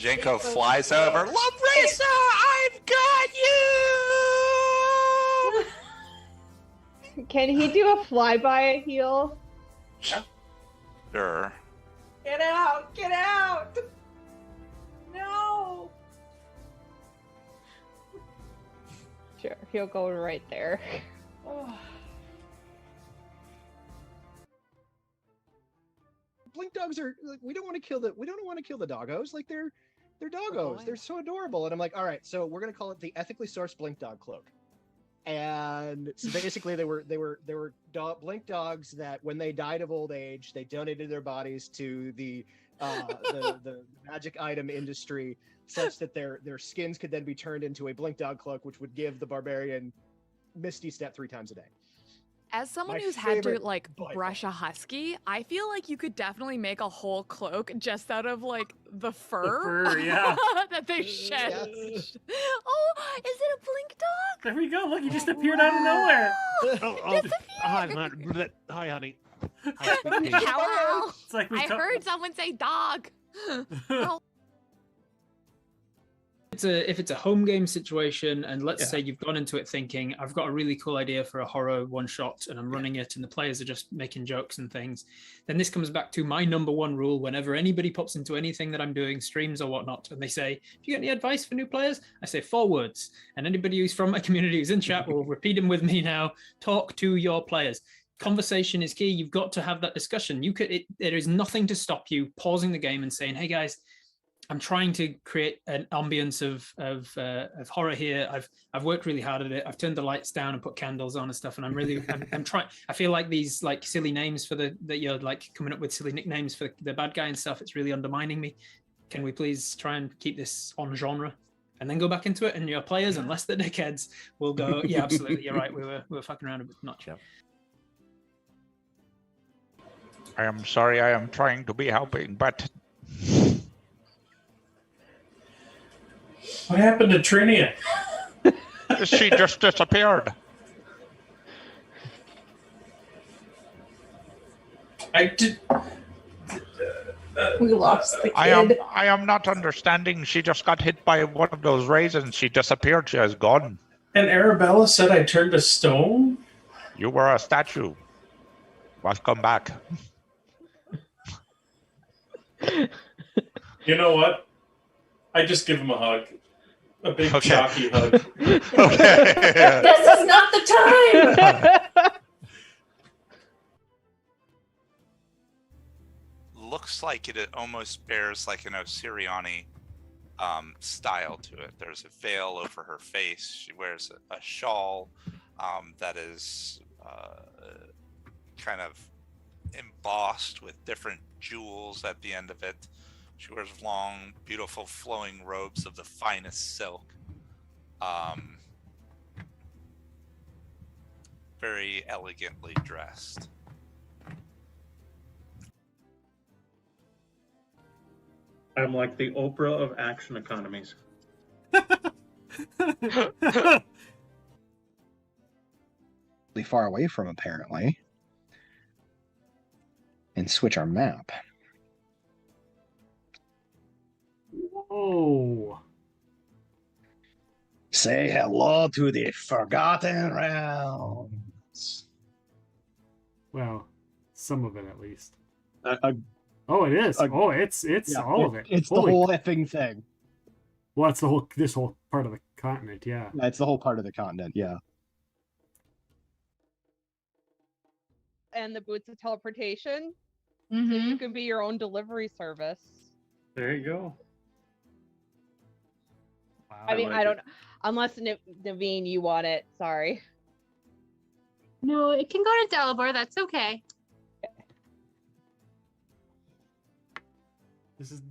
Jinko flies over. Labrisa, I've got you! Can he do a flyby heal? Sure. Get out! Get out! No! Sure, he'll go right there. Oh. Blink dogs are like, we don't want to kill the doggos. Like they're doggos. They're so adorable. And I'm like, all right, so we're gonna call it the ethically sourced blink dog cloak. And so basically they were blink dogs that when they died of old age, they donated their bodies to the magic item industry such that their skins could then be turned into a blink dog cloak, which would give the barbarian Misty Step 3 times a day. As someone My who's had to favorite like by brush far. a husky, I feel like you could definitely make a whole cloak just out of like the fur, yeah. that they shed. Yes. Oh, is it a blink dog? There we go. Look, he just appeared out of nowhere. Hi, honey. Hi, sweet pea. Hello. It's like I heard someone say dog. Oh, If it's a home game situation, and let's say you've gone into it thinking, I've got a really cool idea for a horror one shot and I'm running it and the players are just making jokes and things, then this comes back to my number one rule whenever anybody pops into anything that I'm doing, streams or whatnot, and they say, do you get any advice for new players? I say 4 words. And anybody who's from my community who's in chat will repeat them with me now. Talk to your players. Conversation is key. You've got to have that discussion. There is nothing to stop you pausing the game and saying, hey guys, I'm trying to create an ambience of horror here. I've worked really hard at it. I've turned the lights down and put candles on and stuff. And I'm trying. I feel like these like silly names that you're like coming up with silly nicknames for the bad guy and stuff. It's really undermining me. Can we please try and keep this on genre and then go back into it? And your players, unless they're dickheads, will go, yeah, absolutely, you're right. We were fucking around a bit much. Yep. I am sorry, I am trying to be helping, but What happened to Trinia? she just disappeared. I did. We lost the kid. I am not understanding. She just got hit by one of those raisins. She disappeared. She is gone. And Arabella said I turned to stone? You were a statue. Welcome back. You know what? I just give him a hug. A big chalky hug. Okay. This is not the time! Looks like it almost bears like an Osiriani style to it. There's a veil over her face. She wears a shawl that is kind of embossed with different jewels at the end of it. She wears long, beautiful, flowing robes of the finest silk. Very elegantly dressed. I'm like the Oprah of action economies. Far away from, apparently. And switch our map. Whoa. Say hello to the Forgotten Realms. Well, some of it at least. Oh, it is. It's all of it. It's Holy the whole effing thing. Well, it's this whole part of the continent, yeah. It's the whole part of the continent, yeah. And the boots of teleportation. Mm-hmm. So you can be your own delivery service. There you go. Wow, I mean, I don't know. Unless, Naveen, you want it. Sorry. No, it can go to Delabor. That's okay.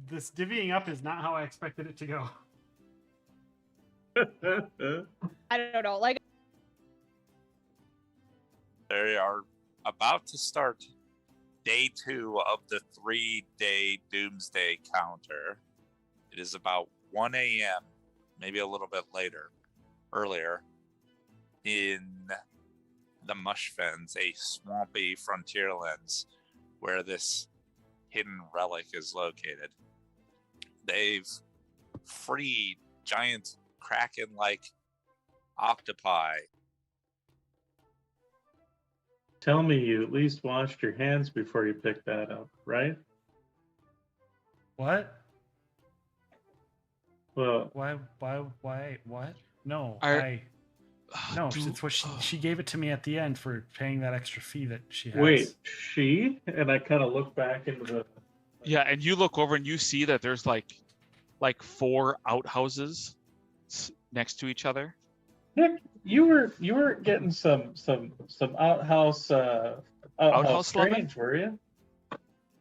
This divvying up is not how I expected it to go. I don't know. Like, They are about to start day 2 of the 3-day doomsday counter. It is about 1 a.m., maybe a little bit earlier, in the Mushfens, a swampy frontierlands where this hidden relic is located. They've free giant kraken-like octopi. Tell me you at least washed your hands before you picked that up, right? What? Well, Why? What? No, I- No, Do- it's what she gave it to me at the end for paying that extra fee that she has. wait, she? And I kind of look back into the. Yeah, and you look over and you see that there's like 4 outhouses next to each other. Nick, you were getting some outhouse Outhouse loving? strange, were you?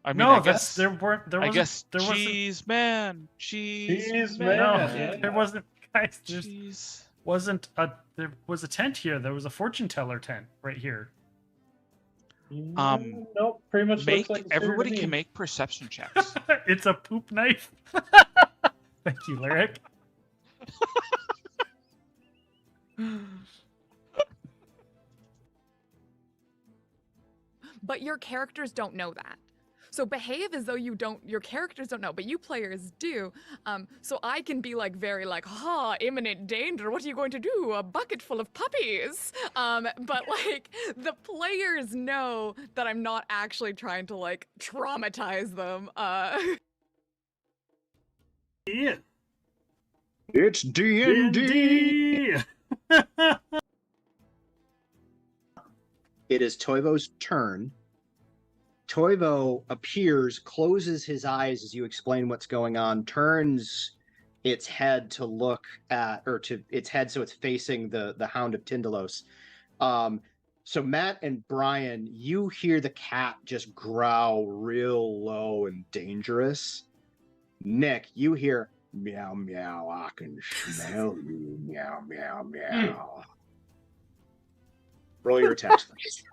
I mean, No, I guess there wasn't. I guess there wasn't. cheese man, cheese Cheese man. No, man. there wasn't. Guys, there Cheese. wasn't a. There was a tent here. There was a fortune teller tent right here. Nope, pretty much Make looks like a suit everybody to me. can make perception checks. It's a poop knife. Thank you, Lyric. But your characters don't know that. So behave as though your characters don't know, but you players do. So I can be like very like, imminent danger. What are you going to do? A bucket full of puppies. But like the players know that I'm not actually trying to like traumatize them. Yeah. It's D&D. It is Toivo's turn. Toivo appears, closes his eyes as you explain what's going on, turns its head to look at, or to its head so it's facing the Hound of Tyndalos. So Matt and Brian, you hear the cat just growl real low and dangerous. Nick, you hear meow meow, I can smell you, meow meow meow. Roll your attacks, please.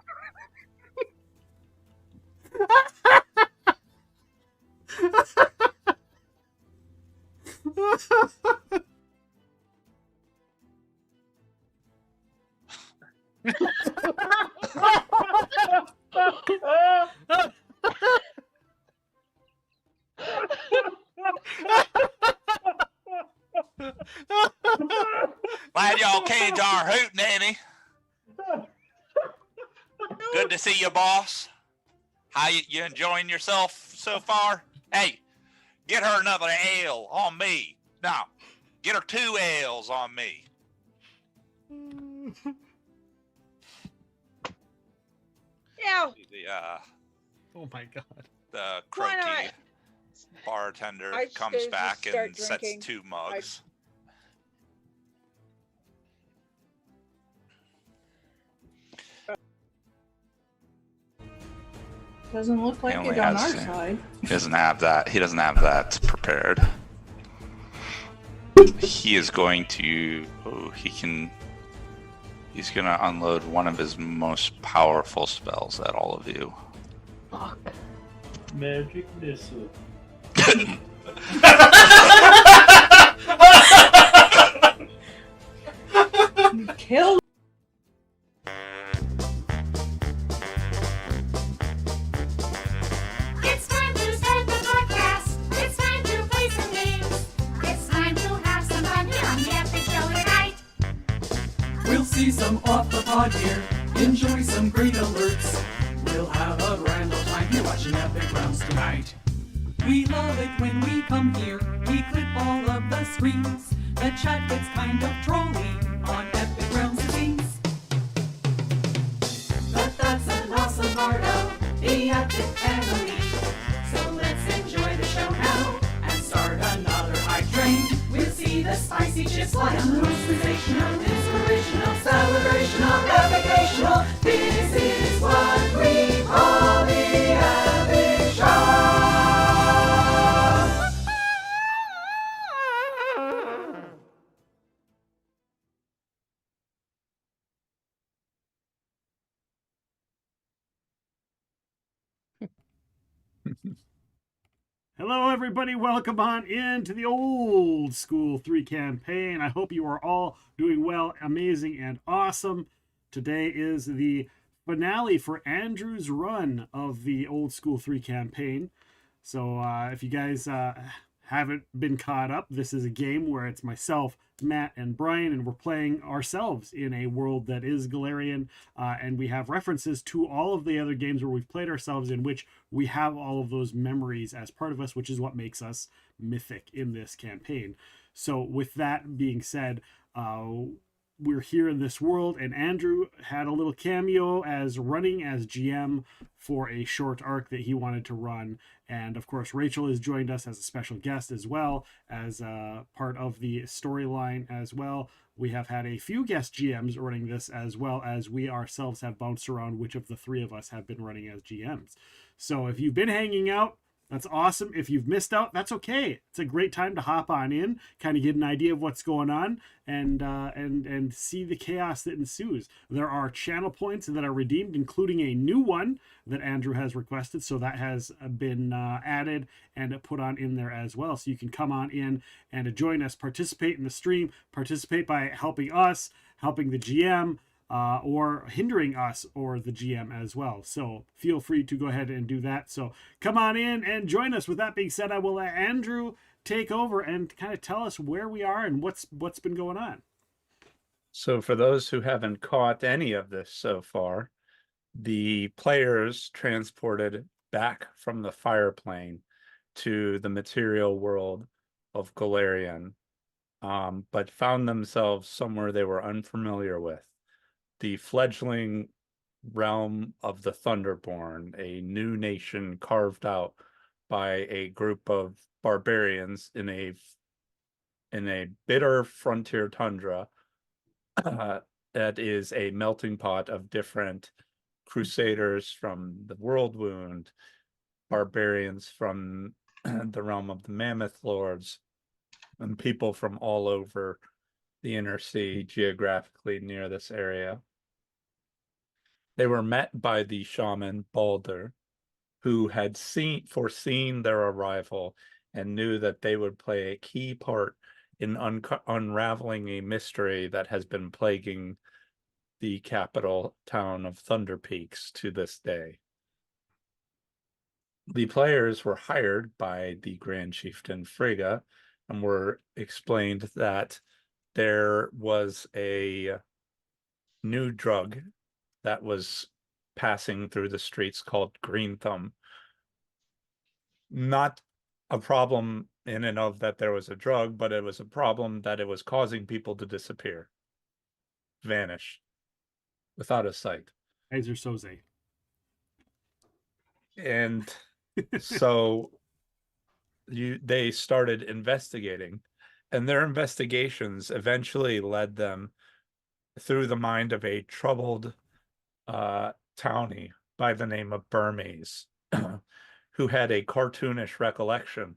Glad y'all caged our hoot nanny. Good to see you, boss. How you enjoying yourself so far? Hey, get her another ale on me. No, get her 2 ales on me. Yeah. Oh my god. The Why croaky not? bartender I comes just back start and sets drinking. 2 mugs. Doesn't look like only it on our has- side. He doesn't have that. He doesn't have that prepared. He is going to. Oh, he can. He's gonna unload one of his most powerful spells at all of you. Fuck. Magic missile. Kill. It's time to start the podcast. It's time to play some games. It's time to have some fun here on the Epic Show tonight. We'll see some off the pod here, enjoy some great alerts. We'll have a grand old time here watching Epic Rounds tonight. We love it when we come here, we clip all of the screens. The chat gets kind of trolly on Epic Rounds scenes. But that's an awesome part of the Epic family. So let's enjoy the show now and start another hype train. We'll see the spicy chips fly on the most sensational, inspirational, celebrational, epicational. This is what we call the Epic Show. Hello, everybody. Welcome on into the Old School 3 campaign. I hope you are all doing well, amazing, and awesome. Today is the finale for Andrew's run of the Old School 3 campaign. So if you guys haven't been caught up, this is a game where it's myself, Matt, and Brian, and we're playing ourselves in a world that is Galarian, and we have references to all of the other games where we've played ourselves, in which we have all of those memories as part of us, which is what makes us mythic in this campaign. So, with that being said, we're here in this world, and Andrew had a little cameo as running as GM for a short arc that he wanted to run. And of course, Rachel has joined us as a special guest as well, as part of the storyline as well. We have had a few guest GMs running this, as well as we ourselves have bounced around which of the three of us have been running as GMs. So if you've been hanging out, that's awesome. If you've missed out, that's okay. It's a great time to hop on in, kind of get an idea of what's going on, and see the chaos that ensues. There are channel points that are redeemed, including a new one that Andrew has requested. So that has been added and put on in there as well. So you can come on in and join us, participate in the stream, participate by helping us, helping the GM, or hindering us or the GM as well. So feel free to go ahead and do that. So come on in and join us. With that being said, I will let Andrew take over and kind of tell us where we are and what's been going on. So for those who haven't caught any of this so far, the players transported back from the fire plane to the material world of Galarian, but found themselves somewhere they were unfamiliar with. The fledgling realm of the Thunderborn, a new nation carved out by a group of barbarians in a bitter frontier tundra that is a melting pot of different crusaders from the World Wound, barbarians from the realm of the Mammoth Lords, and people from all over the inner sea geographically near this area. They were met by the shaman Balder, who had foreseen their arrival and knew that they would play a key part in unraveling a mystery that has been plaguing the capital town of Thunder Peaks to this day. The players were hired by the Grand Chieftain Frigga and were explained that there was a new drug that was passing through the streets called Green Thumb. Not a problem in and of that there was a drug, but it was a problem that it was causing people to disappear, vanish, without a sight. Kaiser Soze. And so they started investigating, and their investigations eventually led them through the mind of a troubled townie by the name of Burmese, who had a cartoonish recollection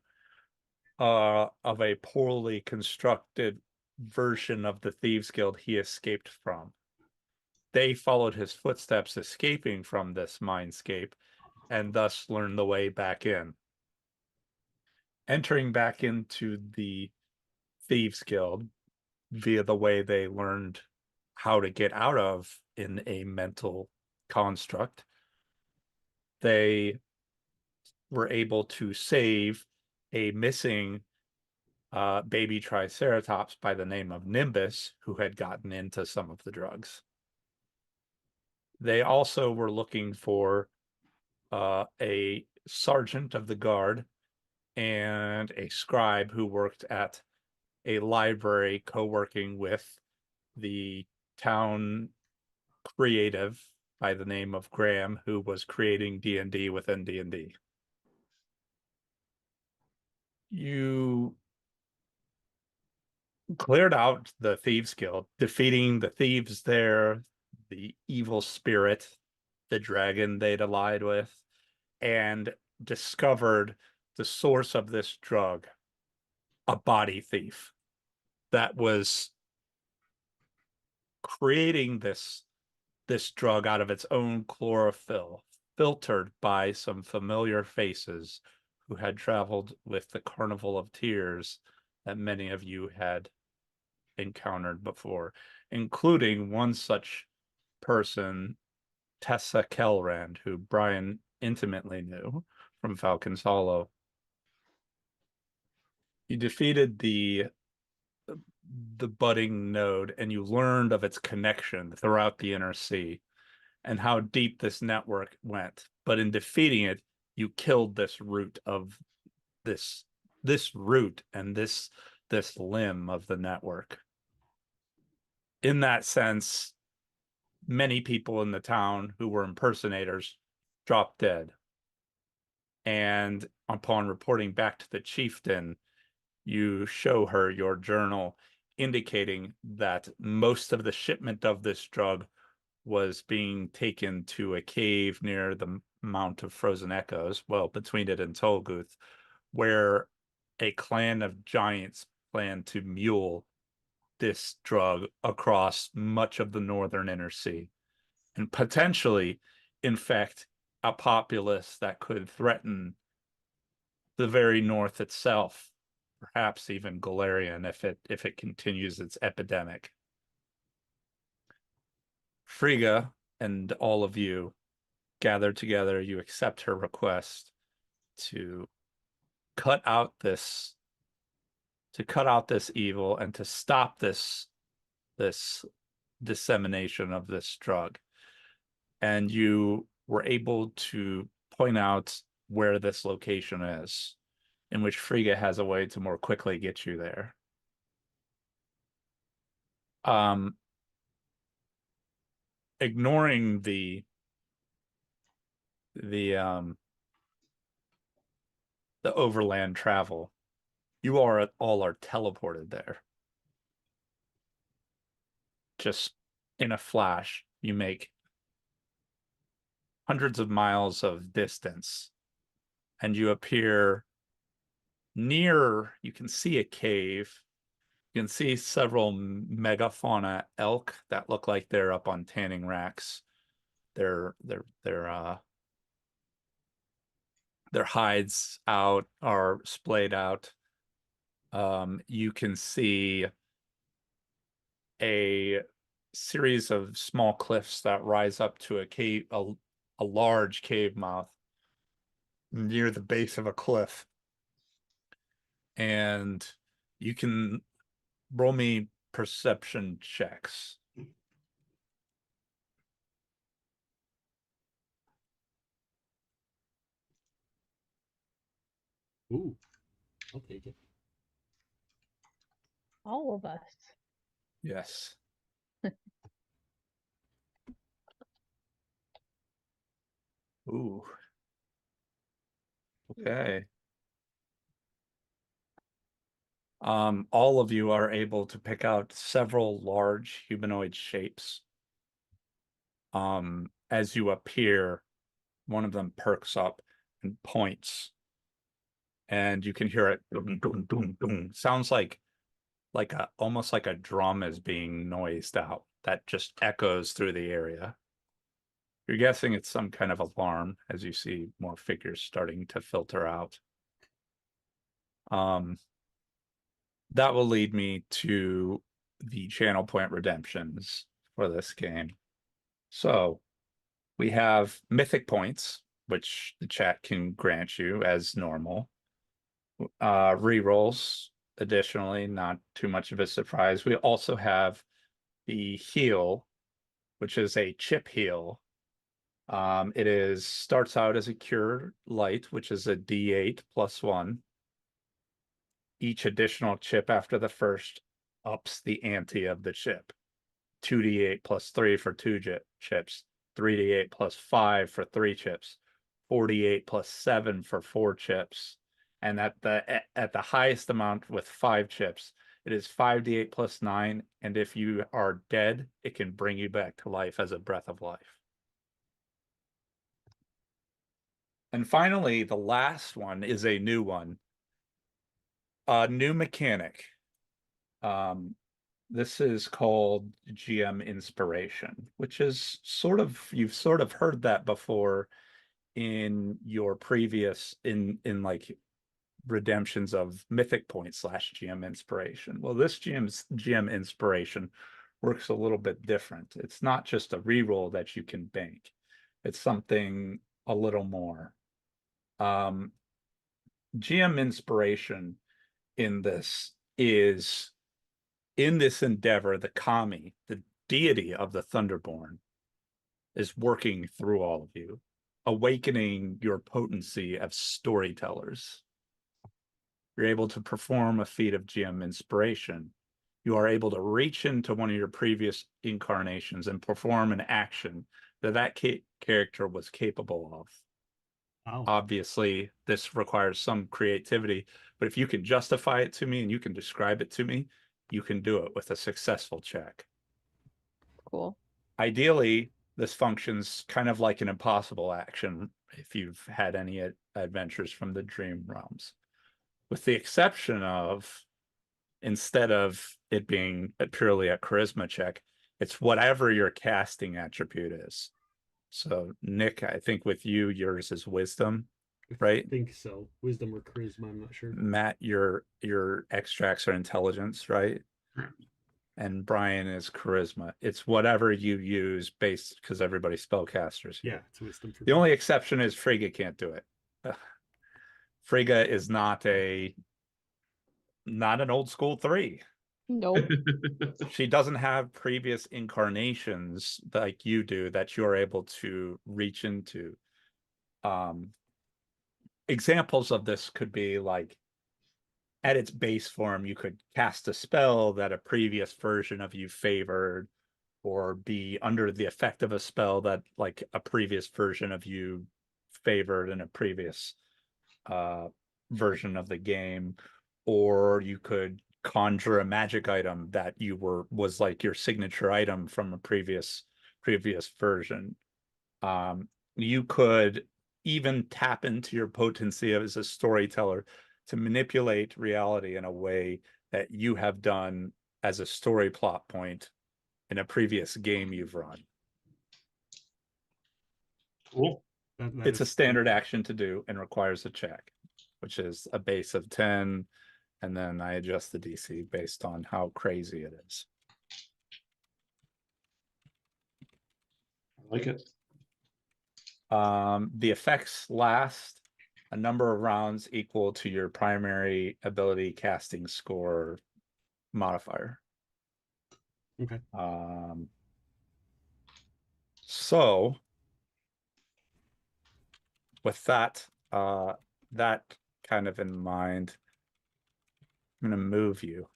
of a poorly constructed version of the Thieves Guild he escaped from. They followed his footsteps escaping from this mindscape and thus learned the way back in. Entering back into the Thieves Guild via the way they learned how to get out of in a mental construct, they were able to save a missing baby Triceratops by the name of Nimbus, who had gotten into some of the drugs. They also were looking for a sergeant of the guard and a scribe who worked at a library co-working with the town creative by the name of Graham, who was creating D&D within D&D. You cleared out the Thieves Guild, defeating the thieves there, the evil spirit, the dragon they'd allied with, and discovered the source of this drug, a body thief that was creating this drug out of its own chlorophyll, filtered by some familiar faces who had traveled with the Carnival of Tears that many of you had encountered before, including one such person, Tessa Kelrand, who Brian intimately knew from Falcon's Hollow. You defeated the budding node, and you learned of its connection throughout the inner sea and how deep this network went. But in defeating it, you killed this root of this root and this limb of the network. In that sense, many people in the town who were impersonators dropped dead. And upon reporting back to the chieftain, you show her your journal indicating that most of the shipment of this drug was being taken to a cave near the Mount of Frozen Echoes, well, between it and Tolguth, where a clan of giants planned to mule this drug across much of the northern inner sea and potentially infect a populace that could threaten the very north itself, perhaps even Galarian if it continues its epidemic. Frigga and all of you gather together. You accept her request to cut out this evil and to stop this dissemination of this drug. And you were able to point out where this location is, in which Frigga has a way to more quickly get you there. Ignoring the overland travel, you all are teleported there. Just in a flash, you make hundreds of miles of distance, and you appear near, you can see a cave. You can see several megafauna elk that look like they're up on tanning racks. Their hides are splayed out. You can see a series of small cliffs that rise up to a cave, a large cave mouth near the base of a cliff. And you can roll me perception checks. Ooh, I'll take it. All of us. Yes. Ooh. Okay. All of you are able to pick out several large humanoid shapes. As you appear, one of them perks up and points, and you can hear it dum, dum, dum, dum. Sounds like almost like a drum is being noised out that just echoes through the area. You're guessing it's some kind of alarm as you see more figures starting to filter out. That will lead me to the channel point redemptions for this game. So we have mythic points, which the chat can grant you as normal. Rerolls, additionally, not too much of a surprise. We also have the heal, which is a chip heal. It starts out as a cure light, which is a D8 +1. Each additional chip after the first ups the ante of the chip. 2d8 +3 for 2 chips, 3d8 +5 for 3 chips, 48 +7 for 4 chips, and at the highest amount with 5 chips, it is 5d8 +9, and if you are dead, it can bring you back to life as a breath of life. And finally, the last one is a new one. A new mechanic. This is called GM Inspiration, which is you've sort of heard that before in your previous in like redemptions of Mythic Point / GM Inspiration. Well, this GM Inspiration works a little bit different. It's not just a reroll that you can bank. It's something a little more. GM Inspiration in this is, in this endeavor, the kami, the deity of the Thunderborn, is working through all of you, awakening your potency as storytellers. You're able to perform a feat of GM inspiration. You are able to reach into one of your previous incarnations and perform an action that character was capable of. Wow. Obviously, this requires some creativity, but if you can justify it to me and you can describe it to me, you can do it with a successful check. Cool. Ideally, this functions kind of like an impossible action if you've had any adventures from the dream realms, with the exception of, instead of it being purely a charisma check, it's whatever your casting attribute is. So Nick, I think with you, yours is wisdom, right? I think so. Wisdom or charisma, I'm not sure. Matt, your extracts are intelligence, right? And Brian is charisma. It's whatever you use based, because everybody's spellcasters here. Yeah, it's wisdom for The me. only exception is Frigga can't do it. Frigga is not an old school 3. Nope. She doesn't have previous incarnations like you do that you're able to reach into. Examples of this could be like, at its base form, you could cast a spell that a previous version of you favored, or be under the effect of a spell that like a previous version of you favored in a previous version of the game, or you could conjure a magic item that was like your signature item from a previous version. You could even tap into your potency as a storyteller to manipulate reality in a way that you have done as a story plot point in a previous game you've run. Cool. It's a standard action to do and requires a check, which is a base of 10, and then I adjust the DC based on how crazy it is. I like it. The effects last a number of rounds equal to your primary ability casting score modifier. Okay. So with that that kind of in mind, I'm going to move you.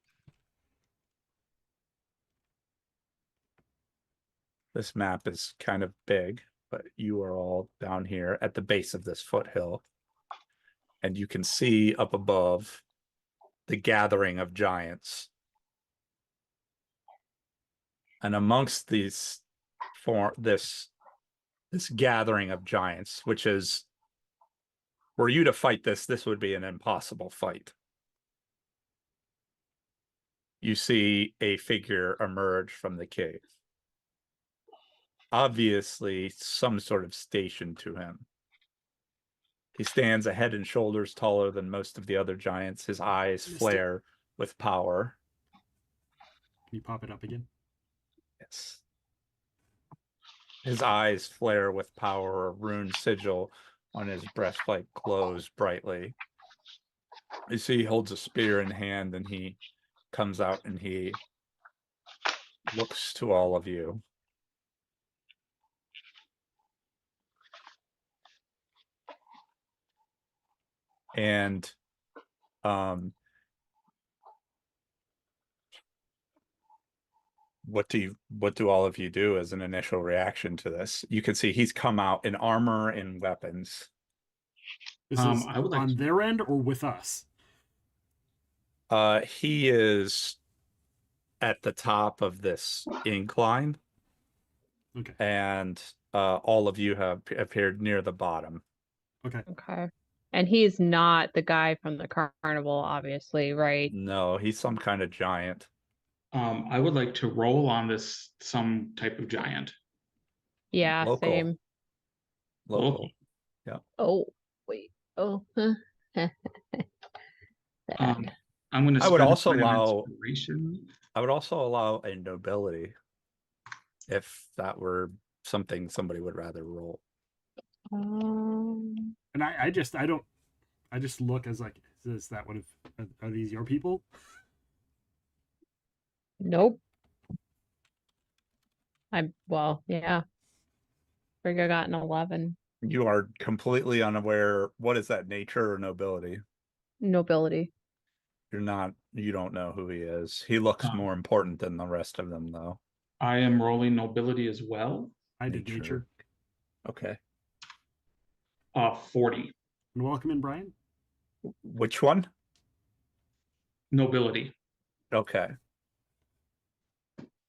This map is kind of big, but you are all down here at the base of this foothill. And you can see up above the gathering of giants. And amongst these, for this gathering of giants, which is, were you to fight this would be an impossible fight. You see a figure emerge from the cave. Obviously, some sort of station to him. He stands a head and shoulders taller than most of the other giants. His eyes flare with power. Can you pop it up again? Yes. His eyes flare with power. A rune sigil on his breastplate glows brightly. You see he holds a spear in hand, and he comes out and he looks to all of you. And what do all of you do as an initial reaction to this? You can see he's come out in armor and weapons. This is I would like on their end or with us? He is at the top of this incline. Okay. And all of you have appeared near the bottom. Okay. Okay. And he's not the guy from the carnival, obviously, right? No, he's some kind of giant. I would like to roll on this some type of giant. Yeah, Local. same. Local. Yeah. Oh, wait. Oh. Bad. I'm going to. I would also allow. I would also allow a nobility, if that were something somebody would rather roll. And I just look as like, is Is that one of are these your people? Nope. Well, yeah. Frigga got an 11. You are completely unaware. What is that, nature or nobility? Nobility. You don't know who he is. He looks more important than the rest of them, though. I am rolling nobility as well. I did nature. Okay. 40. And welcome in, Brian. Which one? Nobility. Okay.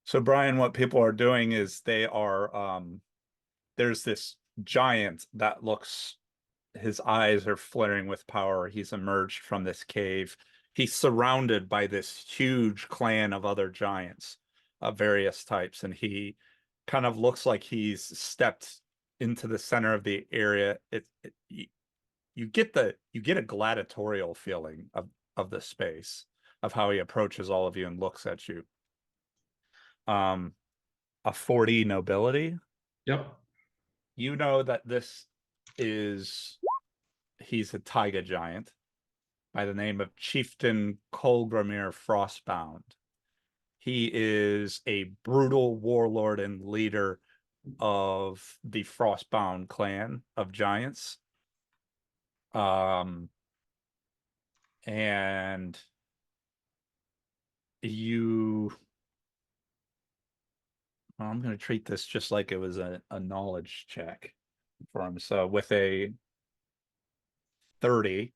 So Brian, what people are doing is they are there's this giant that looks, his eyes are flaring with power. He's emerged from this cave. He's surrounded by this huge clan of other giants of various types, and he kind of looks like he's stepped into the center of the area. You get a gladiatorial feeling of the space, of how he approaches all of you and looks at you. A 40 nobility. Yep. You know that he's a taiga giant by the name of Chieftain Kolgramir Frostbound. He is a brutal warlord and leader of the Frostbound clan of giants. And I'm going to treat this just like it was a knowledge check for him. So with a 30,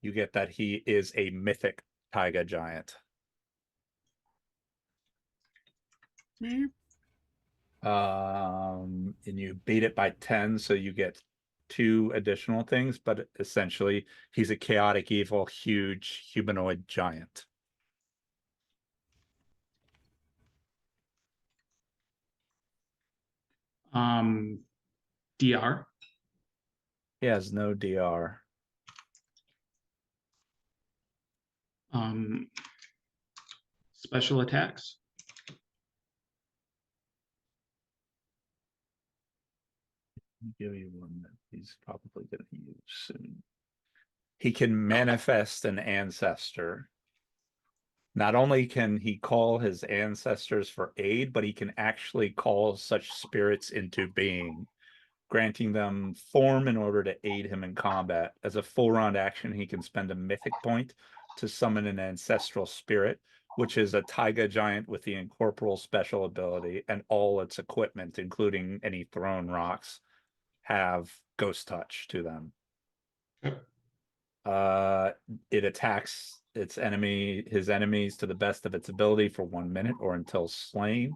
you get that he is a mythic taiga giant. And you beat it by 10, so you get 2 additional things, but essentially he's a chaotic, evil, huge humanoid giant. DR. He has no DR. Special attacks. I'll give you one that he's probably going to use soon. He can manifest an ancestor. Not only can he call his ancestors for aid, but he can actually call such spirits into being, granting them form in order to aid him in combat. As a full round action, he can spend a mythic point to summon an ancestral spirit, which is a taiga giant with the incorporeal special ability, and all its equipment, including any thrown rocks, have ghost touch to them. It attacks his enemies to the best of its ability for 1 minute or until slain,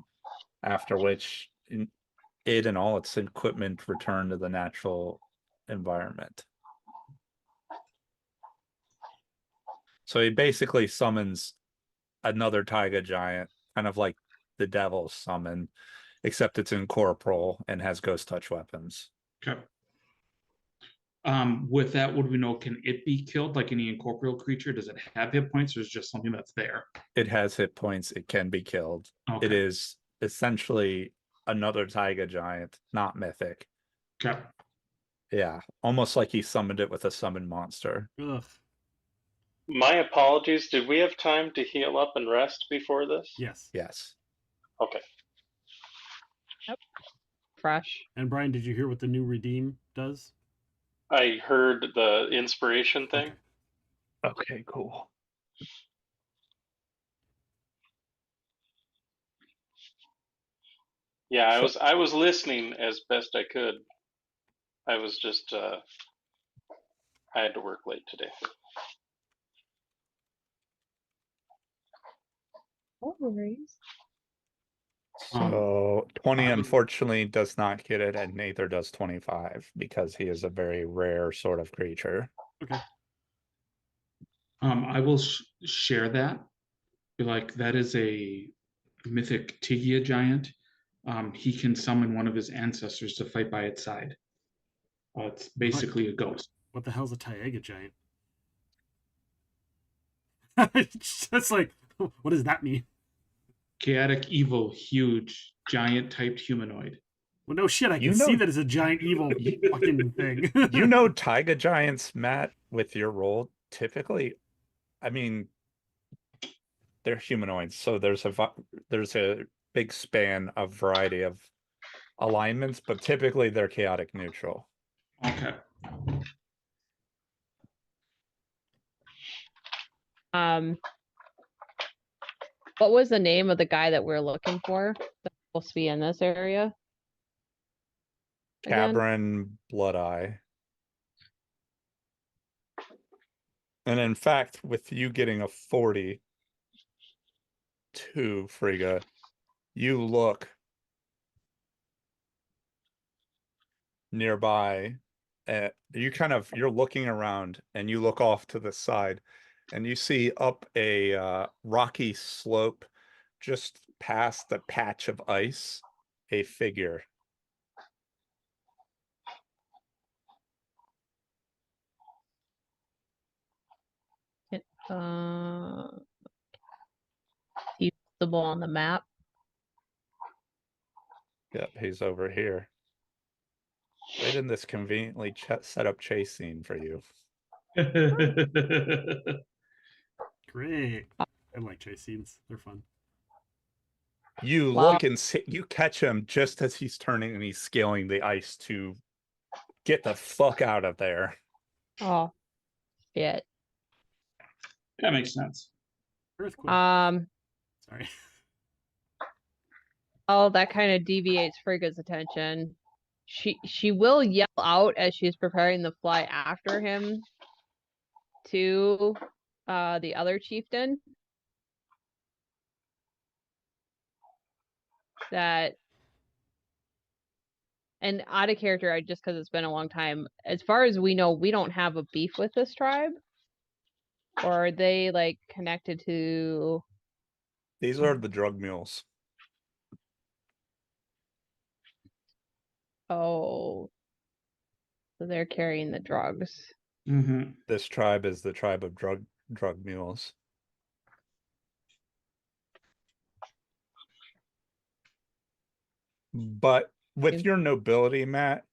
after which it and all its equipment return to the natural environment. So he basically summons another taiga giant, kind of like the devil's summon, except it's incorporeal and has ghost touch weapons. Okay. With that, would we know, can it be killed like any incorporeal creature? Does it have hit points, or is it just something that's there? It has hit points. It can be killed. Okay. It is essentially another taiga giant, not mythic. Okay. Yeah, almost like he summoned it with a summon monster. Ugh. My apologies. Did we have time to heal up and rest before this? Yes. Yes. Okay. Fresh. And Brian, did you hear what the new redeem does? I heard the inspiration thing. Okay, cool. Yeah, I was listening as best I could. I was just I had to work late today. No worries. So 20 unfortunately does not get it, and neither does 25, because he is a very rare sort of creature. Okay. I will share that. Be like, that is a mythic Tigia giant. He can summon one of his ancestors to fight by its side. It's basically a ghost. What the hell's a taiga giant? It's like, what does that mean? Chaotic, evil, huge, giant-typed humanoid. Well, no shit, I can see that it's a giant evil fucking thing. You know taiga giants, Matt, with your roll typically, I mean, they're humanoids, so there's a big span of variety of alignments, but typically they're chaotic neutral. Okay. What was the name of the guy that we're looking for? That's supposed to be in this area? Again? Cabron Blood Eye. And in fact, with you getting a 42, Frigga, you look nearby. You're looking around and you look off to the side and you see up a rocky slope just past the patch of ice, a figure. He's visible on the map. Yep, he's over here. Right in this conveniently set up chase scene for you. Great. I like chase scenes. They're fun. You look and see, you catch him just as he's turning and he's scaling the ice to get the fuck out of there. Oh, shit. That makes sense. Earthquake. Sorry. Oh, that kind of deviates Frigga's attention. She will yell out as she's preparing to fly after him to the other chieftain. That, and out of character, just because it's been a long time, as far as we know, we don't have a beef with this tribe. Or are they like connected to? These are the drug mules. Oh, so they're carrying the drugs. Mm-hmm. This tribe is the tribe of drug mules. But with your nobility, Matt,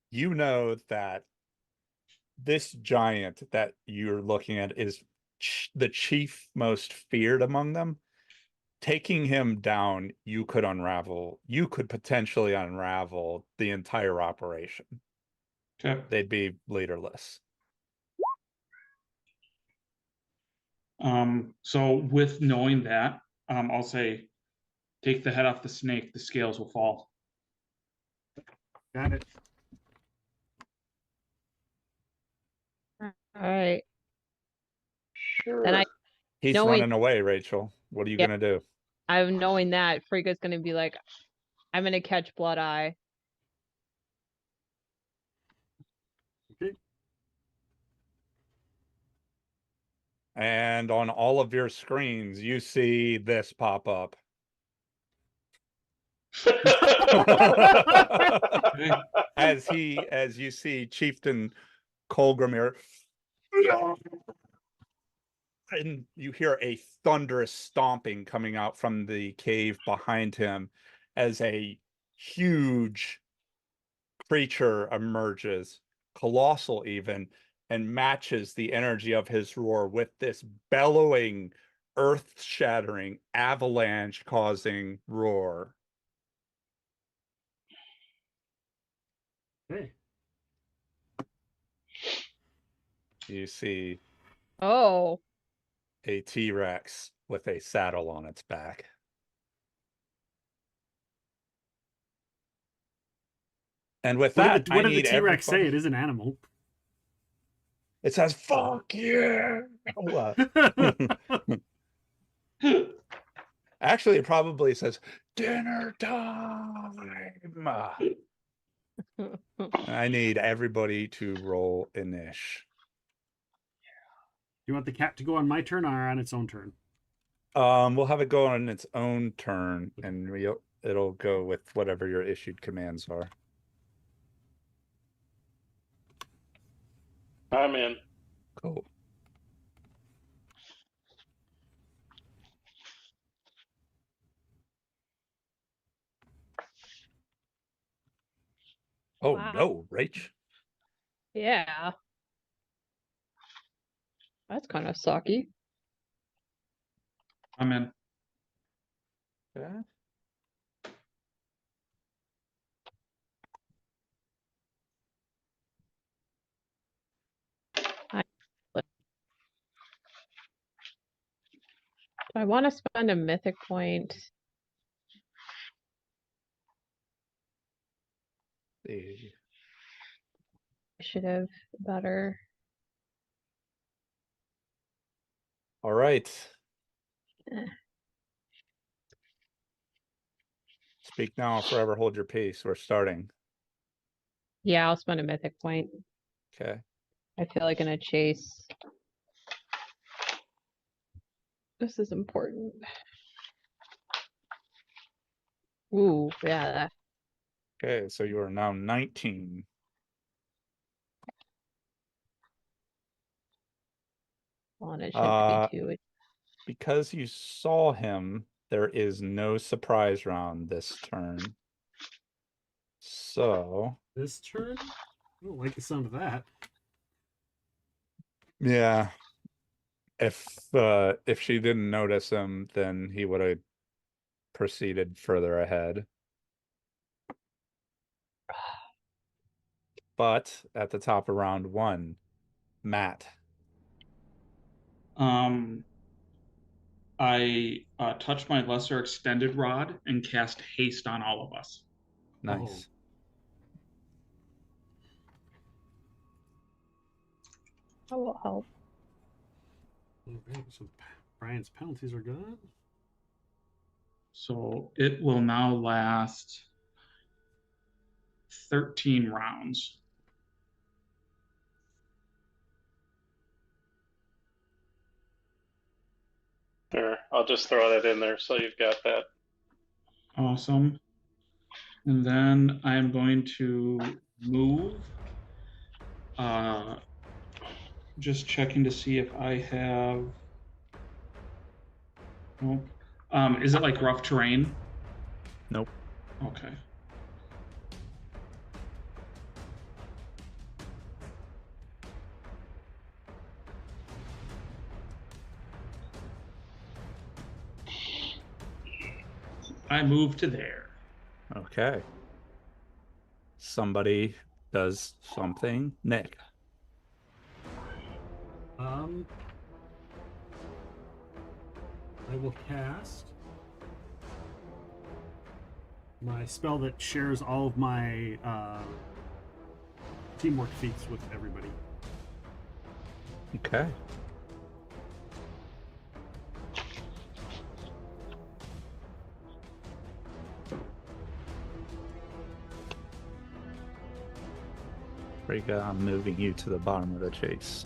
you know that this giant that you're looking at is the chief most feared among them. Taking him down, you could potentially unravel the entire operation. Okay. They'd be leaderless. So with knowing that, I'll say, take the head off the snake, the scales will fall. Got it. All right. Sure. And He's running away, Rachel. What are you gonna do? I'm knowing that Frigga's gonna be like, I'm gonna catch Blood Eye. Okay. And on all of your screens, you see this pop up. as you see Chieftain Colgrimir, and you hear a thunderous stomping coming out from the cave behind him as a huge creature emerges, colossal even, and matches the energy of his roar with this bellowing, earth-shattering, avalanche-causing roar. Hey. You see a T-Rex with a saddle on its back. And with that, what did the T-Rex say? It is an animal. It says, "Fuck yeah!" Actually, it probably says, "Dinner time." I need everybody to roll Inish. You want the cat to go on my turn or on its own turn? We'll have it go on its own turn, and it'll go with whatever your issued commands are. I'm in. Cool. Oh Wow. no, Rach. Yeah. That's kind of sucky. I'm in. Okay. Do I want to spend a mythic point? See. Initiative better. All right. Eh. Speak now or forever hold your peace. We're starting. Yeah, I'll spend a mythic point. Okay. I feel like in a chase. This is important. Ooh, yeah. Okay, so you are now 19. Well, and it should be 2. Because you saw him, there is no surprise round this turn. So This turn? I don't like the sound of that. yeah. If she didn't notice him, then he would have proceeded further ahead. But at the top of round 1, Matt. I touch my lesser extended rod and cast haste on all of us. Nice. That will help. Okay, so Brian's penalties are gone. So it will now last 13 rounds. There, I'll just throw that in there so you've got that. Awesome. And then I'm going to move. Just checking to see if I have. Nope. Is it like rough terrain? Nope. Okay. I move to there. Okay. Somebody does something. Nick. I will cast my spell that shares all of my teamwork feats with everybody. Okay. Rika, I'm moving you to the bottom of the chase.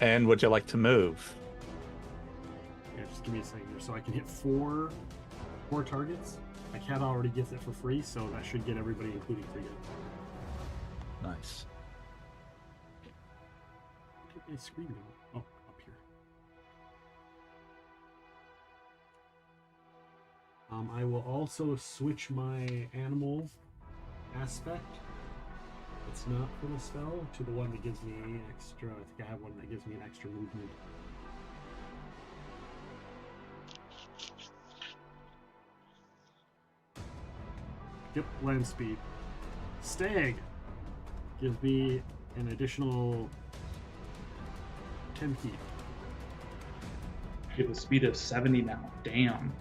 And would you like to move? Yeah, just give me a second here. So I can hit four targets. My cat already gets it for free, so that should get everybody, including Frida. Nice. Get my screen down. Oh, up here. I will also switch my animal aspect. It's not for the spell to the one that gives me extra. I think I have one that gives me an extra movement. Yep, land speed. Stag gives me an additional 10 feet. I have a speed of 70 now. Damn.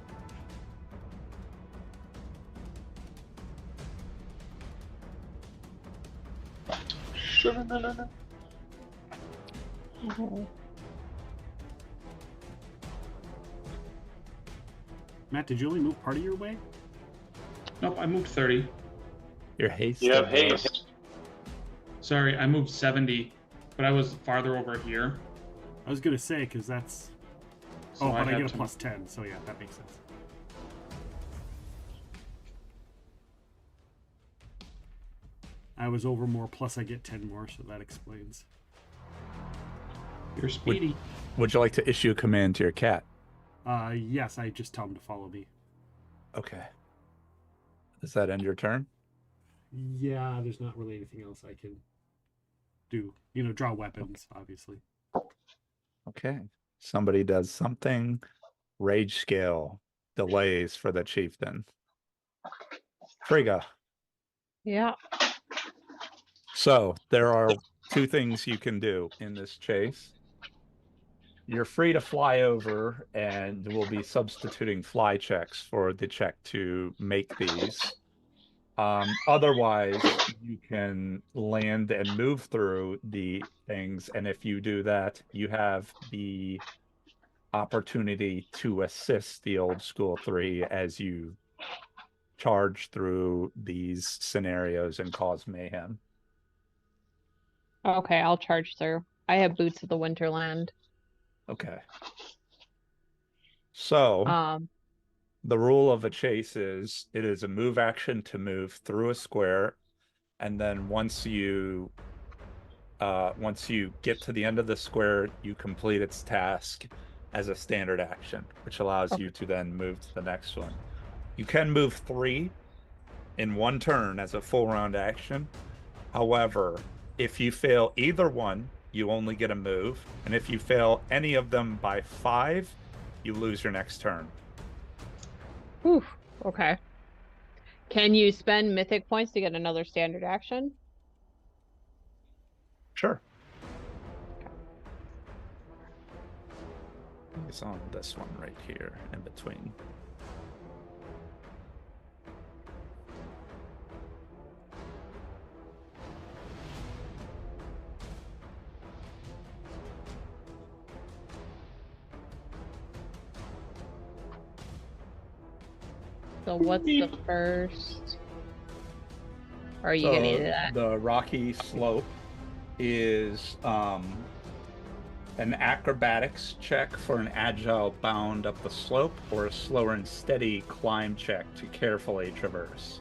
Matt, did you only move part of your way? Nope, I moved 30. Your haste. You have haste. Sorry, I moved 70, but I was farther over here. I was gonna say, because that's. So oh, but I had get a to- plus 10, so yeah, that makes sense. I was over more, plus I get 10 more, so that explains. You're speedy. Would you like to issue a command to your cat? Yes, I just tell him to follow me. Okay. Does that end your turn? Yeah, there's not really anything else I can do. Draw weapons, obviously. Okay. Somebody does something. Rage scale delays for the chieftain. Frigga. Yeah. So there are two things you can do in this chase. You're free to fly over, and we'll be substituting fly checks for the check to make these. Otherwise, you can land and move through the things, and if you do that, you have the opportunity to assist the old school 3 as you charge through these scenarios and cause mayhem. Okay, I'll charge through. I have Boots of the Winterland. Okay. So, the rule of a chase is it is a move action to move through a square, and then once you get to the end of the square, you complete its task as a standard action, which allows you to then move to the next one. You can move 3 in one turn as a full round action. However, if you fail either one, you only get a move, and if you fail any of them by 5, you lose your next turn. Oof. Okay. Can you spend mythic points to get another standard action? Sure. It's on this one right here in between. So what's the first? Or are you getting into that? The rocky slope is an acrobatics check for an agile bound up the slope, or a slower and steady climb check to carefully traverse.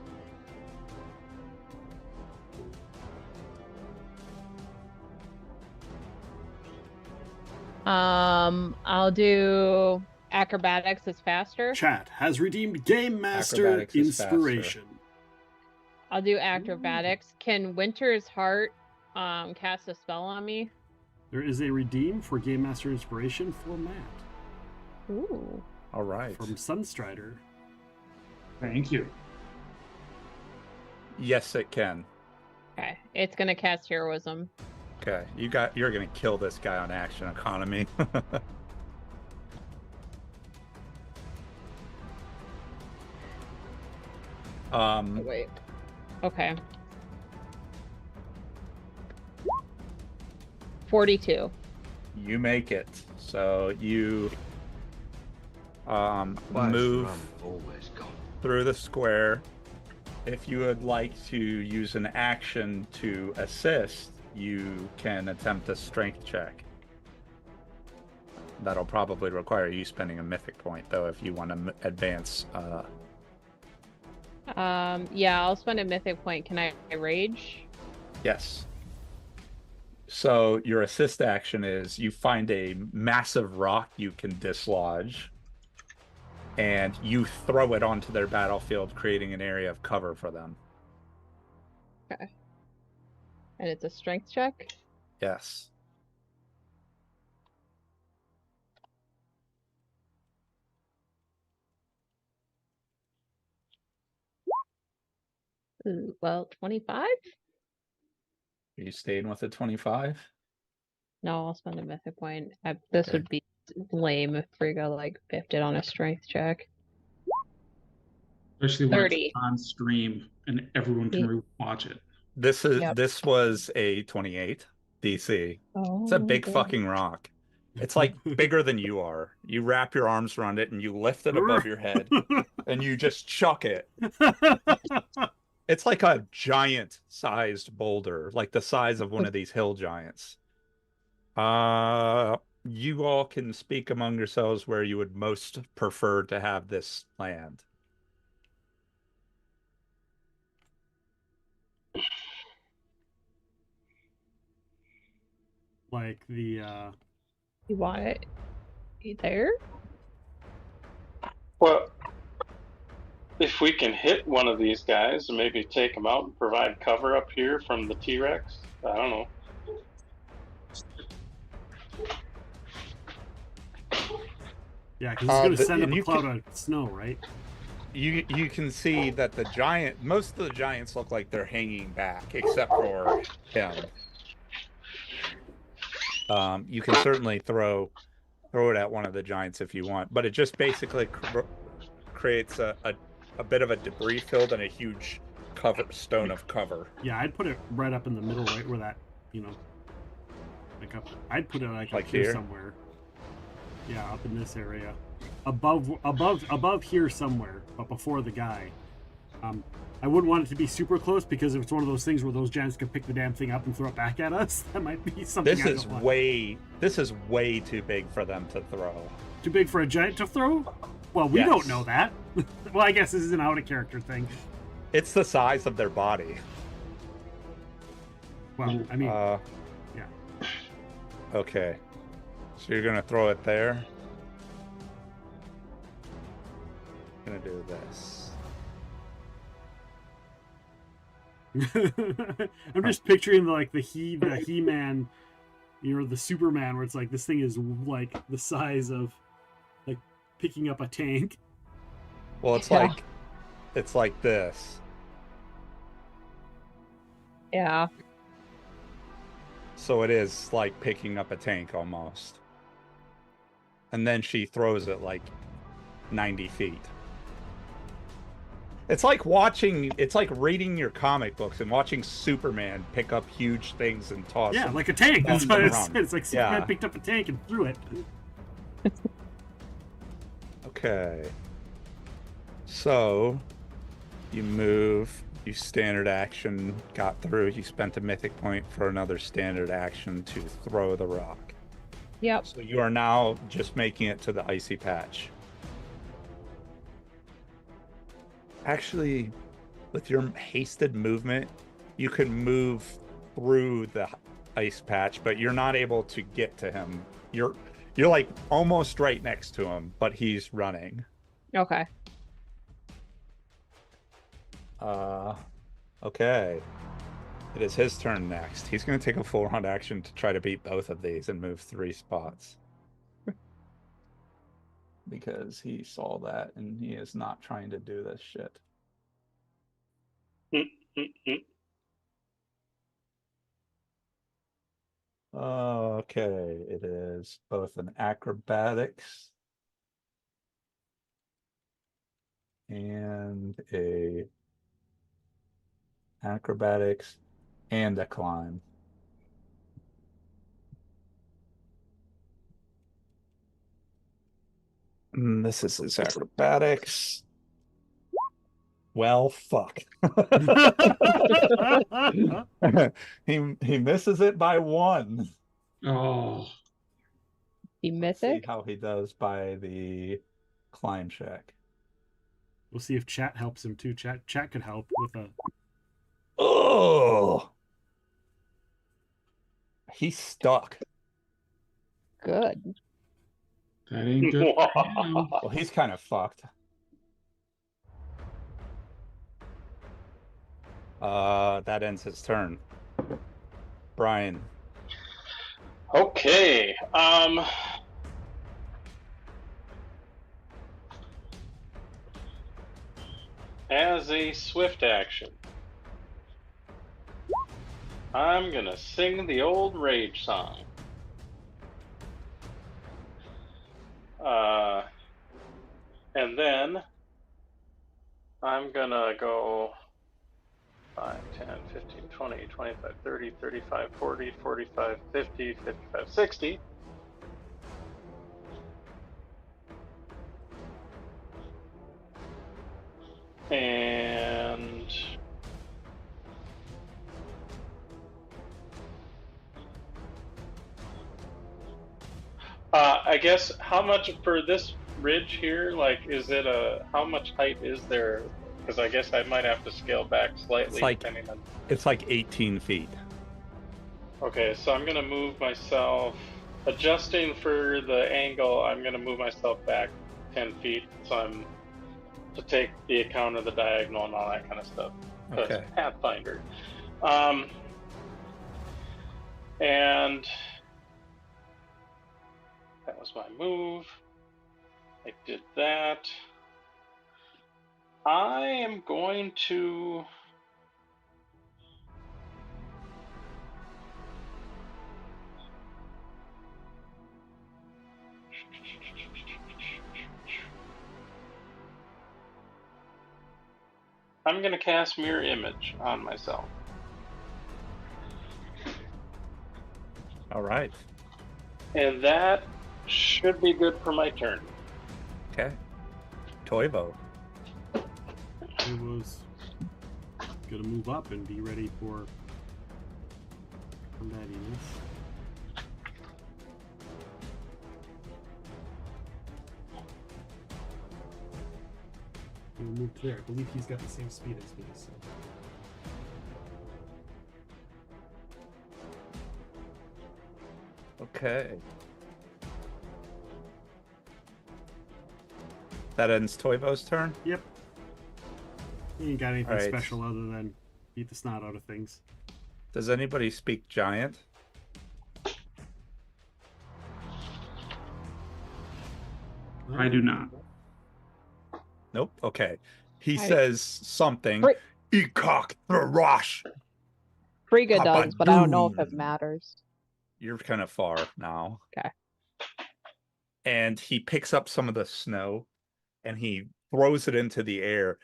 I'll do acrobatics is faster. Chat has redeemed Game Master Inspiration. I'll do acrobatics. Can Winter's Heart cast a spell on me? There is a redeem for Game Master Inspiration for Matt. Ooh. All right. From Sunstrider. Thank you. Yes, it can. Okay. It's gonna cast heroism. Okay. You're gonna kill this guy on action economy. Wait. Okay. 42. You make it. So you move through the square. If you would like to use an action to assist, you can attempt a strength check. That'll probably require you spending a mythic point, though, if you want to advance. Yeah, I'll spend a mythic point. Can I rage? Yes. So your assist action is you find a massive rock you can dislodge, and you throw it onto their battlefield, creating an area of cover for them. Okay. And it's a strength check? Yes. Ooh, well, 25? Are you staying with a 25? No, I'll spend a mythic point. This Okay. would be lame if Frigga like biffed it on a strength check. Especially when 30. it's on stream and everyone can watch it. This was a 28 DC. It's a big fucking rock. It's like bigger than you are. You wrap your arms around it and you lift it above your head and you just chuck it. It's like a giant sized boulder, like the size of one of these hill giants. You all can speak among yourselves where you would most prefer to have this land. Like the You want it? You there? Well, If we can hit one of these guys and maybe take them out and provide cover up here from the T-Rex, I don't know. Yeah, because it's going to send up and a you cloud can- of snow, right? You can see that most of the giants look like they're hanging back, except for him. You can certainly throw it at one of the giants if you want, but it just basically creates a bit of a debris field and a huge stone of cover. Yeah, I'd put it right up in the middle, right where that, like up. I'd put it like up here here somewhere. Yeah, up in this area, above here somewhere, but before the guy. I wouldn't want it to be super close because if it's one of those things where those giants can pick the damn thing up and throw it back at us, that might be something. This is way too big for them to throw. Too big for a giant to throw? Well, we don't know that. Well, I guess this is an out of character thing. It's the size of their body. Well, I mean, yeah. Okay, so you're gonna throw it there. I'm gonna do this. I'm just picturing the He-Man, the Superman, where it's like this thing is like the size of like picking up a tank. Well, it's like this. Yeah. So it is like picking up a tank almost. And then she throws it like 90 feet. It's like reading your comic books and watching Superman pick up huge things and toss them. Yeah, like a tank. That's what it's like Superman Yeah. picked up a tank and threw it. Okay. So you standard action, got through, you spent a mythic point for another standard action to throw the rock. Yep. So you are now just making it to the icy patch. Actually, with your hasted movement, you can move through the ice patch, but you're not able to get to him. You're like almost right next to him, but he's running. Okay. Okay. It is his turn next. He's going to take a full round action to try to beat both of these and move 3 spots. Because he saw that and he is not trying to do this shit. Okay, it is both an acrobatics and a climb. This is his acrobatics. Well, fuck. he misses it by 1. Oh. The mythic? See how he does by the climb check. We'll see if chat helps him too. Chat could help with a. Oh, he's stuck. Good. That ain't good. Well, he's kind of fucked. That ends his turn. Brian. Okay. As a swift action, I'm gonna sing the old rage song. And then I'm gonna go 5, 10, 15, 20, 25, 30, 35, 40, 45, 50, 55, 60. And I guess how much for this ridge here? Like, is it how much height is there? Because I guess I might have to scale back slightly. Depending on... It's like 18 feet. Okay, so I'm gonna move myself, adjusting for the angle. I'm gonna move myself back 10 feet, so I'm to take the account of the diagonal and all that kind of stuff. Because Okay. Pathfinder. And that was my move. I did that. I am going to... I'm going to cast Mirror Image on myself. All right. And that should be good for my turn. Okay. Toivo. Toivo's gonna move up and be ready for combatiness. He'll move there. I believe he's got the same speed as me, so. Okay. That ends Toivo's turn? Yep. He ain't got anything All right. special other than beat the snot out of things. Does anybody speak giant? I do not. Nope. Okay. He I- says something. Fri- Ekok Thrash. Frigga does, but I don't know if it Papadoon. matters. You're kind of far now. Okay. And he picks up some of the snow and he throws it into the air,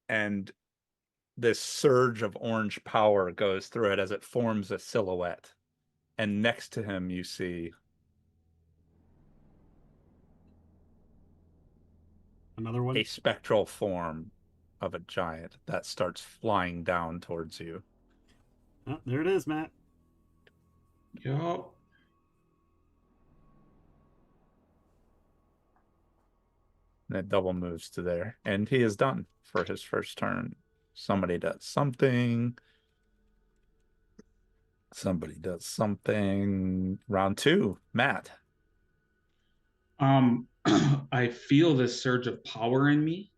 and this surge of orange power goes through it as it forms a silhouette. And next to him, you see another one, a spectral form of a giant that starts flying down towards you. Oh, there it is, Matt. Yup. And it double moves to there. And he is done for his first turn. Somebody does something. Somebody does something. Round 2, Matt. I feel this surge of power in me.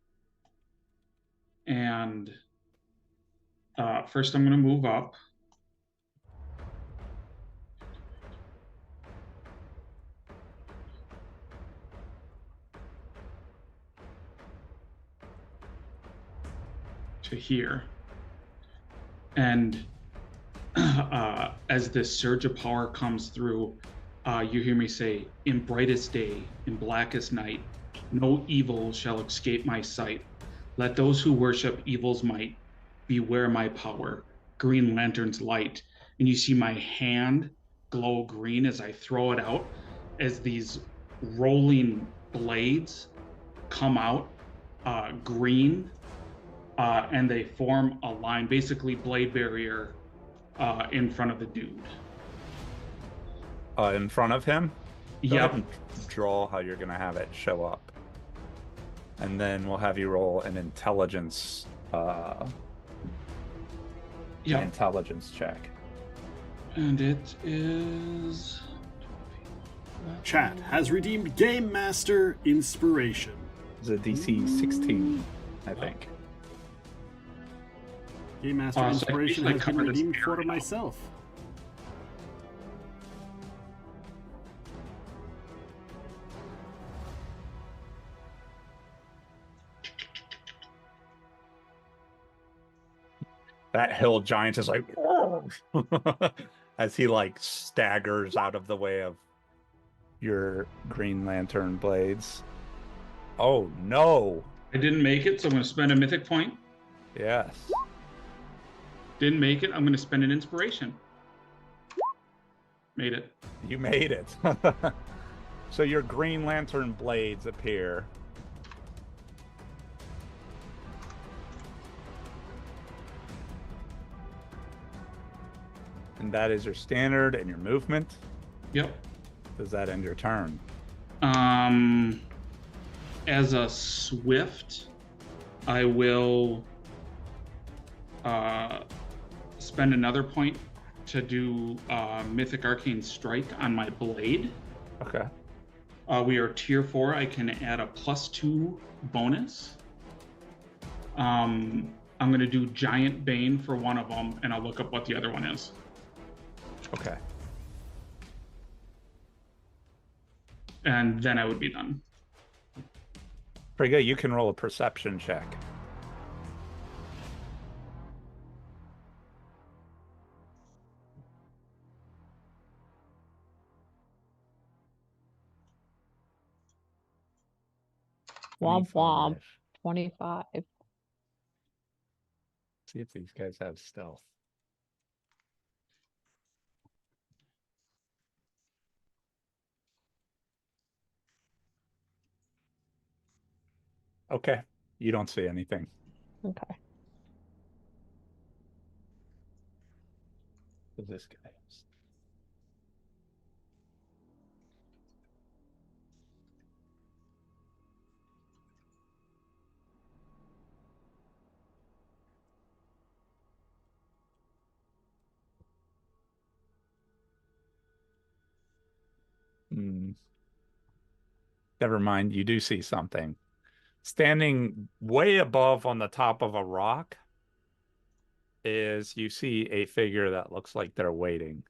And first I'm going to move up. To here. And as this surge of power comes through, you hear me say, "In brightest day, in blackest night, no evil shall escape my sight. Let those who worship evil's might beware my power, Green Lantern's light." And you see my hand glow green as I throw it out, as these rolling blades come out green, and they form a line, basically blade barrier, in front of the dude. In front of him? Go Yep. ahead and draw how you're going to have it show up. And then we'll have you roll an intelligence intelligence check. And it is... Chat has redeemed Game Master Inspiration. It's a DC 16, I think. Game Master So I Inspiration usually has been cover this redeemed for area. myself. That hill giant is like as he like staggers out of the way of your Green Lantern blades. Oh no. I didn't make it, so I'm going to spend a mythic point. Yes. Didn't make it, I'm going to spend an inspiration. Made it. You made it. So your Green Lantern blades appear. And that is your standard and your movement. Yep. Does that end your turn? As a swift, I will spend another point to do Mythic Arcane Strike on my blade. Okay. We are tier 4. I can add a +2 bonus. I'm going to do Giant Bane for one of them, and I'll look up what the other one is. Okay. And then I would be done. Pretty good. You can roll a perception check. Womp womp. 25. 25. See if these guys have stealth. Okay. You don't see anything. Okay. This guy. Never mind, you do see something. Standing way above on the top of a rock is you see a figure that looks like they're waiting.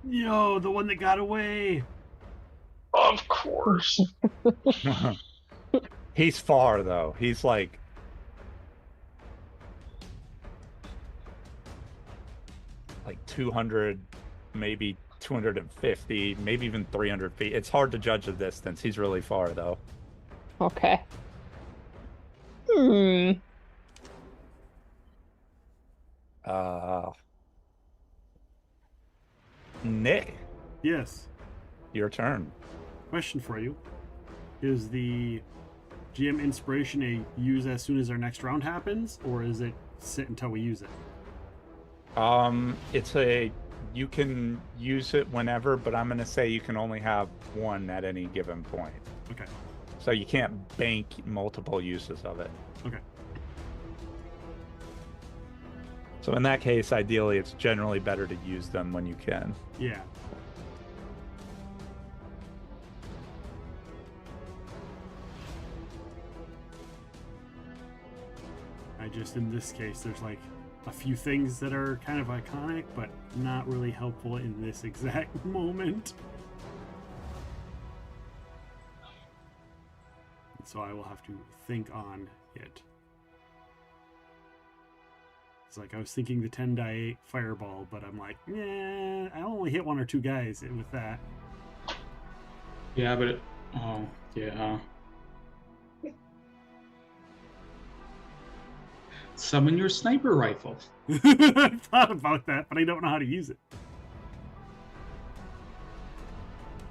Yo, the one that got away. Of course. He's far though. He's like like 200, maybe 250, maybe even 300 feet. It's hard to judge the distance. He's really far though. Okay. Nick, Yes. your turn. Question for you. Is the GM inspiration a use as soon as our next round happens, or is it sit until we use it? It's a you can use it whenever, but I'm gonna say you can only have one at any given point. Okay. So you can't bank multiple uses of it. Okay. So in that case, ideally, it's generally better to use them when you can. Yeah. In this case, there's like a few things that are kind of iconic, but not really helpful in this exact moment. So I will have to think on it. It's like I was thinking the 10-die fireball, but I'm like, yeah, I only hit one or two guys with that. Yeah, but oh, yeah. Summon your sniper rifle. I thought about that, but I don't know how to use it.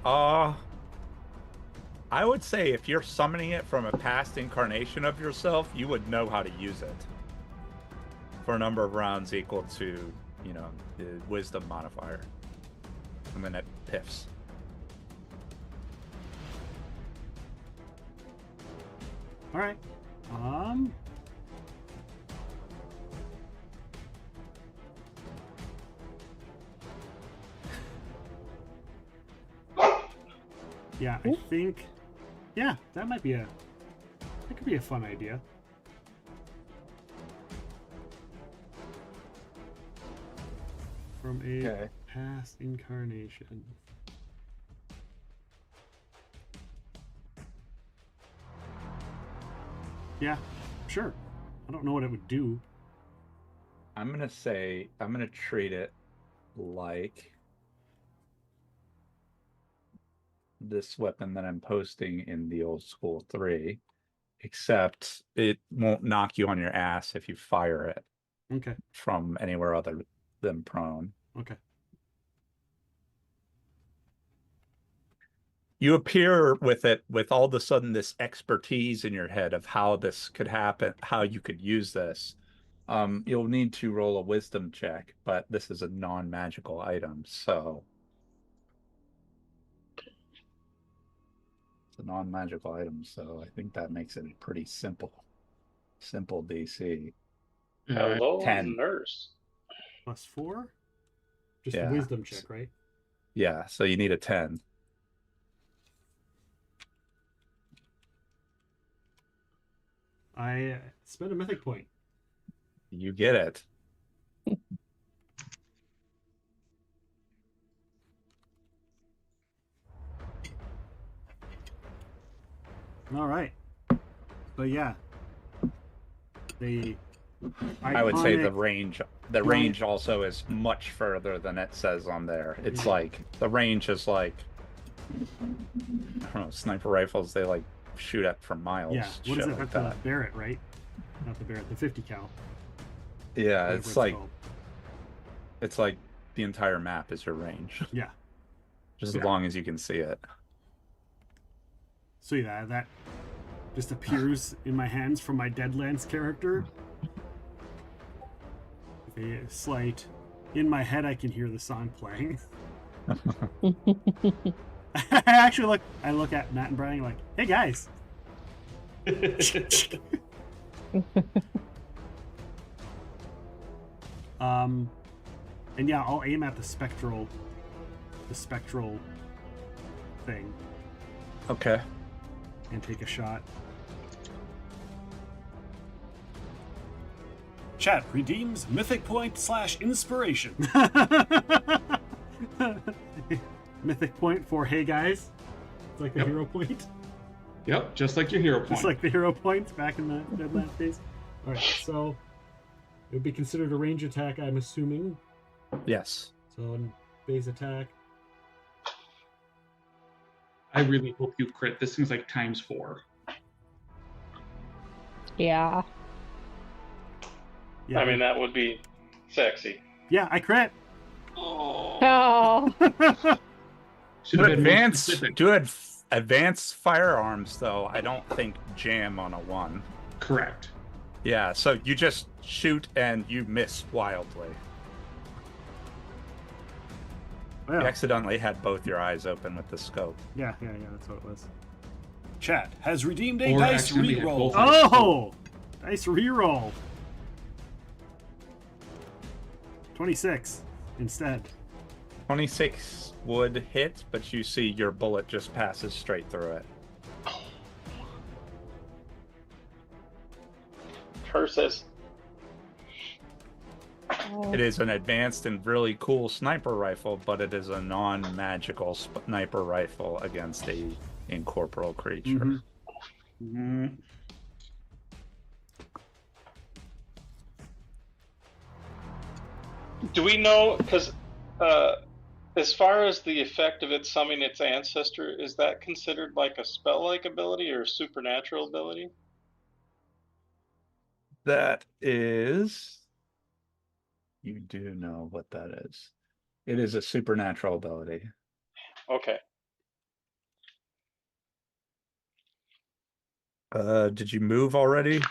I would say if you're summoning it from a past incarnation of yourself, you would know how to use it. For a number of rounds equal to, you know, the wisdom modifier. And then it piffs. Alright. Yeah, I think. Yeah, that might be that could be a fun idea. From a past incarnation. Yeah, sure. I don't know what it would do. I'm gonna treat it like this weapon that I'm posting in the old school 3, except it won't knock you on your ass if you fire it. Okay. From anywhere other than prone. Okay. You appear with it with all of a sudden this expertise in your head of how this could happen, how you could use this. You'll need to roll a wisdom check, but this is a non-magical item, so it's a non-magical item, so I think that makes it a pretty simple DC. Hello, 10. nurse. +4? Just Yeah. a wisdom check, right? Yeah, so you need a 10. I spent a mythic point. You get it. All right. But yeah, the I would say the iconic range also is much further than it says on there. It's like the range is like, I don't know, sniper rifles, they like shoot at for miles. Yeah, what is shit it? like That's that. the Barrett, right? Not the Barrett, the 50 cal. Yeah, Whatever it's like called. it's like the entire map is your range. Yeah. Just Yeah. as long as you can see it. So yeah, that just appears in my hands from my Deadlands character. With a slight, in my head, I can hear the song playing. I look at Matt and Brian like, hey guys. And yeah, I'll aim at the spectral thing. Okay. And take a shot. Chat redeems mythic point / inspiration. Mythic point for hey guys. It's like the hero point. Yep, just like your hero point. Just like the hero points back in the Deadlands days. Alright, so it would be considered a range attack, I'm assuming. Yes. So base attack. I really hope you crit. This thing's like ×4. Yeah. Yeah. I mean, that would be sexy. Yeah, I crit. Oh. Advanced firearms, though, I don't think jam on a 1. Correct. Yeah, so you just shoot and you miss wildly. Well. You accidentally had both your eyes open with the scope. Yeah, that's what it was. Chat has redeemed a Or dice accidentally had reroll. both eyes Oh! Dice reroll. 26 instead. 26 would hit, but you see your bullet just passes straight through it. Curses. It is an advanced and really cool sniper rifle, but it is a non-magical sniper rifle against a incorporeal creature. Mm-hmm. Do we know, because as far as the effect of it summoning its ancestor, is that considered like a spell-like ability or a supernatural ability? That is... You do know what that is. It is a supernatural ability. Okay. Did you move already?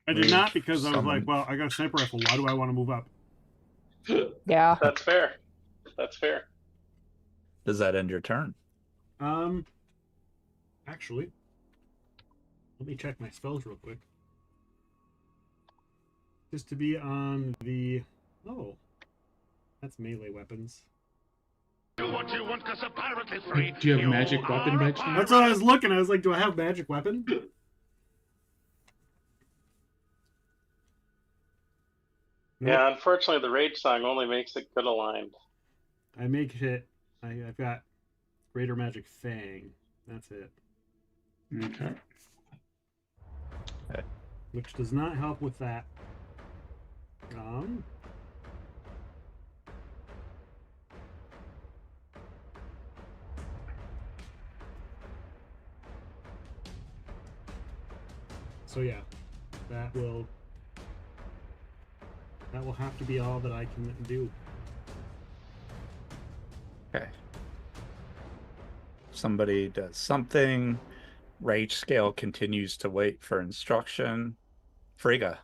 I did not, because I was Summon. like, well, I got a sniper rifle. Why do I want to move up? Yeah. That's fair. That's fair. Does that end your turn? Actually, let me check my spells real quick. Just to be on the... Oh. That's melee weapons. Do what you want, 'cause apparently free. Do you have magic weapon by chance? That's what I was looking. I was like, do I have magic weapon? Yeah, unfortunately, the rage song only makes it good aligned. I make it... I've got Greater Magic Fang. That's it. Okay. Which does not help with that. So yeah, that will have to be all that I can do. Okay. Somebody does something. Rage scale continues to wait for instruction. Frigga.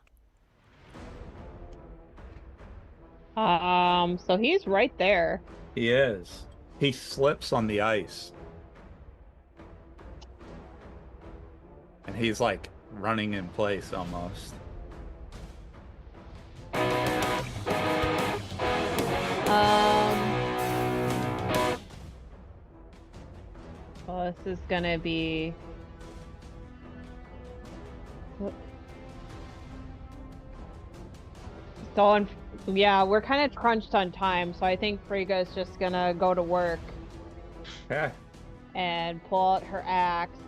So he's right there. He is. He slips on the ice. And he's like running in place almost. This is gonna be. So, yeah, we're kind of crunched on time, so I think Frigga is just gonna go to work. Okay. And pull out her axe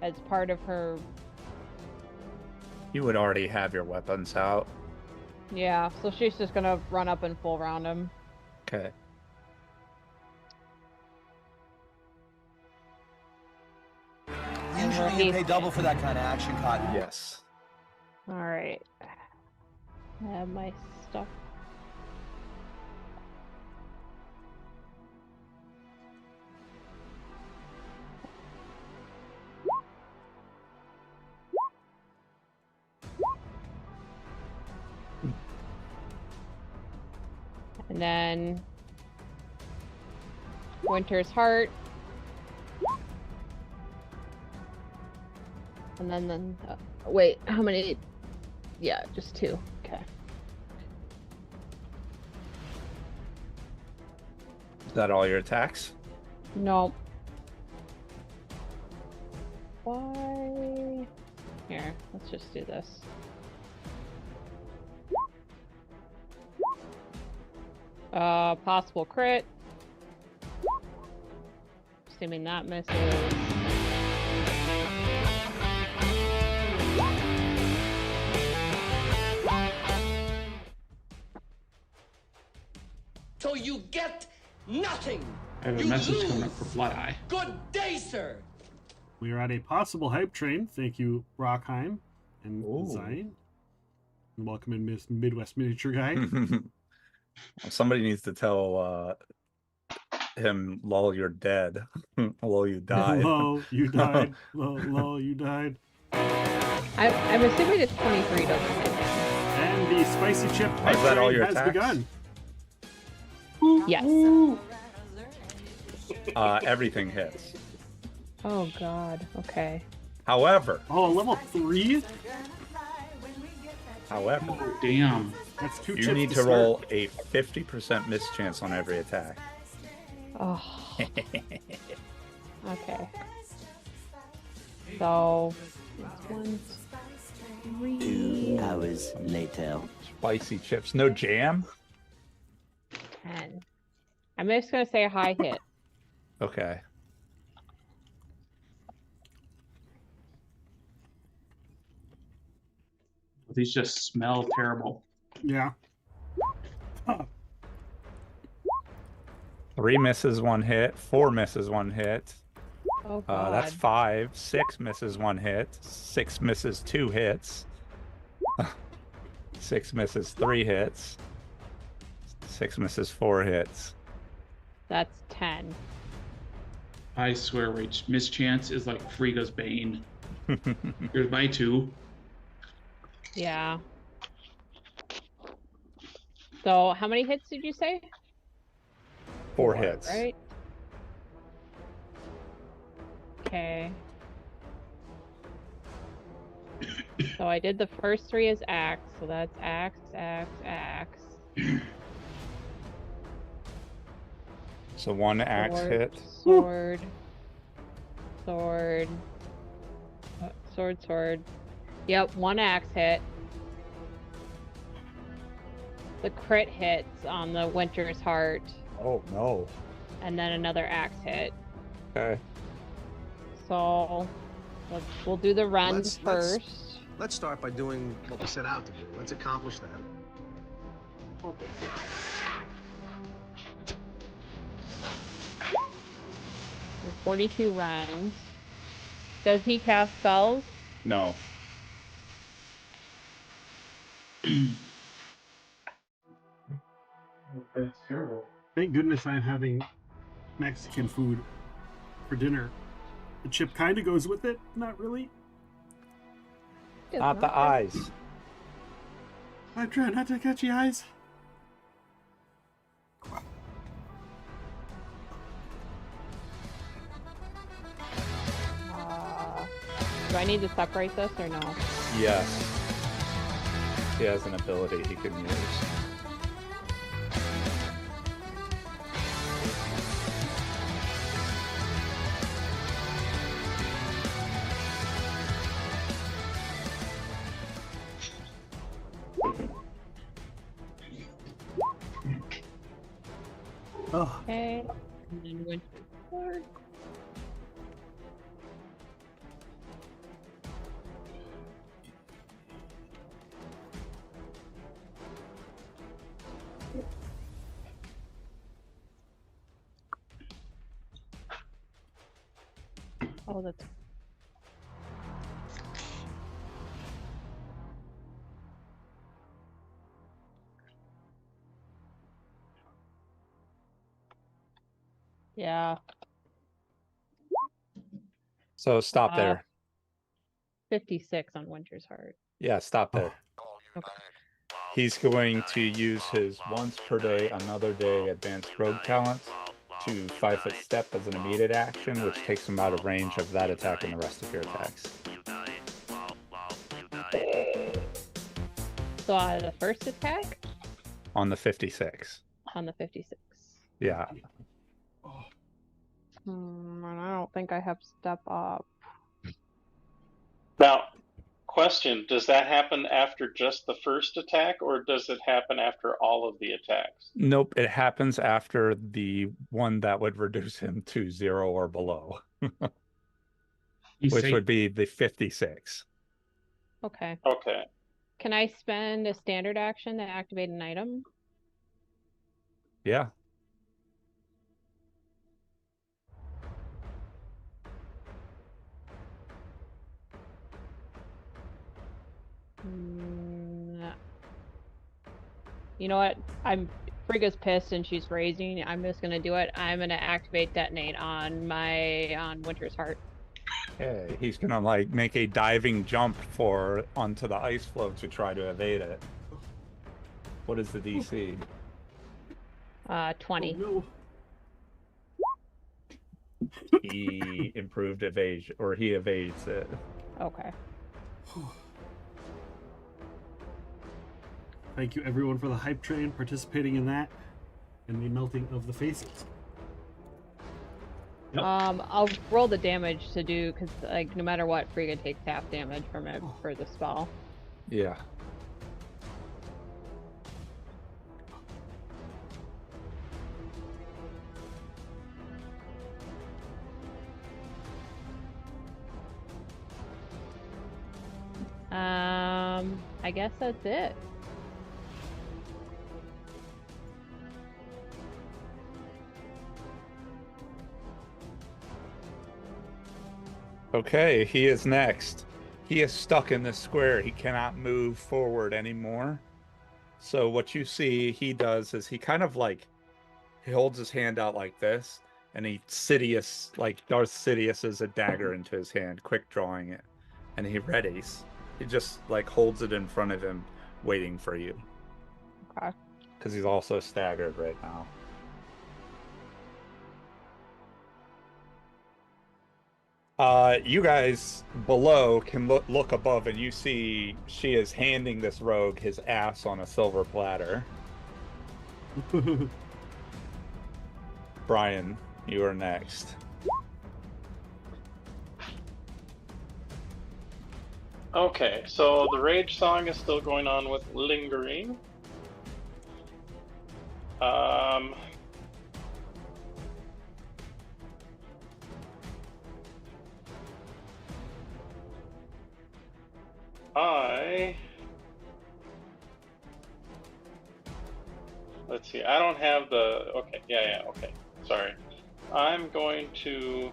as part of her. You would already have your weapons out. Yeah, so she's just gonna run up and full round him. Okay. Usually you pay double for that kind of action, Cotton. Yes. Alright. I have my stuff. And then Winter's Heart. And then wait, how many? Yeah, just 2. Okay. Is that all your attacks? Nope. Why? Here, let's just do this. Possible crit. Assuming that misses. So you get nothing. I have a You message lose. coming up for Fly Eye. Good day, sir. We are at a possible hype train. Thank you, Rockheim and Zion. And welcome in, Miss Midwest Miniature Guy. Somebody needs to tell him, lol, you're dead. Lol, you died. Lol, you died. Lol, you died. I'm assuming it's 23, doesn't it? And the spicy chip hype Is that all train your has attacks? begun. Yes. Everything hits. Oh god. Okay. However. Oh, level 3? However. Oh, damn. That's 2 You chips need to to start. roll a 50% miss chance on every attack. Oh. Okay. So, that's 1, 3. 2 hours later. Spicy chips. No jam? 10. I'm just gonna say a high hit. Okay. These just smell terrible. Yeah. 3 misses, 1 hit. 4 misses, 1 hit. Oh That's God. 5. 6 misses, 1 hit. 6 misses, 2 hits. 6 misses, 3 hits. 6 misses, 4 hits. That's 10. I swear, Rach, mischance is like Frigga's bane. Here's my 2. Yeah. So, how many hits did you say? 4 hits. Right? Okay. So I did the first 3 as axe, so that's axe, axe, axe. So 1 axe Sword, hit. Sword. Sword. Sword, sword. Yep, 1 axe hit. The crit hits on the Winter's Heart, Oh, no. and then another axe hit. Okay. So we'll do the run Let's- first. Let's start by doing what we set out to do. Let's accomplish that. 42 rounds. Does he cast spells? No. That's terrible. Thank goodness I'm having Mexican food for dinner. The chip kind of goes with it, not really. Not the eyes. I'm trying not to catch the eyes. Do I need to separate this or no? Yes. He has an ability he can use. Oh. Okay. And then winter sword. Oh, that's yeah. So stop there. 56 on Winter's Heart. Yeah, stop there. Okay. He's going to use his once per day, another day advanced rogue talents to 5-foot step as an immediate action, which takes him out of range of that attack and the rest of your attacks. So the first attack On the 56. on the 56. Yeah. And I don't think I have step up. Now, question, does that happen after just the first attack, or does it happen after all of the attacks? Nope, it happens after the one that would reduce him to 0 or below. Which would be the 56. Okay. Okay. Can I spend a standard action to activate an item? Yeah. You know what? Frigga's pissed and she's raising. I'm just gonna do it. I'm gonna activate detonate on Winter's Heart. Okay, he's gonna like make a diving jump onto the ice floe to try to evade it. What is the DC? 20. Oh, no. He improved evasion, or he evades it. Okay. Thank you everyone for the hype train participating in that and the melting of the faces. I'll roll the damage to do, because like no matter what, Frigga takes half damage from it for the spell. Yeah. I guess that's it. Okay, he is next. He is stuck in this square. He cannot move forward anymore. So what you see he does is he kind of like, he holds his hand out like this, and he Sidious, like Darth Sidious, is a dagger into his hand, quick drawing it, and he readies. He just like holds it in front of him, waiting for you. Okay. Because he's also staggered right now. You guys below can look above, and you see she is handing this rogue his ass on a silver platter. Brian, you are next. Okay, so the rage song is still going on with lingering. Let's see, I don't have the, okay, yeah, okay, sorry. I'm going to,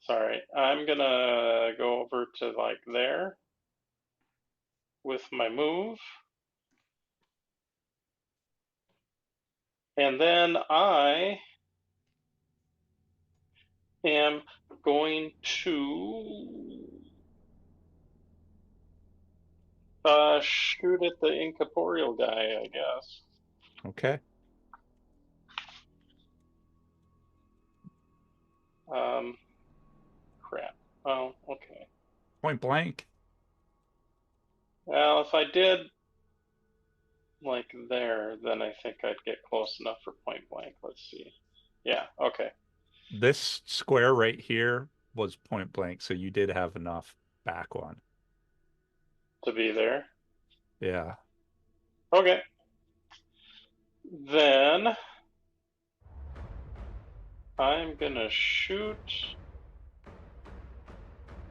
sorry, I'm gonna go over to like there with my move. And then I am going to shoot at the incorporeal guy, I guess. Okay. Crap. Oh, okay. Point blank. Well, if I did like there, then I think I'd get close enough for point blank. Let's see. Yeah, okay. This square right here was point blank, so you did have enough back one. To be there. Yeah. Okay. Then I'm gonna shoot.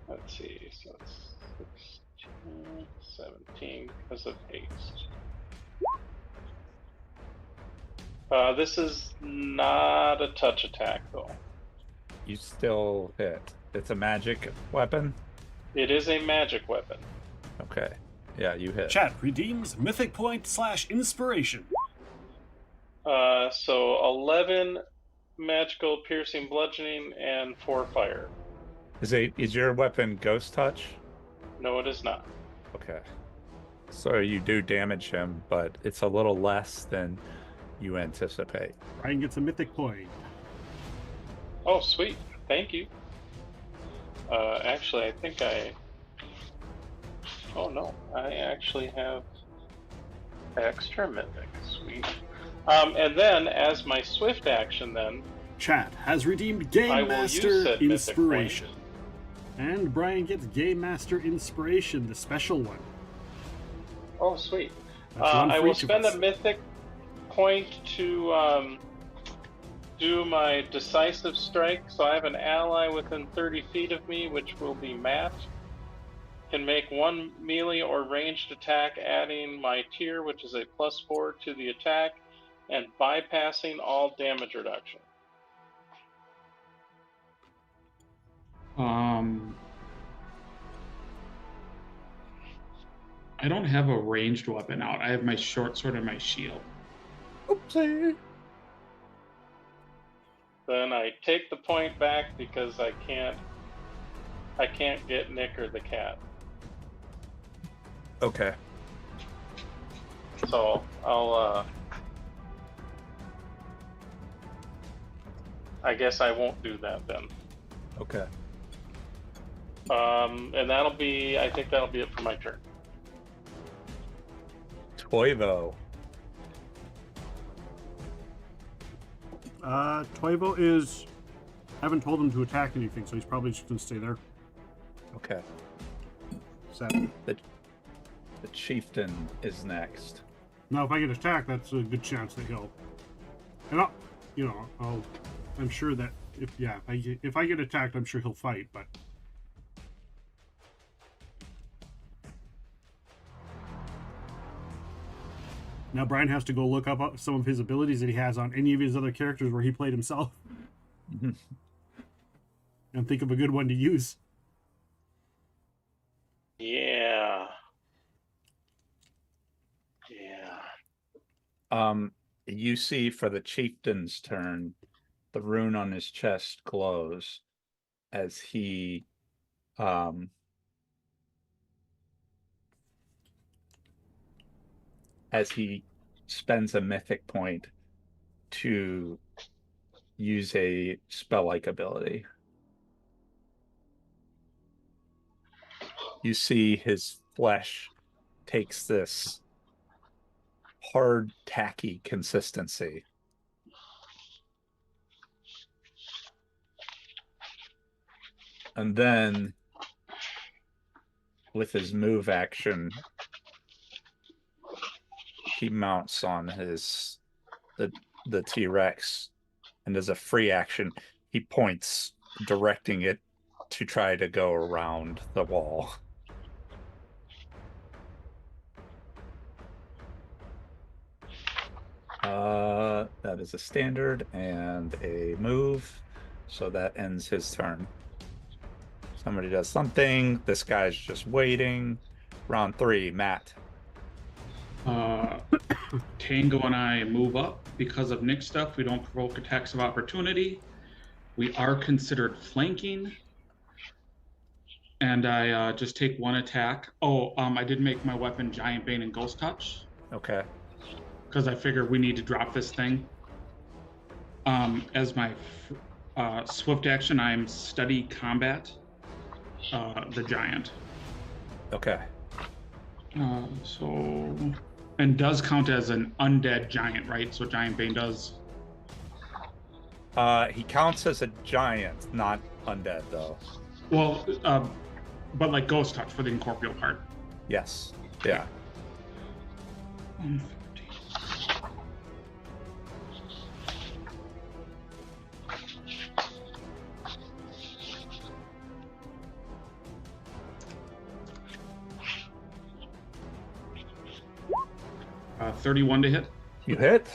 Let's see, so it's 16, 17 because of haste. This is not a touch attack though. You still hit. It's a magic weapon? It is a magic weapon. Okay. Yeah, you hit. Chat redeems mythic point / inspiration. So 11 magical piercing bludgeoning and 4 fire. Is your weapon ghost touch? No, it is not. Okay. So you do damage him, but it's a little less than you anticipate. Ryan gets a mythic point. Oh, sweet. Thank you. Actually, I think oh no, I actually have extra mythic. Sweet. And then, as my swift action, then Chat has redeemed I Game will Master use said mythic Inspiration. And Brian gets Game Master Inspiration, the special one. Oh, sweet. That's one I for will each of spend us. a mythic point to do my decisive strike. So I have an ally within 30 feet of me, which will be Matt. Can make one melee or ranged attack, adding my tier, which is a +4 to the attack, and bypassing all damage reduction. I don't have a ranged weapon out. I have my short sword and my shield. Oopsie. Then I take the point back because I can't get Nick or the cat. Okay. So I'll I guess I won't do that then. Okay. And I think that'll be it for my turn. Toivo. Toivo is... I haven't told him to attack anything, so he's probably just going to stay there. Okay. 7. The chieftain is next. Now, if I get attacked, that's a good chance that he'll... And I'm sure that if I get attacked, I'm sure he'll fight, but... Now Brian has to go look up some of his abilities that he has on any of his other characters where he played himself. And think of a good one to use. Yeah. You see for the chieftain's turn, the rune on his chest glows as he spends a mythic point to use a spell-like ability. You see his flesh takes this hard, tacky consistency. And then, with his move action, he mounts on the T-Rex, and as a free action, he points, directing it to try to go around the wall. That is a standard and a move, so that ends his turn. Somebody does something. This guy's just waiting. Round 3, Matt. Tango and I move up. Because of Nick stuff, we don't provoke attacks of opportunity. We are considered flanking. And I just take one attack. I did make my weapon Giant Bane and Ghost Touch. Okay. Because I figure we need to drop this thing. As my swift action, I'm Study Combat the Giant. Okay. And does count as an undead giant, right? So Giant Bane does. He counts as a giant, not undead though. Well, but like Ghost Touch for the incorporeal part. Yes. Yeah. 31 to hit. You hit.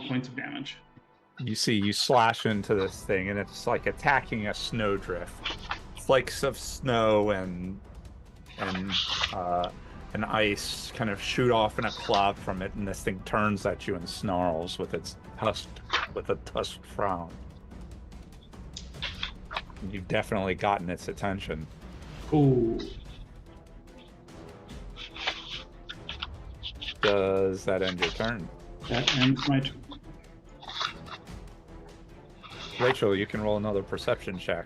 Points of damage. You see, you slash into this thing, and it's like attacking a snowdrift. Flakes of snow and ice kind of shoot off in a cloud from it, and this thing turns at you and snarls with a tusked frown. You've definitely gotten its attention. Ooh. Does that end your turn? That ends my turn. Rachel, you can roll another perception check.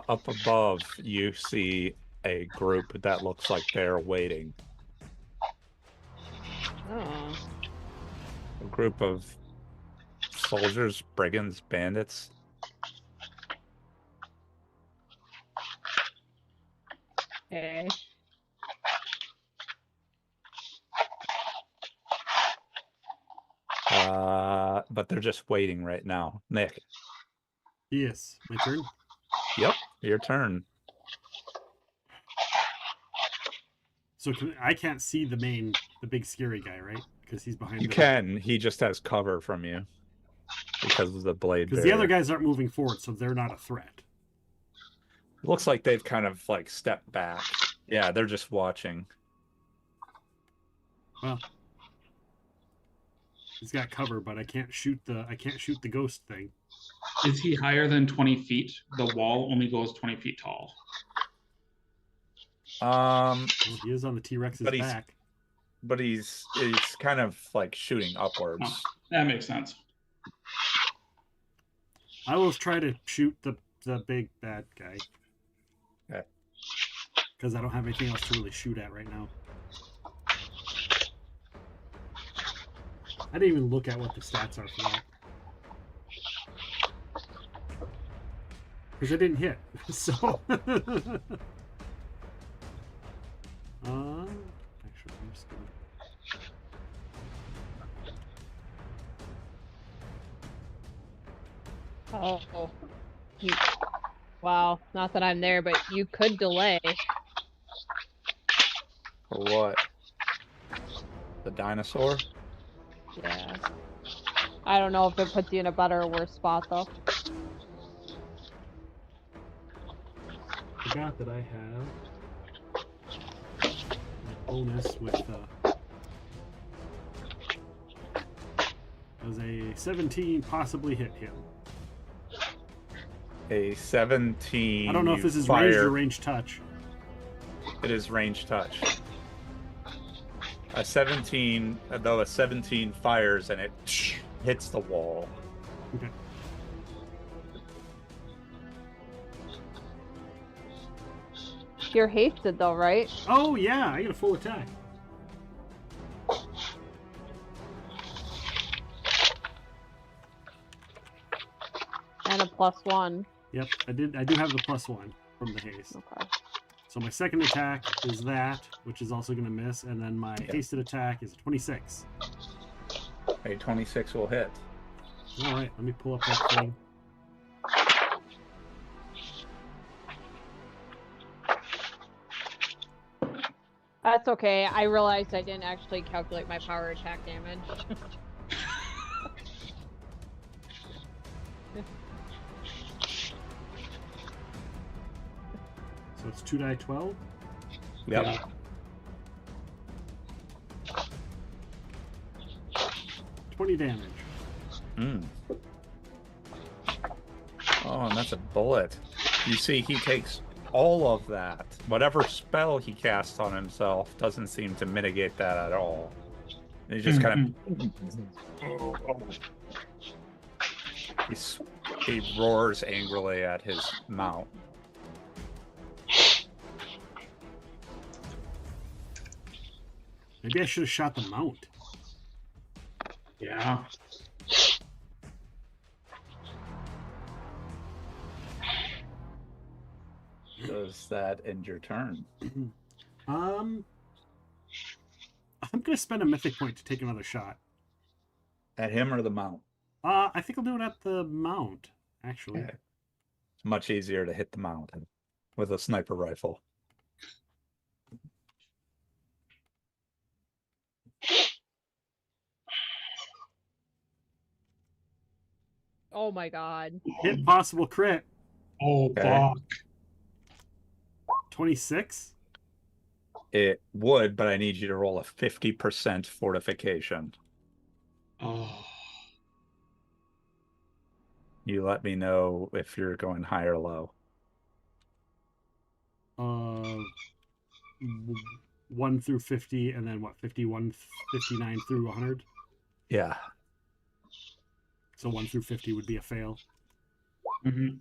Up above, you see a group that looks like they're waiting. Oh. A group of soldiers, brigands, bandits. Okay. But they're just waiting right now. Nick. Yes, my turn. Yep, your turn. So I can't see the big scary guy, right? Because he's behind. You can. He just has cover from you because of the blade. Because the other guys aren't moving forward, so they're not a threat. It looks like they've kind of like stepped back. Yeah, they're just watching. Well, he's got cover, but I can't shoot the ghost thing. Is he higher than 20 feet? The wall only goes 20 feet tall. Well, he is on the T-Rex's back. But he's kind of like shooting upwards. Oh, that makes sense. I will try to shoot the big bad guy. Okay. Because I don't have anything else to really shoot at right now. I didn't even look at what the stats are for that. Because I didn't hit. So actually I'm just gonna Oh. Wow, not that I'm there, but you could delay. For what? The dinosaur? Yeah. I don't know if it puts you in a better or worse spot, though. forgot that I have a bonus with does a 17 possibly hit him? A 17. I don't know if this is fire. ranged or range touch. It is range touch. A 17, though a 17 fires and it hits the wall. Okay. You're hasted though, right? Oh yeah, I get a full attack. And a +1. Yep, I do have the +1 from the haste. Okay. So my second attack is that, which is also going to miss, and then my hasted attack is a 26. A 26 will hit. All right, let me pull up that thing. That's okay. I realized I didn't actually calculate my power attack damage. 2 die 12. Yep. Yeah. 20 damage. Mm. Oh, and that's a bullet. You see, he takes all of that. Whatever spell he casts on himself doesn't seem to mitigate that at all. He just kind of... He roars angrily at his mount. Maybe I should have shot the mount. Yeah. Does that end your turn? I'm gonna spend a mythic point to take another shot. At him or the mount? I think I'll do it at the mount, actually. Okay. It's much easier to hit the mount with a sniper rifle. Oh my god. Hit possible crit. Oh, fuck. 26? It would, but I need you to roll a 50% fortification. Oh. You let me know if you're going high or low. 1 through 50, and then what, 51, 59 through 100? Yeah. So 1 through 50 would be a fail. Mm-hmm.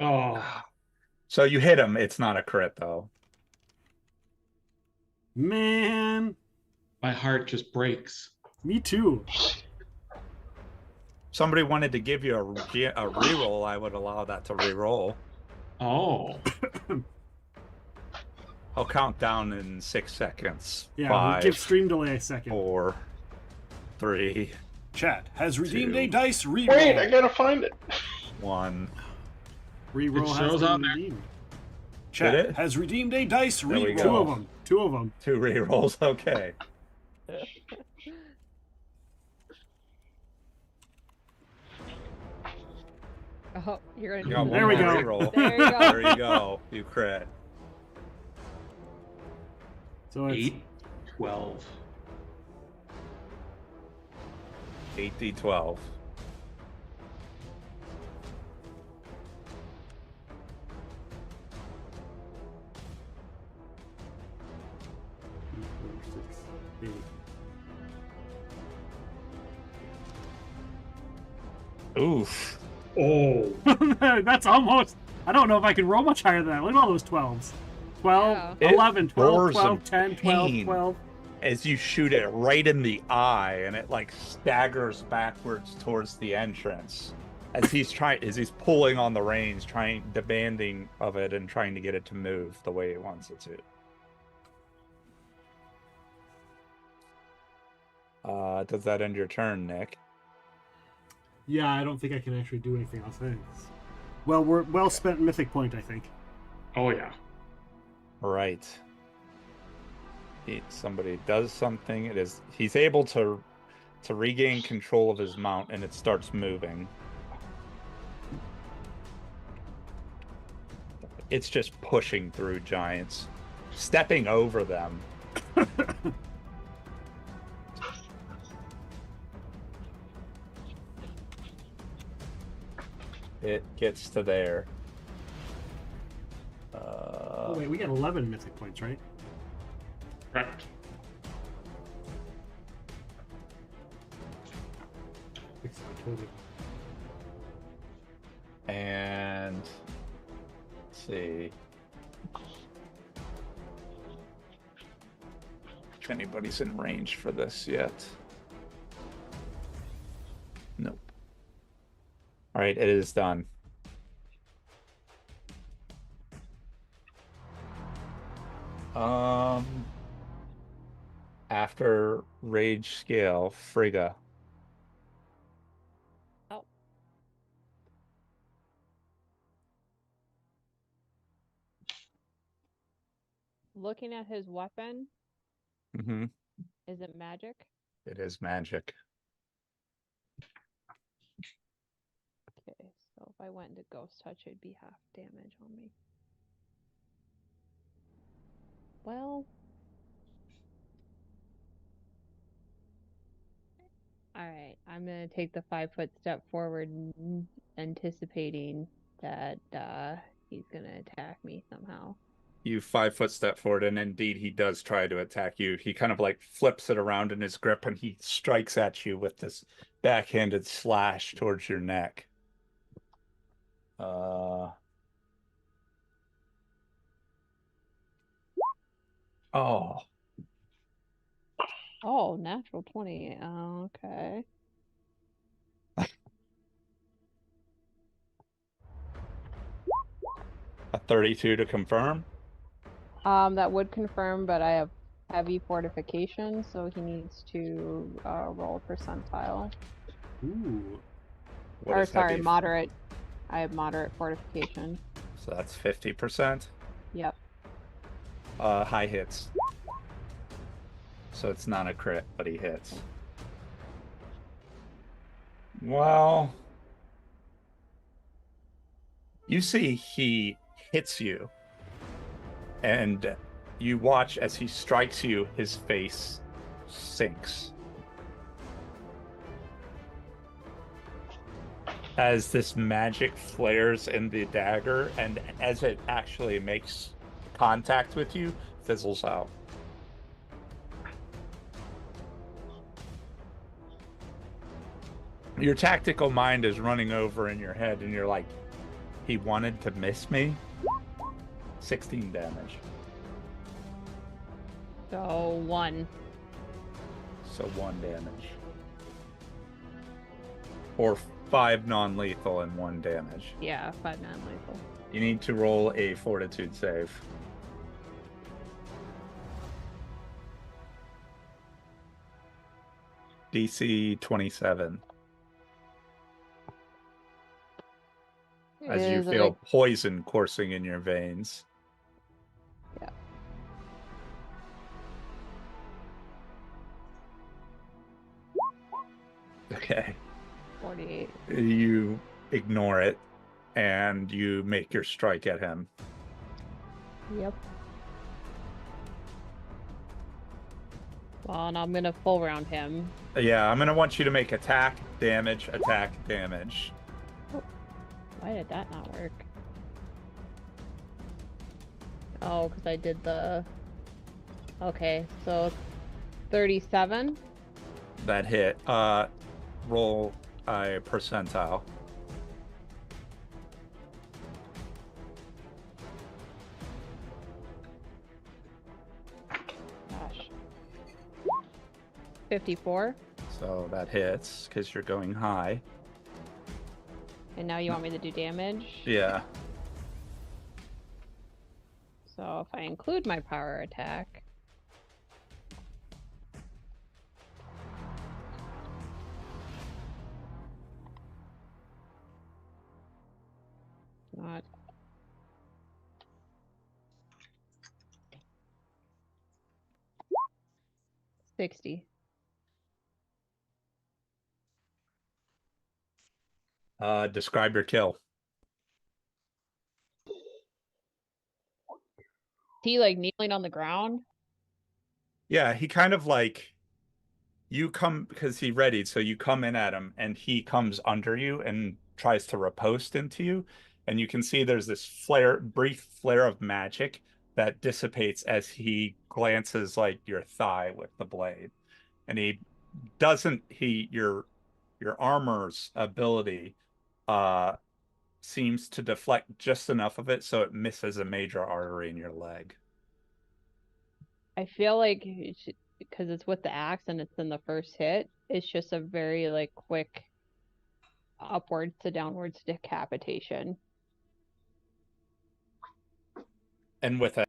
Oh. So you hit him. It's not a crit, though. Man. My heart just breaks. Me too. Somebody wanted to give you a reroll, I would allow that to reroll. Oh. I'll count down in 6 seconds. Yeah, 5, we'll give stream delay a second. 4, 3. Chat has redeemed 2. a dice reroll. Wait, I gotta find it. 1. Reroll It has shows been on there. redeemed. Chat Did it? has redeemed a dice There we reroll. go. 2 of them. 2 of them. 2 rerolls, okay. Oh, you're gonna You got do There we one more go. reroll. There you go. There you go. You crit. So it's 8, 12. 8d12. Oof. Oh. That's almost... I don't know if I can roll much higher than that. Look at all those 12s. 12, Yeah. 11, 12, roars 12, in 10, 12, pain 12. As you shoot it right in the eye, and it like staggers backwards towards the entrance. As he's pulling on the reins, demanding of it and trying to get it to move the way he wants it to. Does that end your turn, Nick? Yeah, I don't think I can actually do anything else. Thanks. Well, we're well spent mythic point, I think. Oh, yeah. Right. Somebody does something. He's able to regain control of his mount, and it starts moving. It's just pushing through giants, stepping over them. It gets to there. Oh, wait, we got 11 mythic points, right? Correct. And let's see if anybody's in range for this yet. Nope. All right, it is done. After rage scale, Frigga. Oh. Looking at his weapon, Mm-hmm. is it magic? It is magic. Okay, so if I went into ghost touch, it'd be half damage on me. Well. Alright, I'm gonna take the 5-foot step forward, anticipating that he's gonna attack me somehow. You 5-foot step forward, and indeed he does try to attack you. He kind of like flips it around in his grip, and he strikes at you with this backhanded slash towards your neck. Oh. Oh, natural 20. Okay. A 32 to confirm? That would confirm, but I have heavy fortification, so he needs to roll percentile. Ooh. What Or is sorry, heavy? moderate. I have moderate fortification. So that's 50%? Yep. High hits. So it's not a crit, but he hits. Well, you see he hits you, and you watch as he strikes you, his face sinks. As this magic flares in the dagger, and as it actually makes contact with you, fizzles out. Your tactical mind is running over in your head, and you're like, he wanted to miss me? 16 damage. So 1. So 1 damage. Or 5 non-lethal and 1 damage. Yeah, 5 non-lethal. You need to roll a fortitude save. DC 27. As you Is it feel like- poison coursing in your veins. Yeah. Okay. 48. You ignore it, and you make your strike at him. Yep. Well, and I'm gonna full round him. Yeah, I'm gonna want you to make attack, damage, attack, damage. Why did that not work? Oh, because I did the... Okay, so 37. That hit. Roll a percentile. Gosh. 54. So that hits, because you're going high. And now you want me to do damage? Yeah. So if I include my power attack... Not... $60. Describe your kill. He like kneeling on the ground? Yeah, he kind of like, you come, because he readied, so you come in at him, and he comes under you and tries to riposte into you, and you can see there's this brief flare of magic that dissipates as he glances like your thigh with the blade. And he doesn't, your armor's ability seems to deflect just enough of it so it misses a major artery in your leg. I feel like because it's with the axe and it's in the first hit, it's just a very like quick upwards to downwards decapitation. And with a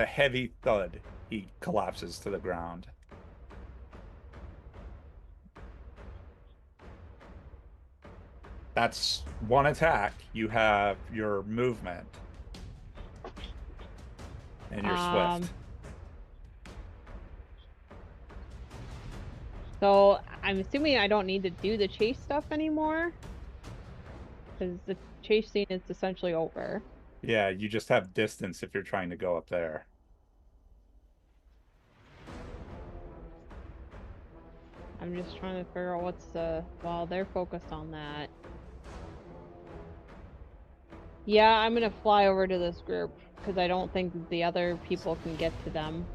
heavy thud, he collapses to the ground. That's one attack. You have your movement. And you're swift. So I'm assuming I don't need to do the chase stuff anymore. Because the chase scene is essentially over. Yeah, you just have distance if you're trying to go up there. I'm just trying to figure out what's the... Well, they're focused on that. Yeah, I'm gonna fly over to this group, because I don't think the other people can get to them.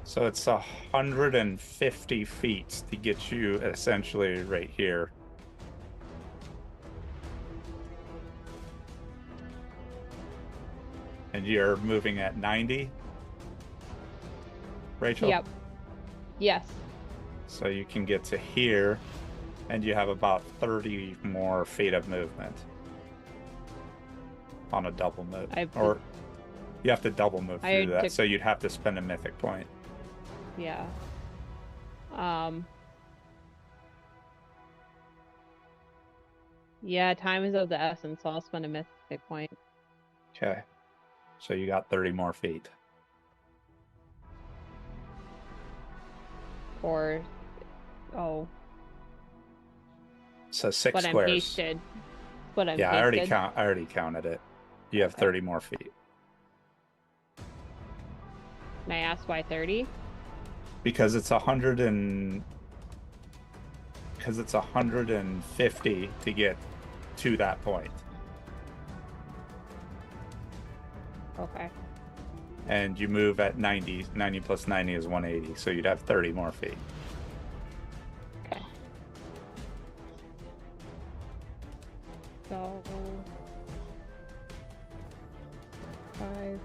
So it's 150 feet to get you essentially right here. And you're moving at 90? Rachel? Yep. Yes. So you can get to here, and you have about 30 more feet of movement on a double move. Or you have to double move through that, so you'd have to spend a mythic point. Yeah. Yeah, time is of the essence, so I'll spend a mythic point. Okay. So you got 30 more feet. Or... Oh. So 6 but squares. I'm hasted. But I'm yeah, hasted. I already counted it. You have 30 more feet. May I ask why 30? Because it's 150 to get to that point. Okay. And you move at 90. 90 plus 90 is 180, so you'd have 30 more feet. Okay. So... 5...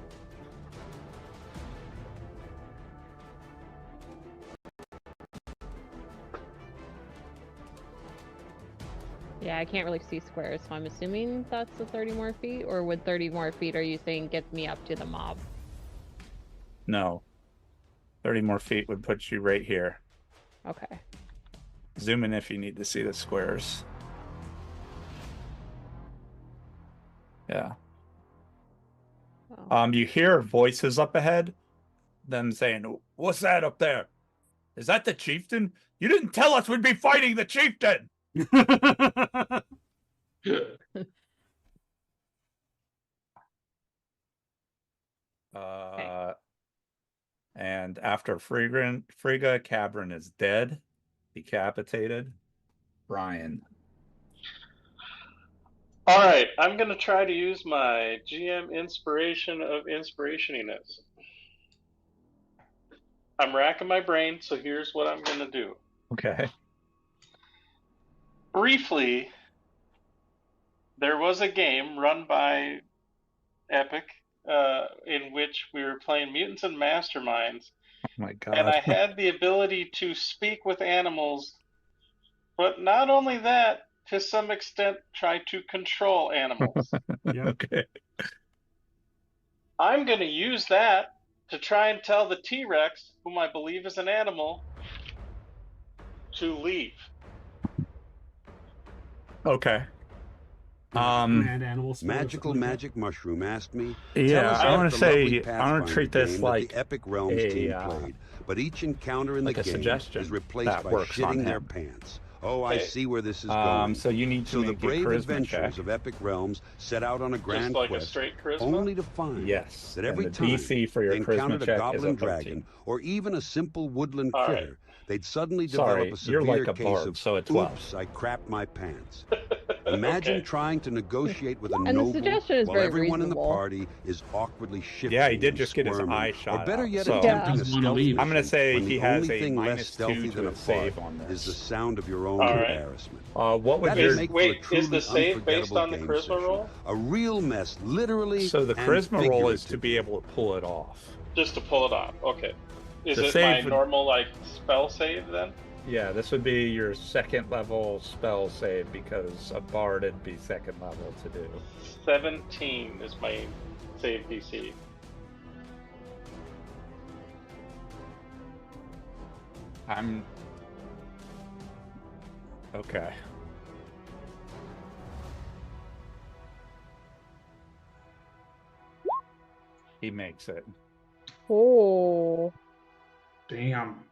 Yeah, I can't really see squares, so I'm assuming that's the 30 more feet, or would 30 more feet, are you saying, get me up to the mob? No. 30 more feet would put you right here. Okay. Zoom in if you need to see the squares. Yeah. You hear voices up ahead, them saying, "What's that up there? Is that the chieftain? You didn't tell us we'd be fighting the chieftain!" And after Frigga, Cabron is dead, decapitated. Brian. All right, I'm going to try to use my GM inspiration of inspirationiness. I'm racking my brain, so here's what I'm going to do. Okay. Briefly, there was a game run by Epic in which we were playing Mutants and Masterminds. Oh my God. And I had the ability to speak with animals, but not only that, to some extent, try to control animals. Okay. I'm going to use that to try and tell the T-Rex, whom I believe is an animal, to leave. Okay. Magical magic mushroom asked me. Yeah, Tell us I about want the to say lovely I want Pathfinder to treat this game like that the Epic Realms team played, but each encounter in like the a game suggestion is replaced that by works on shitting their him. pants. Oh, I Okay. see where this is going. So you need to the make a brave charisma adventurers check. of Epic Realms set out on a grand like a quest, straight charisma? only to find Yes, that and every the time DC for your they charisma encountered a check is goblin a 13. dragon or even a simple woodland All right. critter, they'd suddenly Sorry, develop a you're severe like a case bard, of so a 12. oops, I crapped my pants. Imagine trying to negotiate with a And the noble suggestion is while very everyone in the reasonable. party is awkwardly shifting. Yeah, he did and just get his squirming, eye shot or better out, yet, so- attempting Yeah. a stealth mission. I'm gonna say when he the has only a thing less -2 stealthy to than a his save fart on this. is the sound of your own All right. embarrassment. What would That your would make for a Wait, is truly the save based unforgettable on the game charisma session. roll? A real mess, literally. So the and charisma roll is to figuratively. be able to pull it off. Just to pull it off. Okay. Is The it save my would- normal like spell save then? Yeah, this would be your second level spell save because a bard would be second level to do. 17 is my save DC. I'm okay. He makes it. Oh. Damn.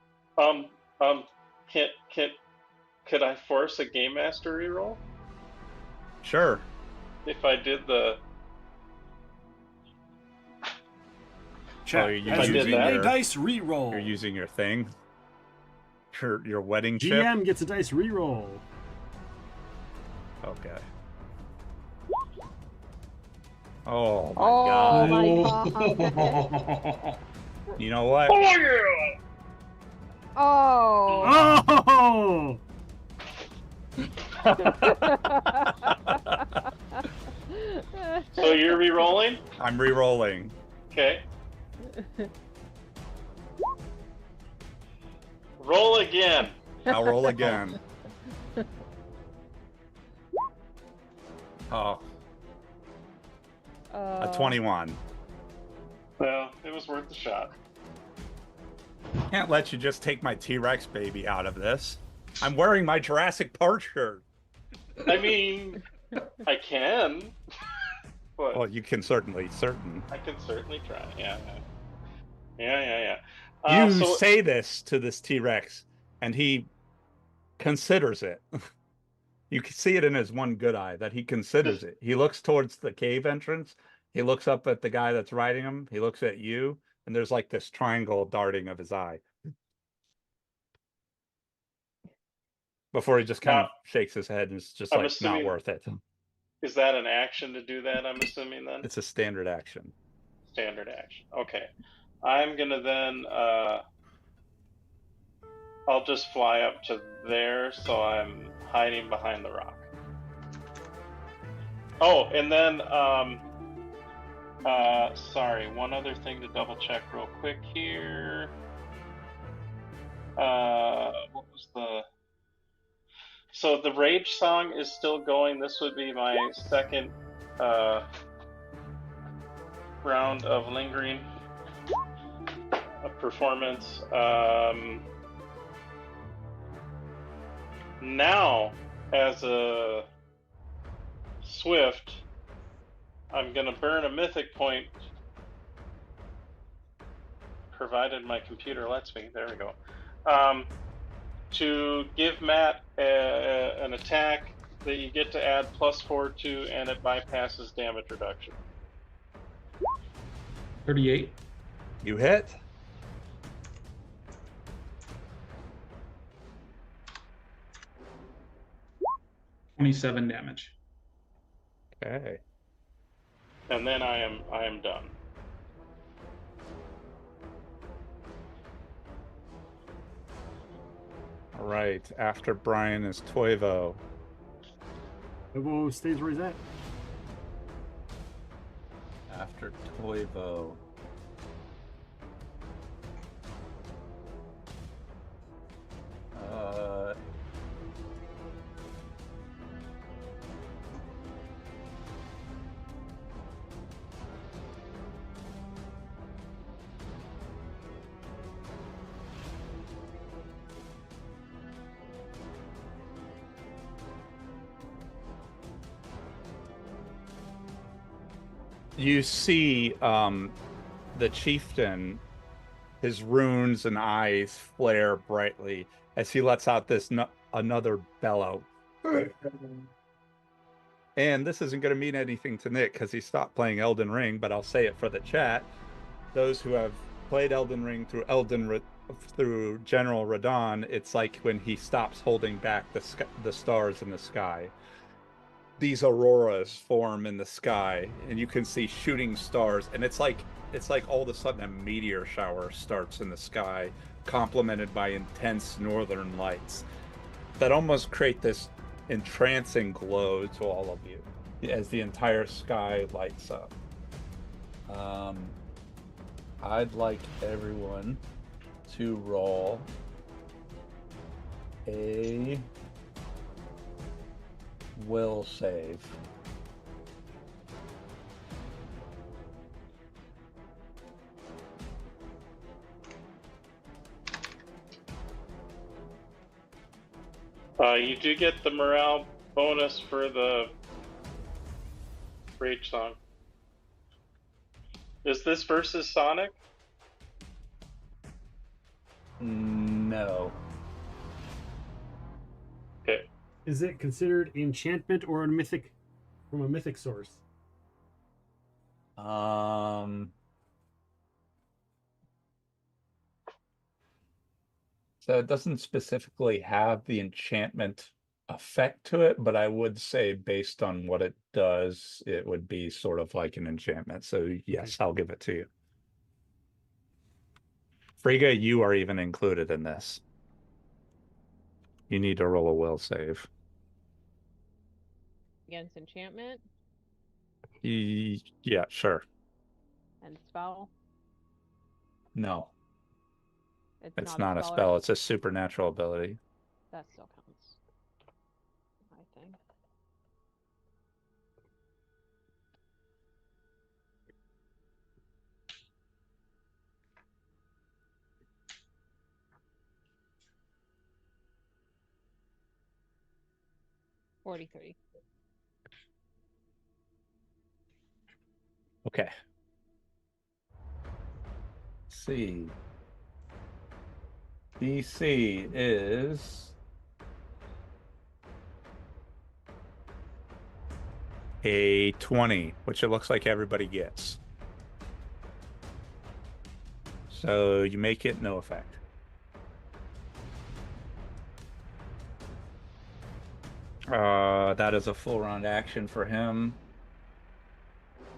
Could I force a game master reroll? Sure. if I did the. Chat, Oh, you're as you using a your dice reroll. You're using your thing. Your wedding chip. GM gets a dice reroll. Okay. Oh my Oh god. my god. You know what? Oh yeah! Oh. Oh! So you're re-rolling? I'm re-rolling. Okay. Roll again. I'll roll again. Oh, a 21. Well, it was worth the shot. Can't let you just take my T-Rex baby out of this. I'm wearing my Jurassic Park shirt. I mean, I can. But Well, you can certainly. I can certainly try. Yeah. You So say this to this T-Rex, and he considers it. You can see it in his one good eye that he considers it. He looks towards the cave entrance. He looks up at the guy that's riding him. He looks at you, and there's like this triangle darting of his eye. Before he just kind of shakes his head and it's just I'm like, not assuming- worth it. is that an action to do that? I'm assuming then. It's a standard action. Standard action. Okay. I'm gonna then. I'll just fly up to there, so I'm hiding behind the rock. Oh, and then sorry, one other thing to double check real quick here. What was the? So the rage song is still going. This would be my second round of lingering performance. Now, as a swift, I'm gonna burn a mythic point, provided my computer lets me. There we go. To give Matt an attack that you get to add +4 to, and it bypasses damage reduction. 38. You hit. $27 damage. Okay. And then I am done. All right. After Brian is Toivo. Toivo stays where he's at. After Toivo. You see the chieftain, his runes and eyes flare brightly as he lets out this another bellow. And this isn't going to mean anything to Nick because he stopped playing Elden Ring, but I'll say it for the chat. Those who have played Elden Ring through General Radon, it's like when he stops holding back the stars in the sky. These auroras form in the sky, and you can see shooting stars, and it's like all of a sudden a meteor shower starts in the sky, complemented by intense northern lights that almost create this entrancing glow to all of you as the entire sky lights up. I'd like everyone to roll a will save. You do get the morale bonus for the rage song. Is this versus Sonic? No. Okay. Is it considered enchantment or a mythic from a mythic source? So it doesn't specifically have the enchantment effect to it, but I would say based on what it does, it would be sort of like an enchantment. So yes, I'll give it to you. Frigga, you are even included in this. You need to roll a will save. Against enchantment Yeah, sure. and spell. No, It's not a or spell. It's a supernatural ability. that still counts, I think. $43. Okay. Let's see. DC is a 20, which it looks like everybody gets. So you make it no effect. That is a full round action for him.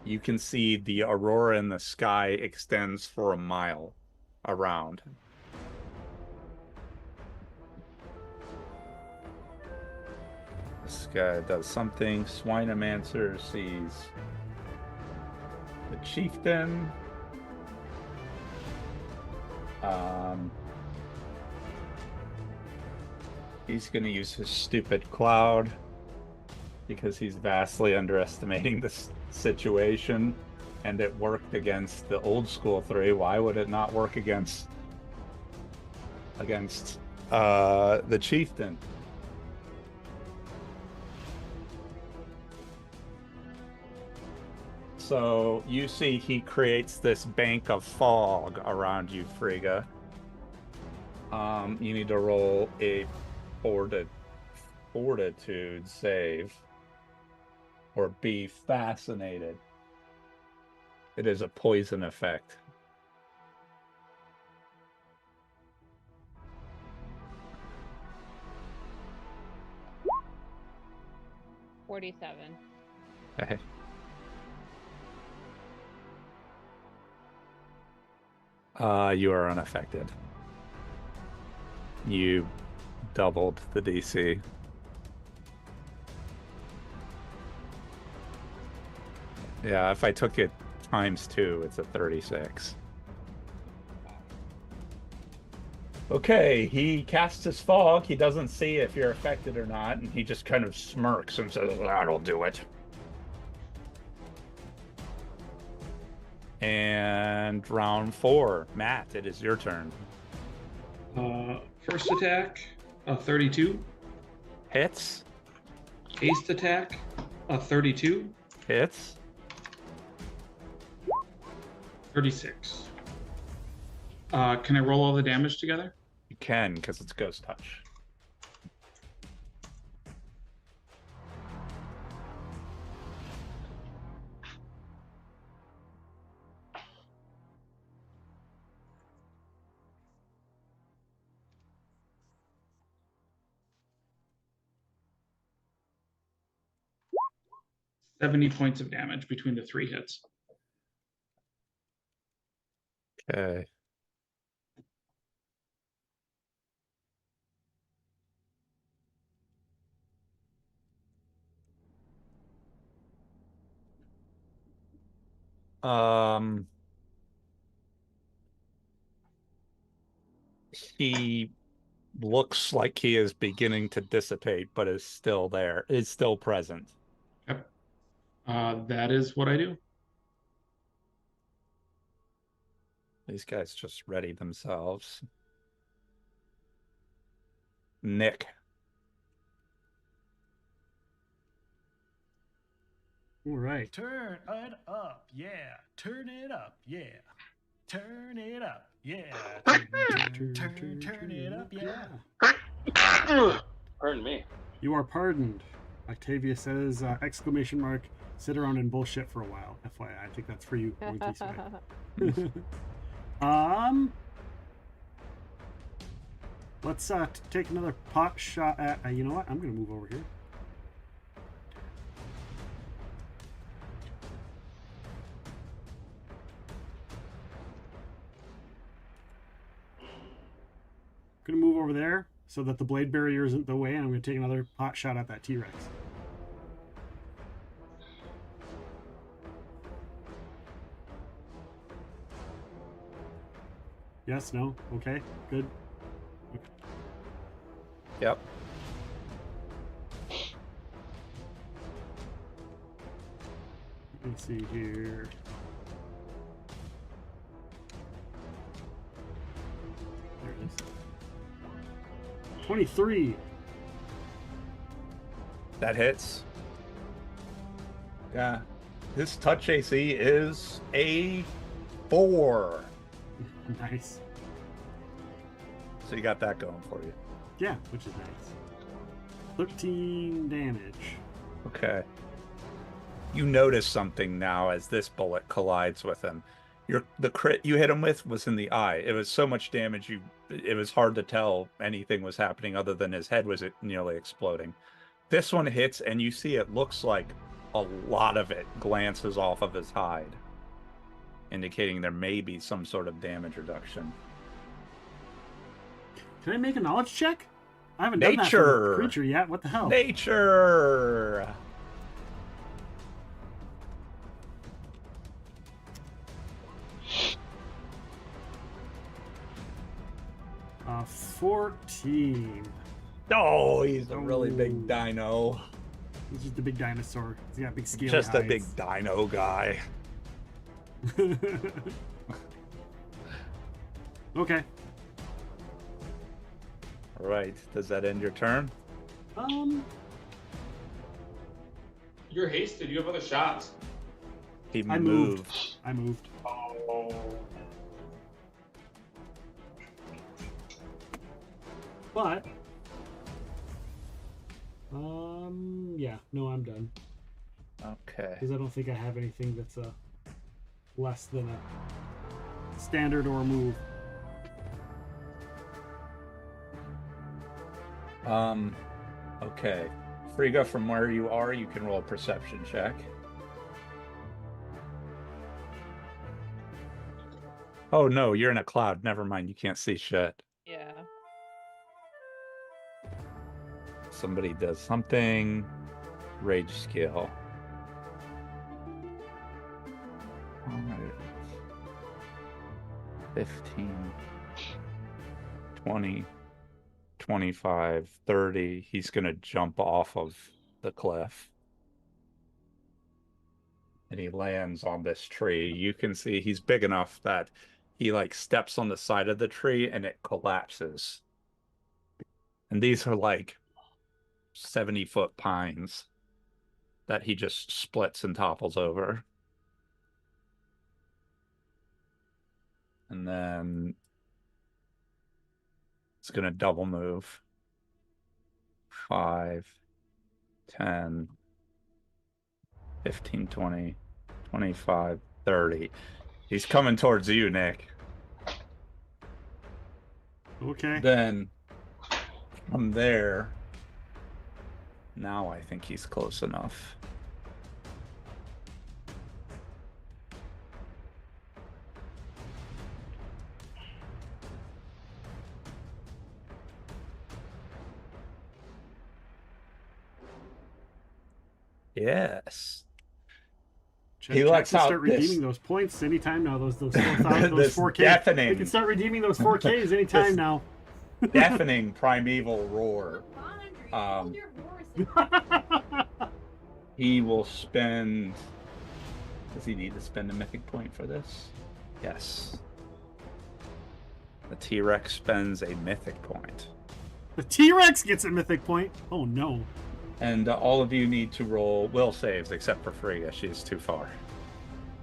You can see the aurora in the sky extends for a mile around. This guy does something. Swinemancer sees the chieftain. He's going to use his stupid cloud because he's vastly underestimating this situation, and it worked against the old school 3. Why would it not work against the chieftain? So you see he creates this bank of fog around you, Frigga. You need to roll a fortitude save or be fascinated. It is a poison effect. $47. Okay. You are unaffected. You doubled the DC. Yeah, if I took it ×2, it's a 36. Okay, he casts his fog. He doesn't see if you're affected or not, and he just kind of smirks and says, "That'll do it." And round 4, Matt, it is your turn. First attack, a 32. Hits. Haste attack, a 32. Hits. 36. Can I roll all the damage together? You can, because it's Ghost Touch. $70 points of damage between the 3 hits. Okay. He looks like he is beginning to dissipate, but is still there, is still present. Yep. That is what I do. These guys just ready themselves. Nick. All right. Turn it up, yeah. Turn it up, yeah. Turn it up, yeah. Turn it up, yeah. Pardon me. You are pardoned. Octavia says, exclamation mark, sit around and bullshit for a while. FYI, I think that's for you, Monkey Side. Let's take another pot shot at, you know what? I'm going to move over here. Going to move over there so that the blade barrier isn't the way, and I'm going to take another pot shot at that T-Rex. Yes, no, okay, good. Okay. Yep. Let me see here. There it is. 23. That hits. Yeah. His touch AC is a 4. Nice. So you got that going for you. Yeah, which is nice. 13 damage. Okay. You notice something now as this bullet collides with him. The crit you hit him with was in the eye. It was so much damage it was hard to tell anything was happening other than his head was nearly exploding. This one hits and you see it looks like a lot of it glances off of his hide, indicating there may be some sort of damage reduction. Can I make a knowledge check? I haven't done that for the creature yet. What the hell? Nature. 14. Oh, he's a really big dino. He's just a big dinosaur. He's got big scaly Just hides. a big dino guy. Okay. All right. Does that end your turn? You're hasted. You have other shots. He I moved. I moved. Oh. But yeah, no, I'm done. Okay. Because I don't think I have anything that's less than a standard or a move. Okay. Frigga, from where you are, you can roll a perception check. Oh no, you're in a cloud. Never mind, you can't see shit. Yeah. Somebody does something. Rage skill. All right. 15, 20, 25, 30. He's going to jump off of the cliff. And he lands on this tree. You can see he's big enough that he like steps on the side of the tree and it collapses. And these are like 70-foot pines that he just splits and topples over. And then it's going to double move. 5, 10, 15, 20, 25, 30. He's coming towards you, Nick. Okay. Then from there, now I think he's close enough. Yes. Check, He lets can out start this- redeeming those points anytime now. Those 4,000, those This 4K. deafening- We can start redeeming those 4Ks anytime this now. Deafening primeval roar. He will spend. Does he need to spend a mythic point for this? Yes. The T-Rex spends a mythic point. The T-Rex gets a mythic point. Oh no. And all of you need to roll will saves except for Frigga. She's too far.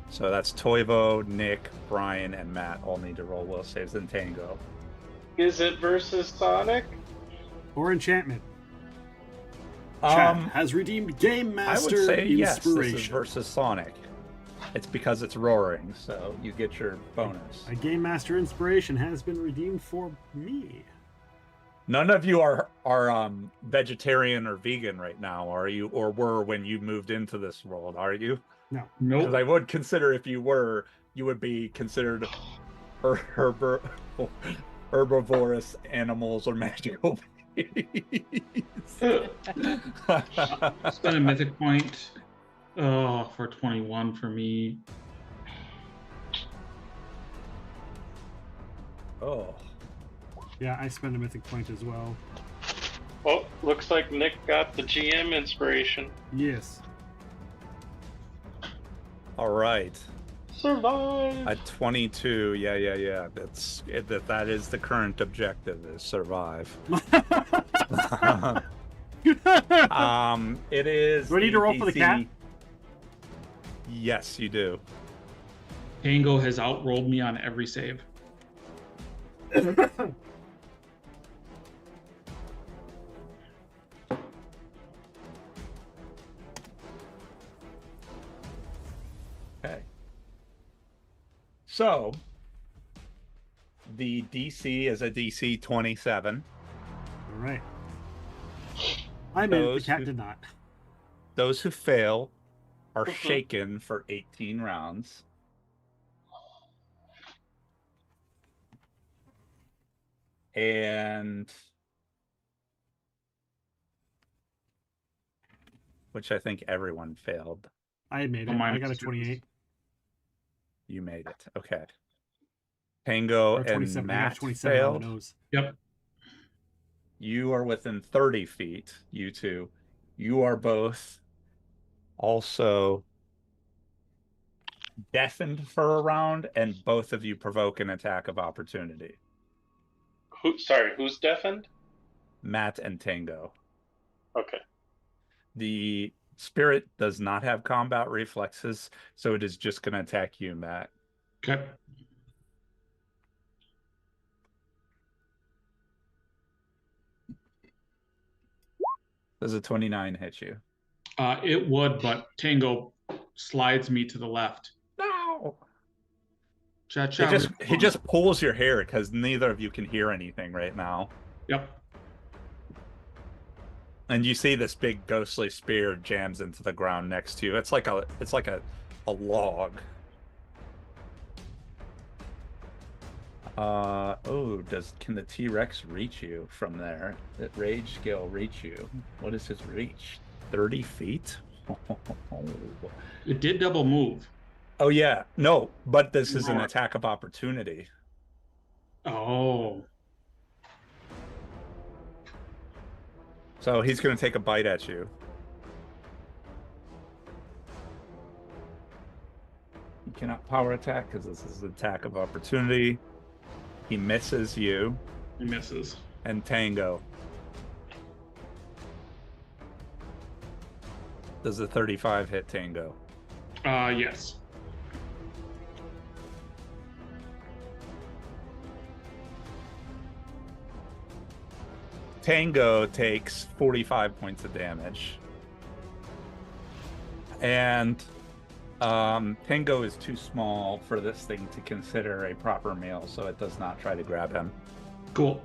So that's Toivo, Nick, Brian, and Matt all need to roll will saves and Tango. Is it versus Sonic? Or enchantment. Chat has redeemed Game I would Master say yes, this is Inspiration. versus Sonic. It's because it's roaring, so you get your bonus. A Game Master Inspiration has been redeemed for me. None of you are vegetarian or vegan right now, are you? Or were when you moved into this world, are you? No. Because I would consider if you were, you would be considered herbivorous animals or magical beings. Spend a mythic point. Oh, for 21 for me. Oh. Yeah, I spend a mythic point as well. Well, looks like Nick got the GM inspiration. Yes. All right. Survive. At 22, yeah. That is the current objective, is survive. It is. Do I need to roll for the cat? Yes, you do. Tango has outrolled me on every save. Okay. So, the DC is a DC 27. All right. I made it, the cat did not. Those who fail are shaken for 18 rounds. And which I think everyone failed. I made it. I got a 28. You made it. Okay. Tango Or 27. and I got Matt 27 on the failed. nose. Yep. You are within 30 feet, you two. You are both also deafened for a round, and both of you provoke an attack of opportunity. Who's deafened? Matt and Tango. Okay. The spirit does not have combat reflexes, so it is just going to attack you, Matt. Okay. Does a 29 hit you? It would, but Tango slides me to the left. No. Cha-cha. He just pulls your hair because neither of you can hear anything right now. Yep. And you see this big ghostly spear jams into the ground next to you. It's like a log. Can the T-Rex reach you from there? Did Rage Skill reach you? What is his reach? 30 feet? It did double move. Oh yeah. No, but this is an attack of opportunity. Oh. So he's going to take a bite at you. You cannot power attack because this is an attack of opportunity. He misses you. He misses. And Tango. Does the 35 hit Tango? Yes. Tango takes 45 points of damage. And Tango is too small for this thing to consider a proper meal, so it does not try to grab him. Cool.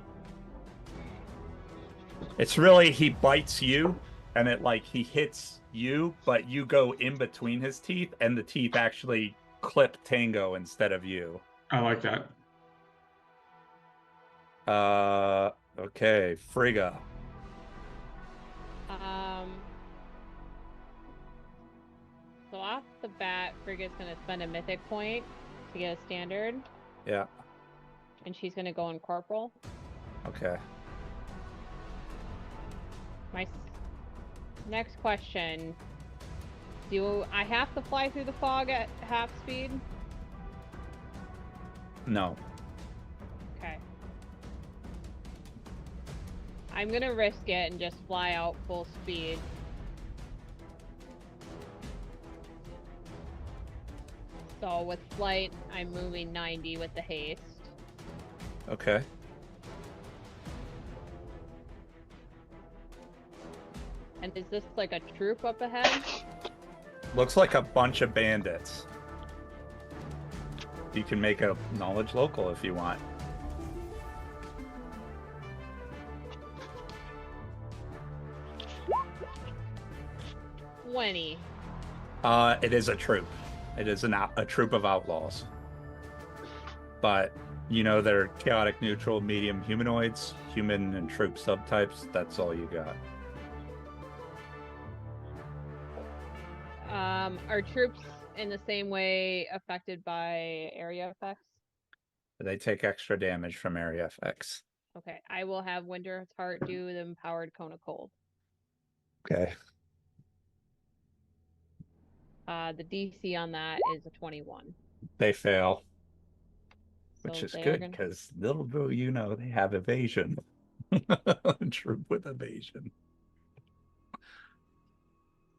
It's really, he bites you, and he hits you, but you go in between his teeth, and the teeth actually clip Tango instead of you. I like that. Okay, Frigga. So off the bat, Frigga's gonna spend a mythic point to get a standard. Yeah. And she's gonna go in corporal. Okay. My next question: do I have to fly through the fog at half speed? No. Okay. I'm gonna risk it and just fly out full speed. So with flight, I'm moving 90 with the haste. Okay. And is this like a troop up ahead? Looks like a bunch of bandits. You can make a knowledge local if you want. Twenty. It is a troop. It is a troop of outlaws. But, you know, they're chaotic neutral, medium humanoids, human and troop subtypes. That's all you got. Are troops in the same way affected by area effects? They take extra damage from area effects. Okay, I will have Winter's Heart do the empowered cone of cold. Okay. The DC on that is a 21. They fail. Which So is they are good, gonna- because little do you know, they have evasion. Troop with evasion.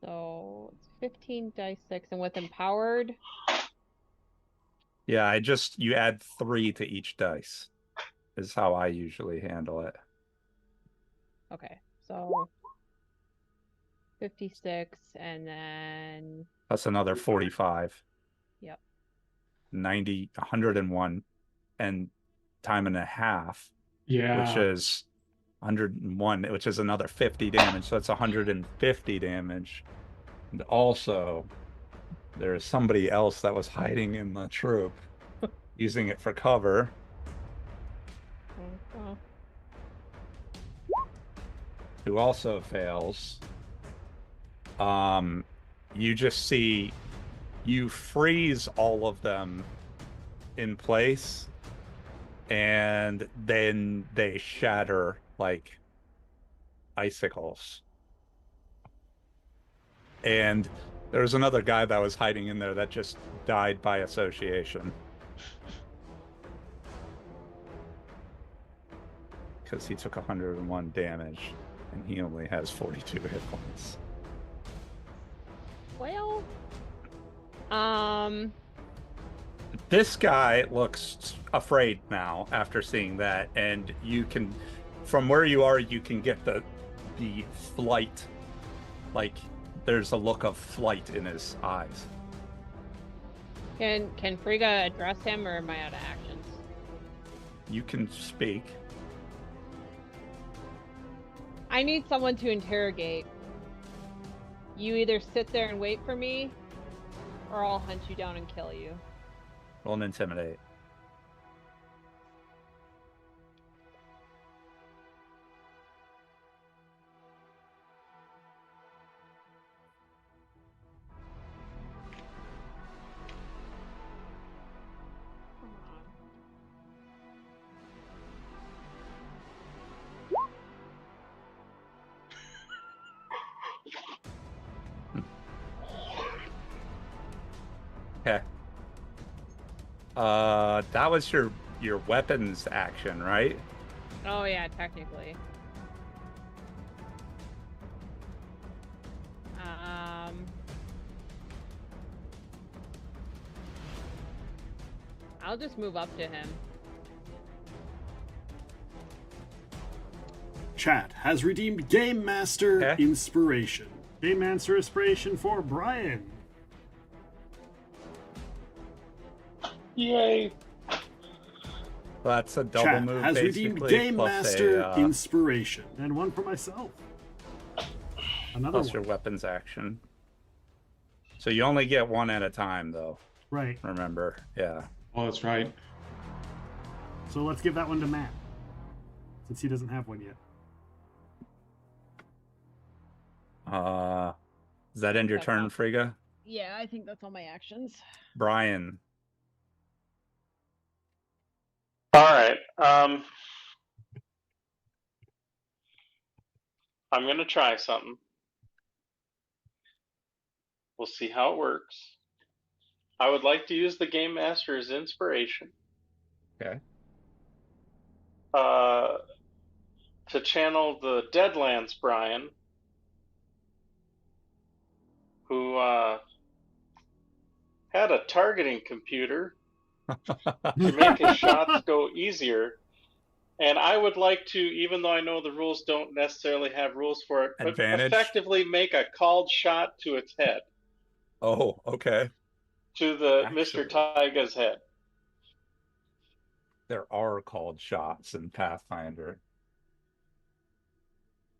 So it's 15 dice 6, and with empowered, Yeah, you add 3 to each dice. Is how I usually handle it. okay, so 56, and then That's another 45. Yep. 90, 101, and time and a half. Yeah. Which is 101, which is another 50 damage. So that's 150 damage. And also, there is somebody else that was hiding in the troop, using it for cover. Who also fails. You just see you freeze all of them in place, and then they shatter like icicles. And there's another guy that was hiding in there that just died by association. Because he took 101 damage, and he only has 42 hit points. well, This guy looks afraid now after seeing that, and you can, from where you are, you can get the flight. Like, there's a look of flight in his eyes. can Frigga address him, or am I out of actions? You can speak. I need someone to interrogate. You either sit there and wait for me, or I'll hunt you down and kill you. Roll an intimidate. Okay. That was your weapons action, right? Oh yeah, technically. I'll just move up to him. Chat has redeemed Game Master Inspiration. Game Master Inspiration for Brian. Yay. That's a double Chat move. has redeemed Game plus Master a, Inspiration. And one for myself. Another plus one. your weapons action. So you only get one at a time, though. Right. Remember? Yeah. Oh, that's right. So let's give that one to Matt, since he doesn't have one yet. Does that end your turn, Frigga? Yeah, I think that's all my actions. Brian. All right. I'm going to try something. We'll see how it works. I would like to use the Game Master as inspiration. Okay. To channel the Deadlands Brian, who had a targeting computer to make his shots go easier, And I would like to, even though I know the rules don't necessarily have rules for it, but Advantage? effectively make a called shot to its head, Oh, okay. to the Actually. Mr. Taiga's head. There are called shots in Pathfinder.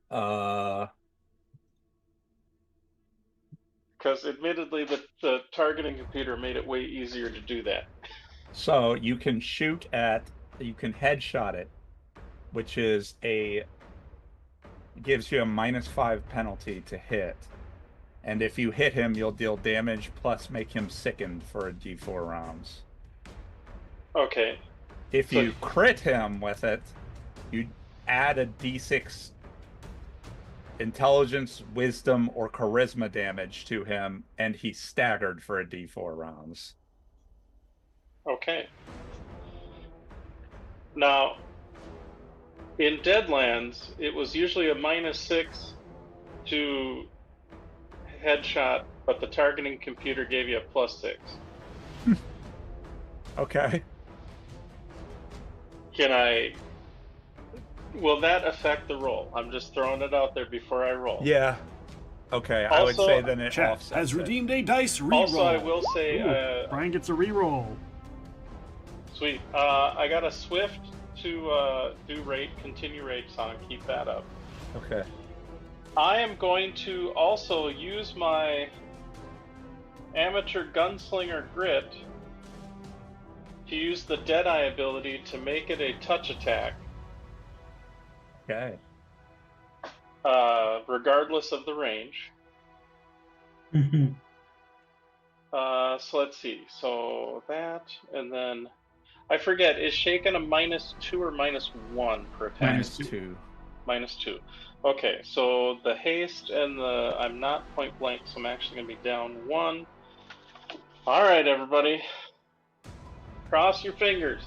Because admittedly, the targeting computer made it way easier to do that. So you can headshot it, which gives you a -5 penalty to hit. And if you hit him, you'll deal damage plus make him sickened for a d4 rounds. Okay. If you crit him with it, you add a d6 intelligence, wisdom, or charisma damage to him, and he's staggered for a d4 rounds. Okay. Now, in Deadlands, it was usually a -6 to headshot, but the targeting computer gave you a +6. Okay. Will that affect the roll? I'm just throwing it out there before I roll. Yeah. Okay, I would say then it Chat offsets has it. redeemed a dice reroll. Also, I will say... Brian gets a reroll. Sweet. I got a Swift to continue raid song. Keep that up. Okay. I am going to also use my amateur gunslinger grit to use the Deadeye ability to make it a touch attack. Okay. Regardless of the range. So let's see. So that, and then I forget. Is shaken a -2 or -1 per attack? -2. -2. Okay, so the haste and the I'm not point blank, so I'm actually gonna be down 1. All right, everybody, cross your fingers.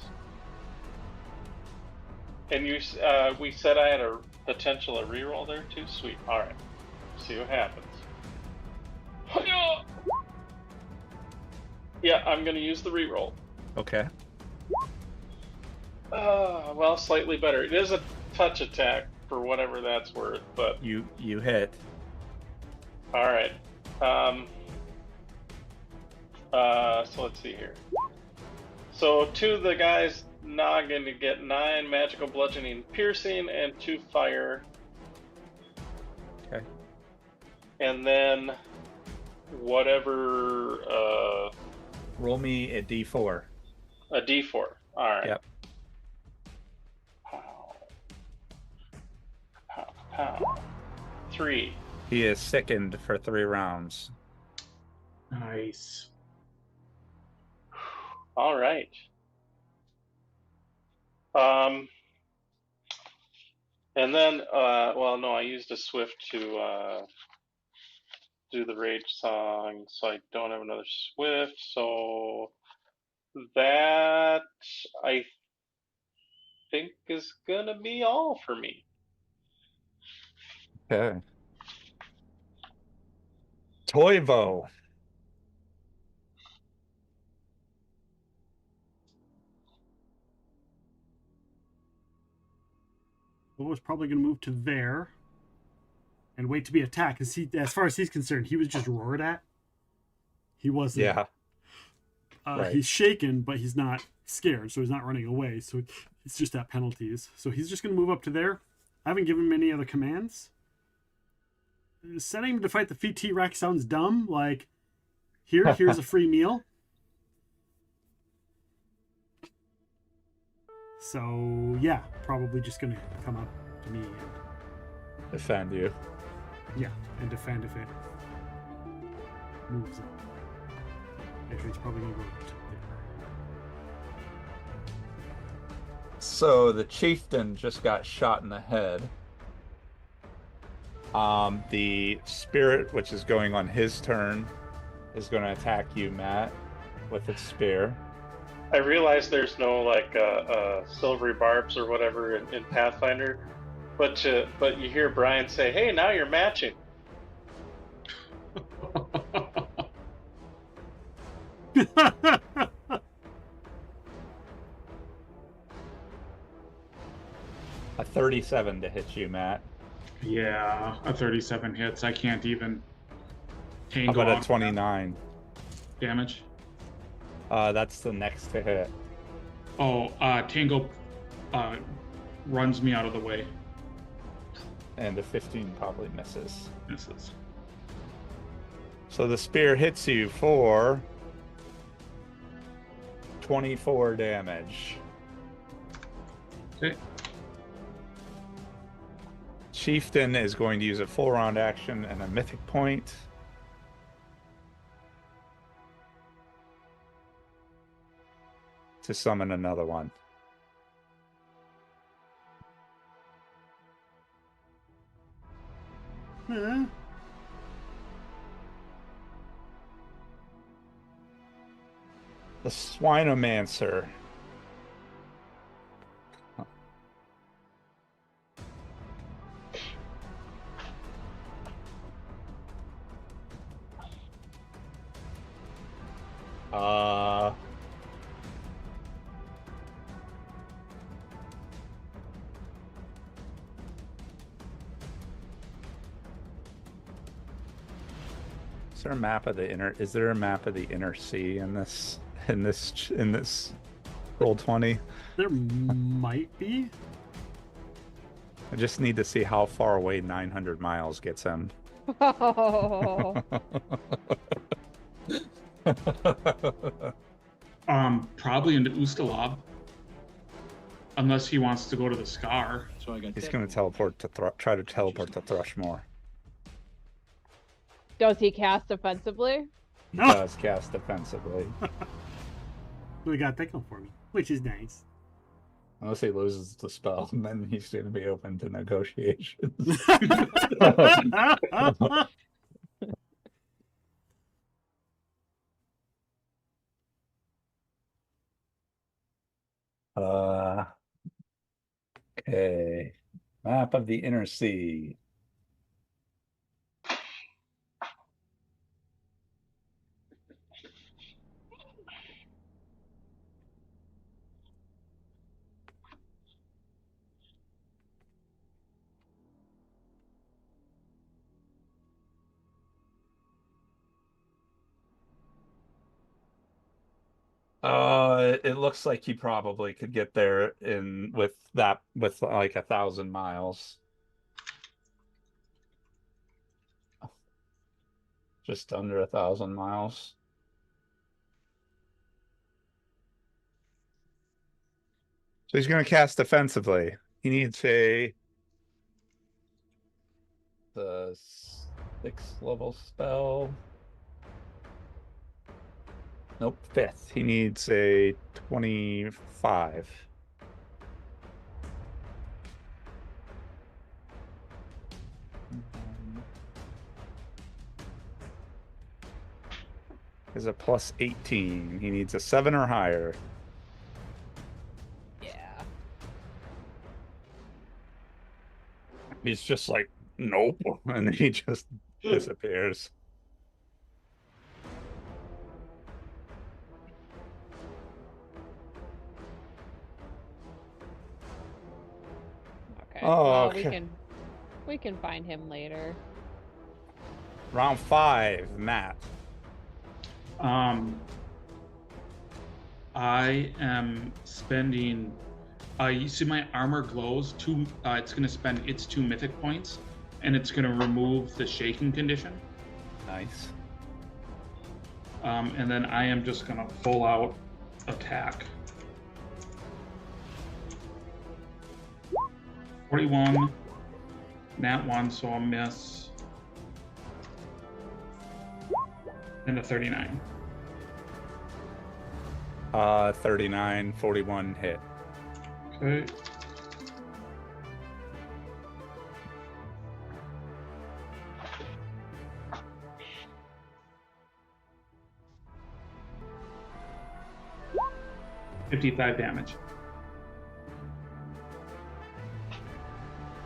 And we said I had a potential a reroll there too. Sweet. All right, see what happens. Yeah, I'm gonna use the reroll. Okay. Well, slightly better. It is a touch attack for whatever that's worth, but you hit. All right. So let's see here. So to the guy's noggin to get 9 magical bludgeoning, piercing, and 2 fire. Okay. And then whatever. Roll me a d4. A d4. All right. Yep. Pow. 3. He is sickened for 3 rounds. Nice. All right. And then, well, no, I used a Swift to do the rage song, so I don't have another Swift. So that I think is gonna be all for me. Okay. Toivo. Was probably going to move to there and wait to be attacked. Because as far as he's concerned, he was just roared at. He wasn't. Yeah. Right. He's shaken, but he's not scared, so he's not running away. So it's just at penalties. So he's just going to move up to there. I haven't given him any other commands. Setting him to fight the feet T-Rex sounds dumb. Like, here's a free meal. So, yeah, probably just going to come up to me and defend you. Yeah, and defend if it moves up. Actually, it's probably going to go to there. So the chieftain just got shot in the head. The spirit, which is going on his turn, is going to attack you, Matt, with its spear. I realize there's no like silvery barbs or whatever in Pathfinder, but you hear Brian say, "Hey, now you're matching." 37 to hit you, Matt. Yeah, a 37 hits. I can't even How tangle about on a 29? damage. That's the next to hit. Oh, tangle runs me out of the way. And the 15 probably misses. Misses. So the spear hits you for 24 damage. Okay. Chieftain is going to use a full round action and a mythic point. To summon another one. Huh? The Swinomancer. Is there a map of the inner? Is there a map of the inner sea in this Roll20? There might be. I just need to see how far away 900 miles gets him. Oh. Probably into Ustalav. Unless he wants to go to the Scar. So I got. He's going to teleport to try to teleport to Thrushmore. Does he cast offensively? He does cast defensively. We got that going for me, which is nice. Unless he loses the spell, and then he's going to be open to negotiations. Okay. Map of the inner sea. It looks like he probably could get there with like 1,000 miles. Just under 1,000 miles. So he's going to cast defensively. He needs the 6th level spell. Nope, 5th. He needs a 25. Is a plus 18. He needs a 7 or higher. Yeah. He's just like, nope. And he just disappears. Okay. Oh, well, okay. we can find him later. Round 5, Matt. I am spending. You see my armor glows. It's going to spend its 2 mythic points, and it's going to remove the shaking condition. Nice. And then I am just going to full out attack. 41, nat 1, so I'll miss. And a 39. 39, 41 hit. Okay. $55 damage.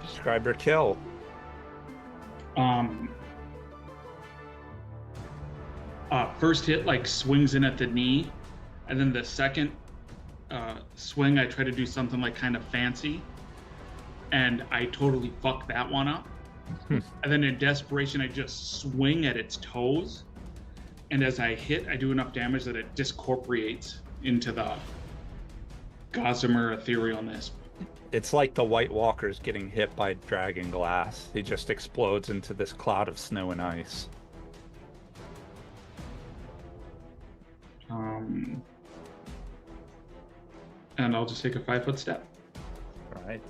Describe your kill. First hit like swings in at the knee, and then the second swing I try to do something like kind of fancy, and I totally fuck that one up. And then in desperation, I just swing at its toes, and as I hit, I do enough damage that it discorporates into the gossamer etherealness. It's like the White Walkers getting hit by dragon glass. He just explodes into this cloud of snow and ice. And I'll just take a 5-foot step. All right.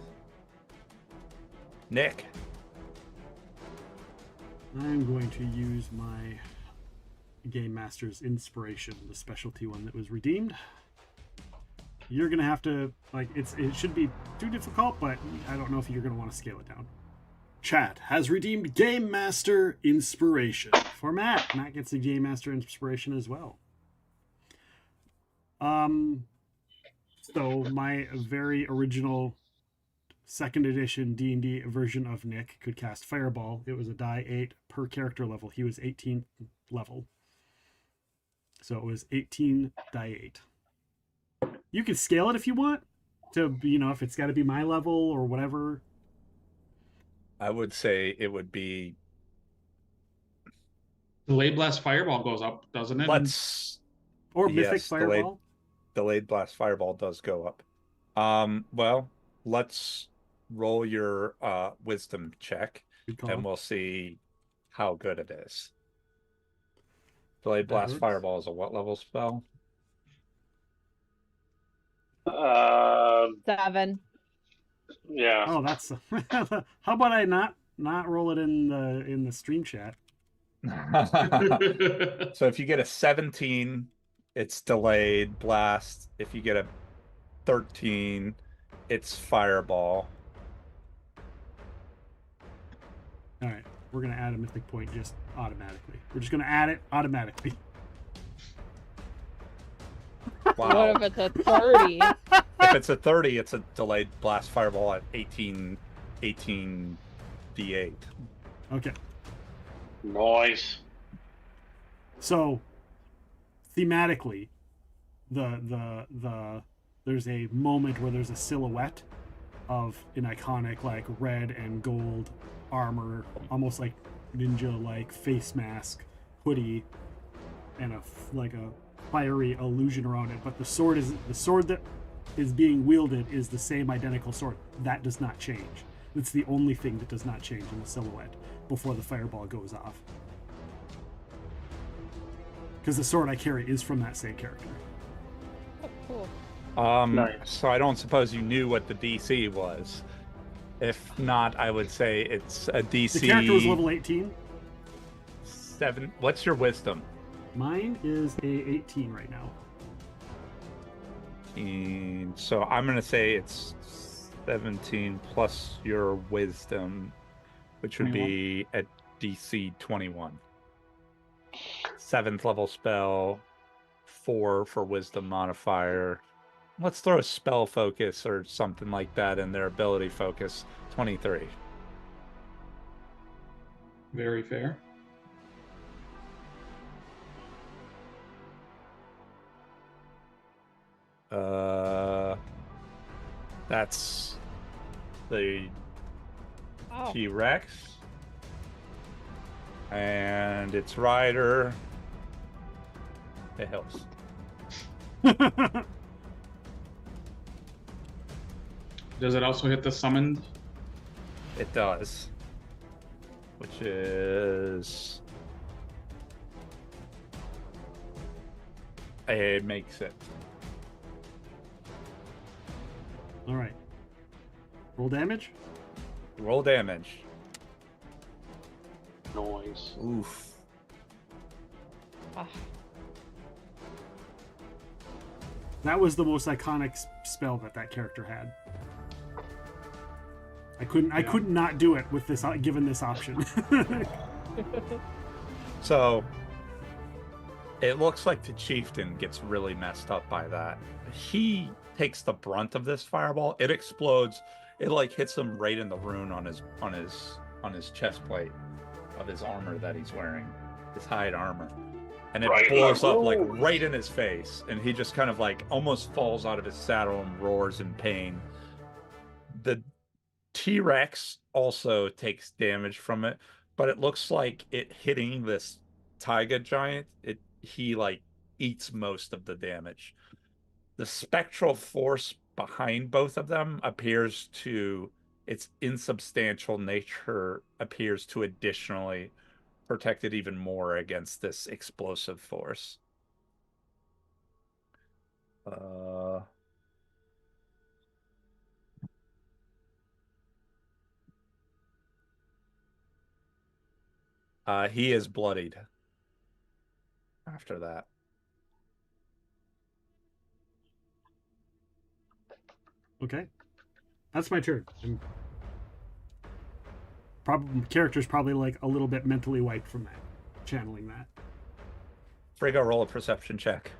Nick. I'm going to use my Game Master's Inspiration, the specialty one that was redeemed. You're going to have to, like, it should be too difficult, but I don't know if you're going to want to scale it down. Chat has redeemed Game Master Inspiration for Matt. Matt gets a Game Master Inspiration as well. So my very original 2nd edition D&D version of Nick could cast Fireball. It was a die 8 per character level. He was 18th level. So it was 18 die 8. You can scale it if you want to, if it's got to be my level or whatever. I would say it would be... Delayed Blast Fireball goes up, doesn't it? Or Mythic Fireball? Delayed Blast Fireball does go up. Well, let's roll your wisdom check, and we'll see how good it is. Delayed Blast Fireball is a what level spell? 7. Yeah. Oh, that's... How about I not roll it in the stream chat? So if you get a 17, it's Delayed Blast. If you get a 13, it's Fireball. All right, we're going to add a mythic point just automatically. We're just going to add it automatically. Wow. What if it's a 30? If it's a 30, it's a Delayed Blast Fireball at 18 D8. Okay. Nice. So, thematically, there's a moment where there's a silhouette of an iconic like red and gold armor, almost like ninja-like face mask, hoodie, and a fiery illusion around it. But the sword that is being wielded is the same identical sword. That does not change. It's the only thing that does not change in the silhouette before the fireball goes off. Because the sword I carry is from that same character. Oh, cool. Nice. So I don't suppose you knew what the DC was. If not, I would say it's a DC... The character was level 18. 7. What's your wisdom? Mine is a 18 right now. So I'm going to say it's 17 plus your wisdom, which would 21. be at DC 21. 7th level spell, 4 for wisdom modifier. Let's throw a spell focus or something like that in their ability focus. 23. Very fair. That's the T-Rex. And its rider. It helps. Does it also hit the summoned? It does. Which is... It makes it. All right. Roll damage? Roll damage. Noise. Oof. That was the most iconic spell that character had. I couldn't not do it with this given this option. So it looks like the chieftain gets really messed up by that. He takes the brunt of this fireball. It explodes. It like hits him right in the rune on his chest plate of his armor that he's wearing, his hide armor. And it blows up like right in his face, and he just kind of like almost falls out of his saddle and roars in pain. The T-Rex also takes damage from it, but it looks like it hitting this taiga giant, he like eats most of the damage. The spectral force behind both of them appears to, its insubstantial nature appears to additionally protect it even more against this explosive force. He is bloodied after that. Okay. That's my turn. Character's probably like a little bit mentally wiped from that, channeling that. Frigga, roll a perception check.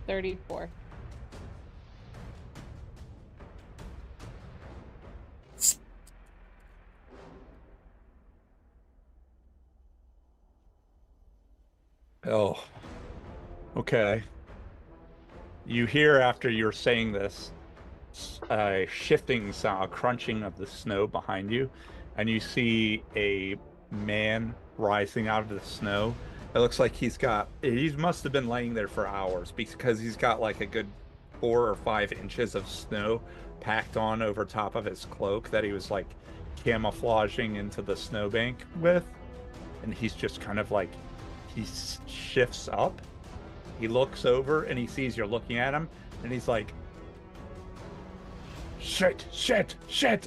$34. Oh. Okay. You hear after you're saying this a shifting sound, a crunching of the snow behind you, and you see a man rising out of the snow. It looks like he must have been laying there for hours because he's got like a good 4 or 5 inches of snow packed on over top of his cloak that he was like camouflaging into the snowbank with. And he's just kind of like, he shifts up, he looks over and he sees you're looking at him, and he's like, shit,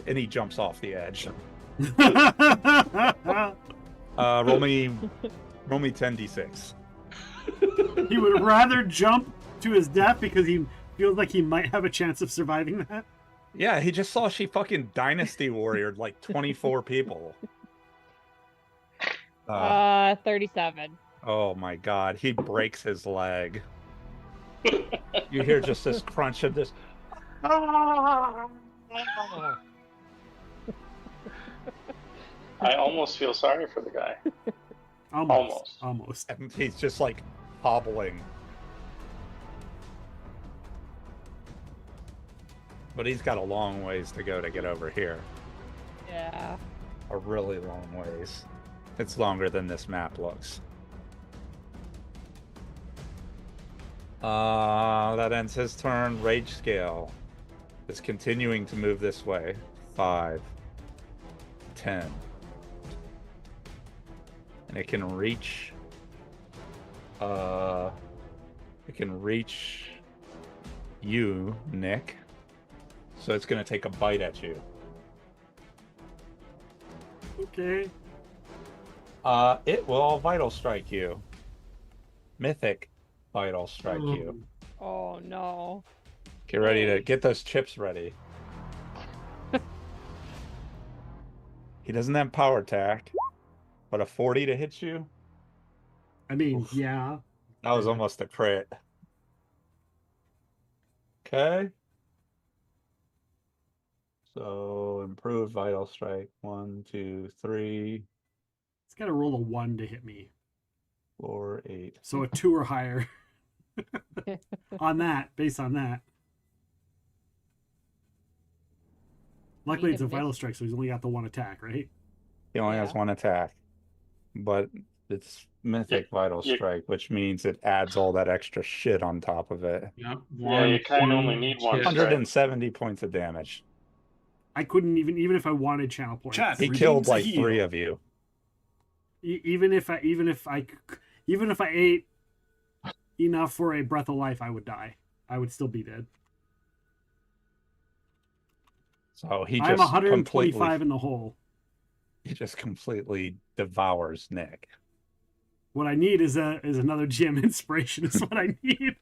and he jumps off the edge. Roll me 10d6. He would rather jump to his death because he feels like he might have a chance of surviving that. Yeah, he just saw she fucking dynasty warriored like 24 people. 37. Oh my god, he breaks his leg. You hear just this crunch of this. I almost feel sorry for the guy. Almost. And he's just like hobbling. But he's got a long ways to go to get over here. Yeah. A really long ways. It's longer than this map looks. That ends his turn. Rage scale is continuing to move this way. 5, 10. And it can reach you, Nick. So it's gonna take a bite at you. Okay. It will vital strike you. Mythic vital strike you. Oh no. Get ready to get those chips ready. He doesn't have power attack, but a 40 to hit you? I mean, yeah. That was almost a crit. Okay. So improved vital strike. 1, 2, 3. It's got to roll a 1 to hit me. 4, 8. So a 2 or higher. Based on that. Luckily, it's a vital strike, so he's only got the 1 attack, right? He only has 1 attack. But it's mythic vital strike, which means it adds all that extra shit on top of it. Yep. Yeah, you kind of only need 1 strike. 170 points of damage. I couldn't even if I wanted channel points. He killed like 3 of you. Even if I ate enough for a breath of life, I would die. I would still be dead. So he just I'm 125 in the hole. He just completely devours Nick. What I need is another GM inspiration. Is what I need.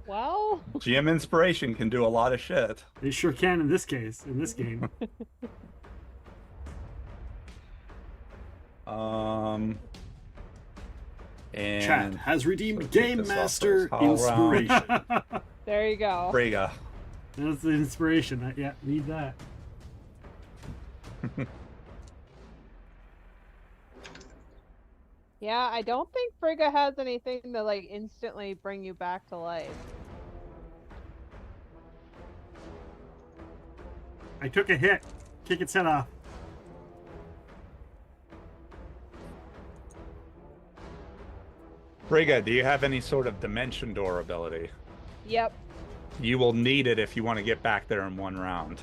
Well, GM inspiration can do a lot of shit. It sure can in this case, in this game. And Chat has redeemed Game Master inspiration. there you go. That's the inspiration. Yeah, need that. Yeah, I don't think Frigga has anything to like instantly bring you back to life. I took a hit. Kick its head off. Frigga, do you have any sort of dimension door ability? Yep. You will need it if you want to get back there in one round.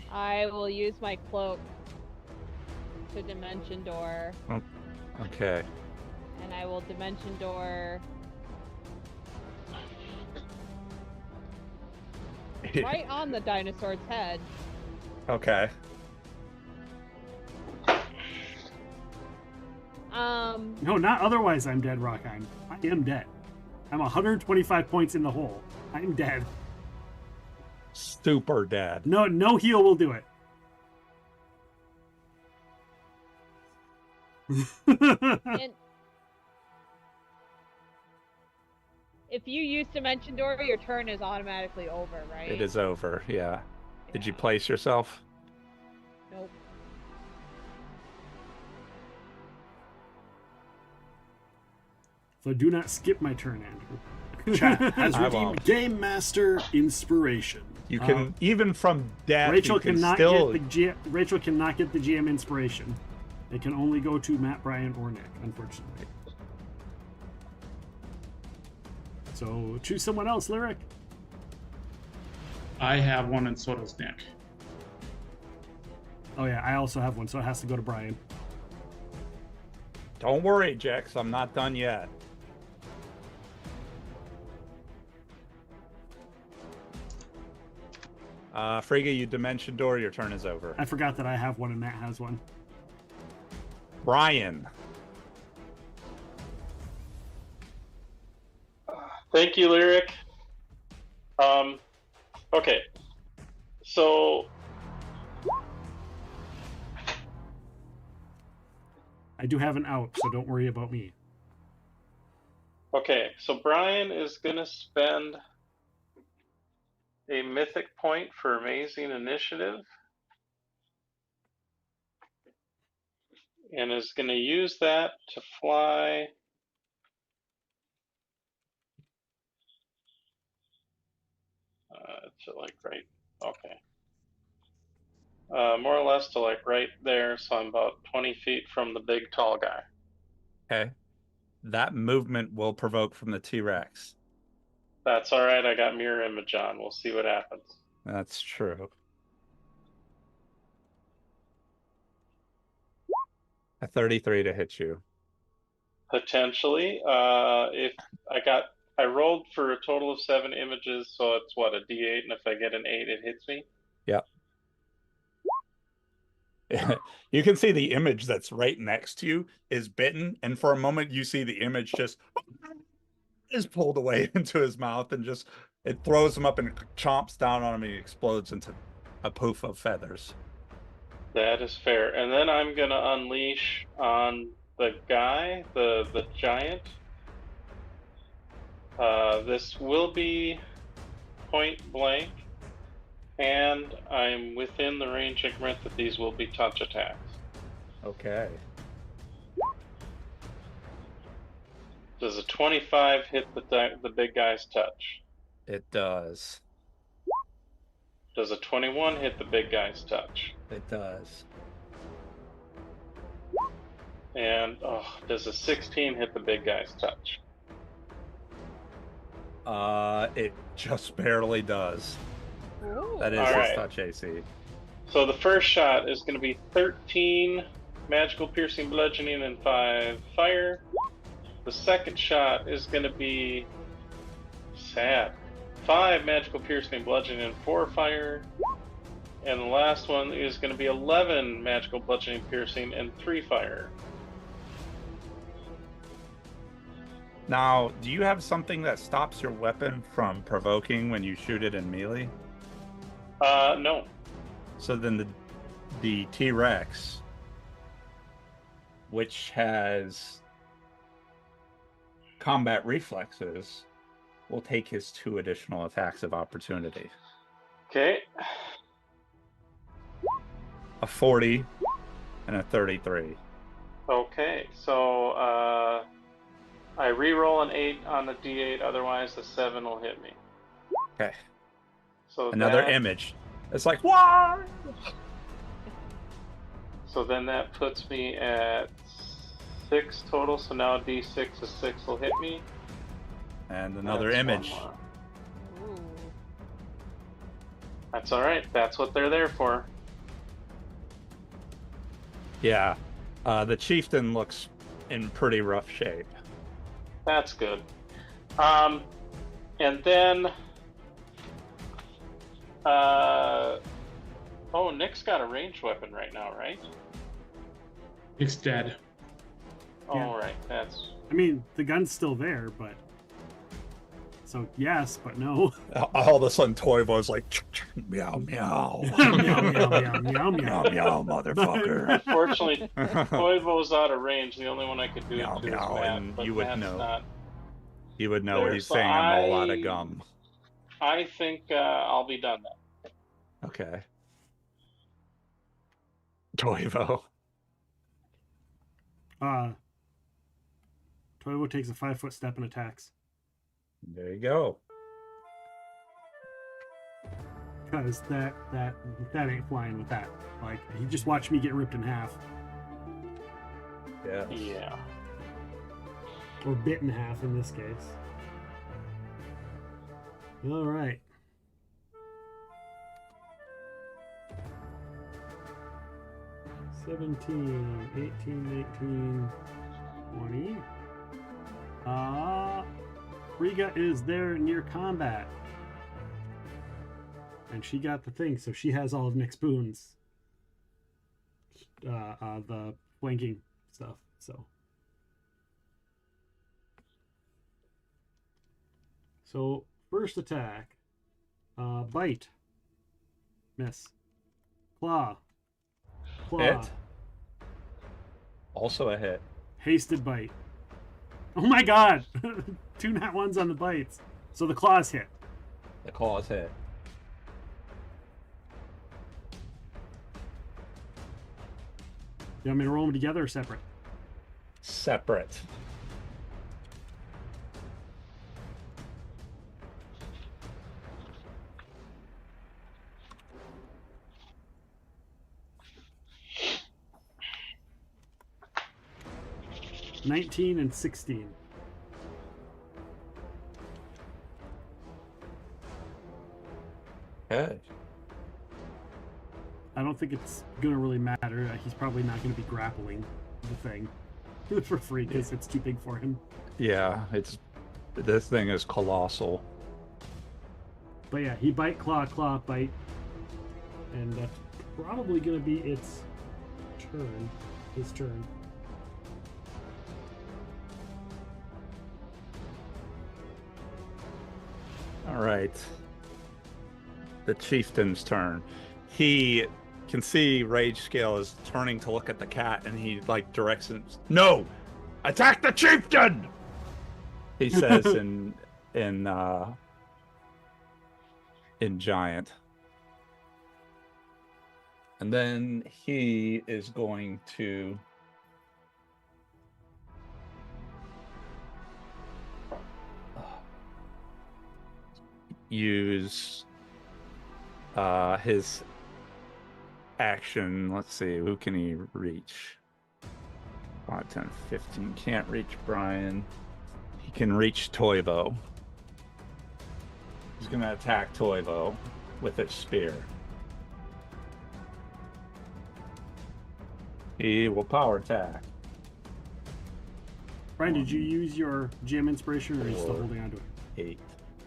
I will use my cloak to dimension door, Oh, okay. and I will dimension door right on the dinosaur's head. Okay. No, not otherwise I'm dead, Rockheim. I am dead. I'm 125 points in the hole. I'm dead. Super dead. No heal will do it. And if you use dimension door, your turn is automatically over, right? It is over, yeah. Did you place yourself? Nope. So do not skip my turn, Andrew. Chat has I redeemed won't. Game Master Inspiration. You can, even from death, Rachel you can cannot still... get the Rachel cannot get the GM inspiration. It can only go to Matt, Brian, or Nick, unfortunately. So choose someone else, Lyric. I have one, and so does Nick. Oh yeah, I also have one, so it has to go to Brian. Don't worry, Jex, I'm not done yet. Frigga, you dimension door, your turn is over. I forgot that I have one and Matt has one. Brian. Thank you, Lyric. Okay. So I do have an out, so don't worry about me. okay, so Brian is gonna spend a mythic point for amazing initiative. And is gonna use that to fly to like right, okay. More or less to like right there, so I'm about 20 feet from the big tall guy. Okay. That movement will provoke from the T-Rex. That's all right. I got mirror image on. We'll see what happens. That's true. A 33 to hit you. Potentially, if I rolled for a total of 7 images, so it's what, a D8, and if I get an 8, it hits me. Yep. You can see the image that's right next to you is bitten, and for a moment you see the image just is pulled away into his mouth, and just it throws him up and chomps down on him, and he explodes into a poof of feathers. That is fair. And then I'm gonna unleash on the guy, the giant. This will be point blank, and I'm within the range increment that these will be touch attacks. Okay. Does a 25 hit the big guy's touch? It does. Does a 21 hit the big guy's touch? It does. And does a 16 hit the big guy's touch? It just barely does. Ooh. That is All his right. touch AC. So the first shot is going to be 13 magical piercing bludgeoning and 5 fire. The second shot is going to be sad. 5 magical piercing bludgeoning and 4 fire. And the last one is going to be 11 magical bludgeoning piercing and 3 fire. Now, do you have something that stops your weapon from provoking when you shoot it in melee? No. So then the T-Rex, which has combat reflexes, will take his 2 additional attacks of opportunity. Okay. A 40 and a 33. Okay, so I re-roll an 8 on the D8, otherwise the 7 will hit me. Okay. So Another that, image. It's like, what? So then that puts me at 6 total, so now D6 of 6 will hit me. And another That's image. one more. That's alright, that's what they're there for. Yeah. The chieftain looks in pretty rough shape. That's good. And then oh, Nick's got a ranged weapon right now, right? It's dead. Oh, right, that's... I mean, the gun's still there, but... So, yes, but no. All of a sudden, Toivo's like, meow, meow. meow, meow, meow, meow, meow, meow, motherfucker. Unfortunately, Toivo's out of range. The only one I could do Meow, it to meow, is Matt, and but you would Matt's know. not You would know there, he's so saying I'm all out of I- gum. I think I'll be done then. Okay. Toivo. Toivo takes a 5-foot step and attacks. There you go. Because that ain't flying with that. Like, he just watched me get ripped in half. Yeah. Yeah. Or bit in half in this case. All right. $17, $18, $18, $20. Riga is there near combat. And she got the thing, so she has all of Nick's boons. The flanking stuff, so. So, first attack. Bite. Miss. Claw. Claw. Hit. Also a hit. Hasted bite. Oh my god! 2 nat 1s on the bites. So the claws hit. The claws hit. You want me to roll them together or separate? Separate. $19 and $16. Okay. I don't think it's gonna really matter. He's probably not gonna be grappling the thing for free because it's too big for him. Yeah, this thing is colossal. But yeah, he bite, claw, claw, bite, and that's probably gonna be its turn. His turn. All right. The chieftain's turn. He can see Rage Scale is turning to look at the cat, and he like directs him. No, attack the chieftain! He says in giant. And then he is going to use his action. Let's see, who can he reach? 5, 10, 15. Can't reach Brian. He can reach Toivo. He's gonna attack Toivo with his spear. He will power attack. Brian, did you use your gem inspiration, or are you still holding on to it? 8.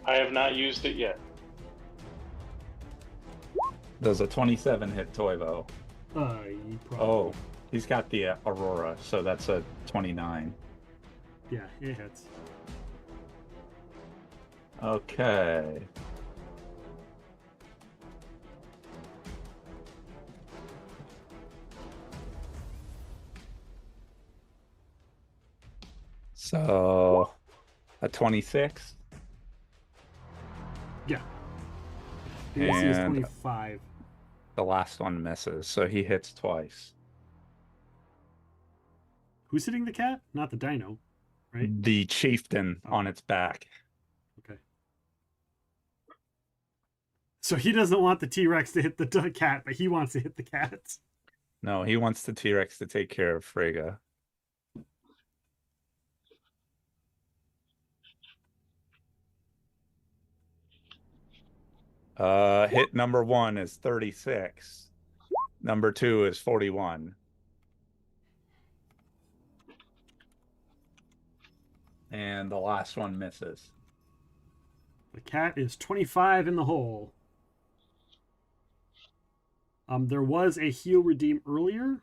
I have not used it yet. Does a 27 hit Toivo? You probably... Oh, he's got the Aurora, so that's a 29. Yeah, it hits. Okay. So, a 26? Yeah. The AC is And 25. the last one misses, so he hits twice. Who's hitting the cat? Not the dino, right? The chieftain on its back. Okay. So he doesn't want the T-Rex to hit the cat, but he wants to hit the cat. No, he wants the T-Rex to take care of Frigga. Hit number 1 is 36. Number 2 is 41. And the last one misses. The cat is 25 in the hole. There was a heal redeem earlier.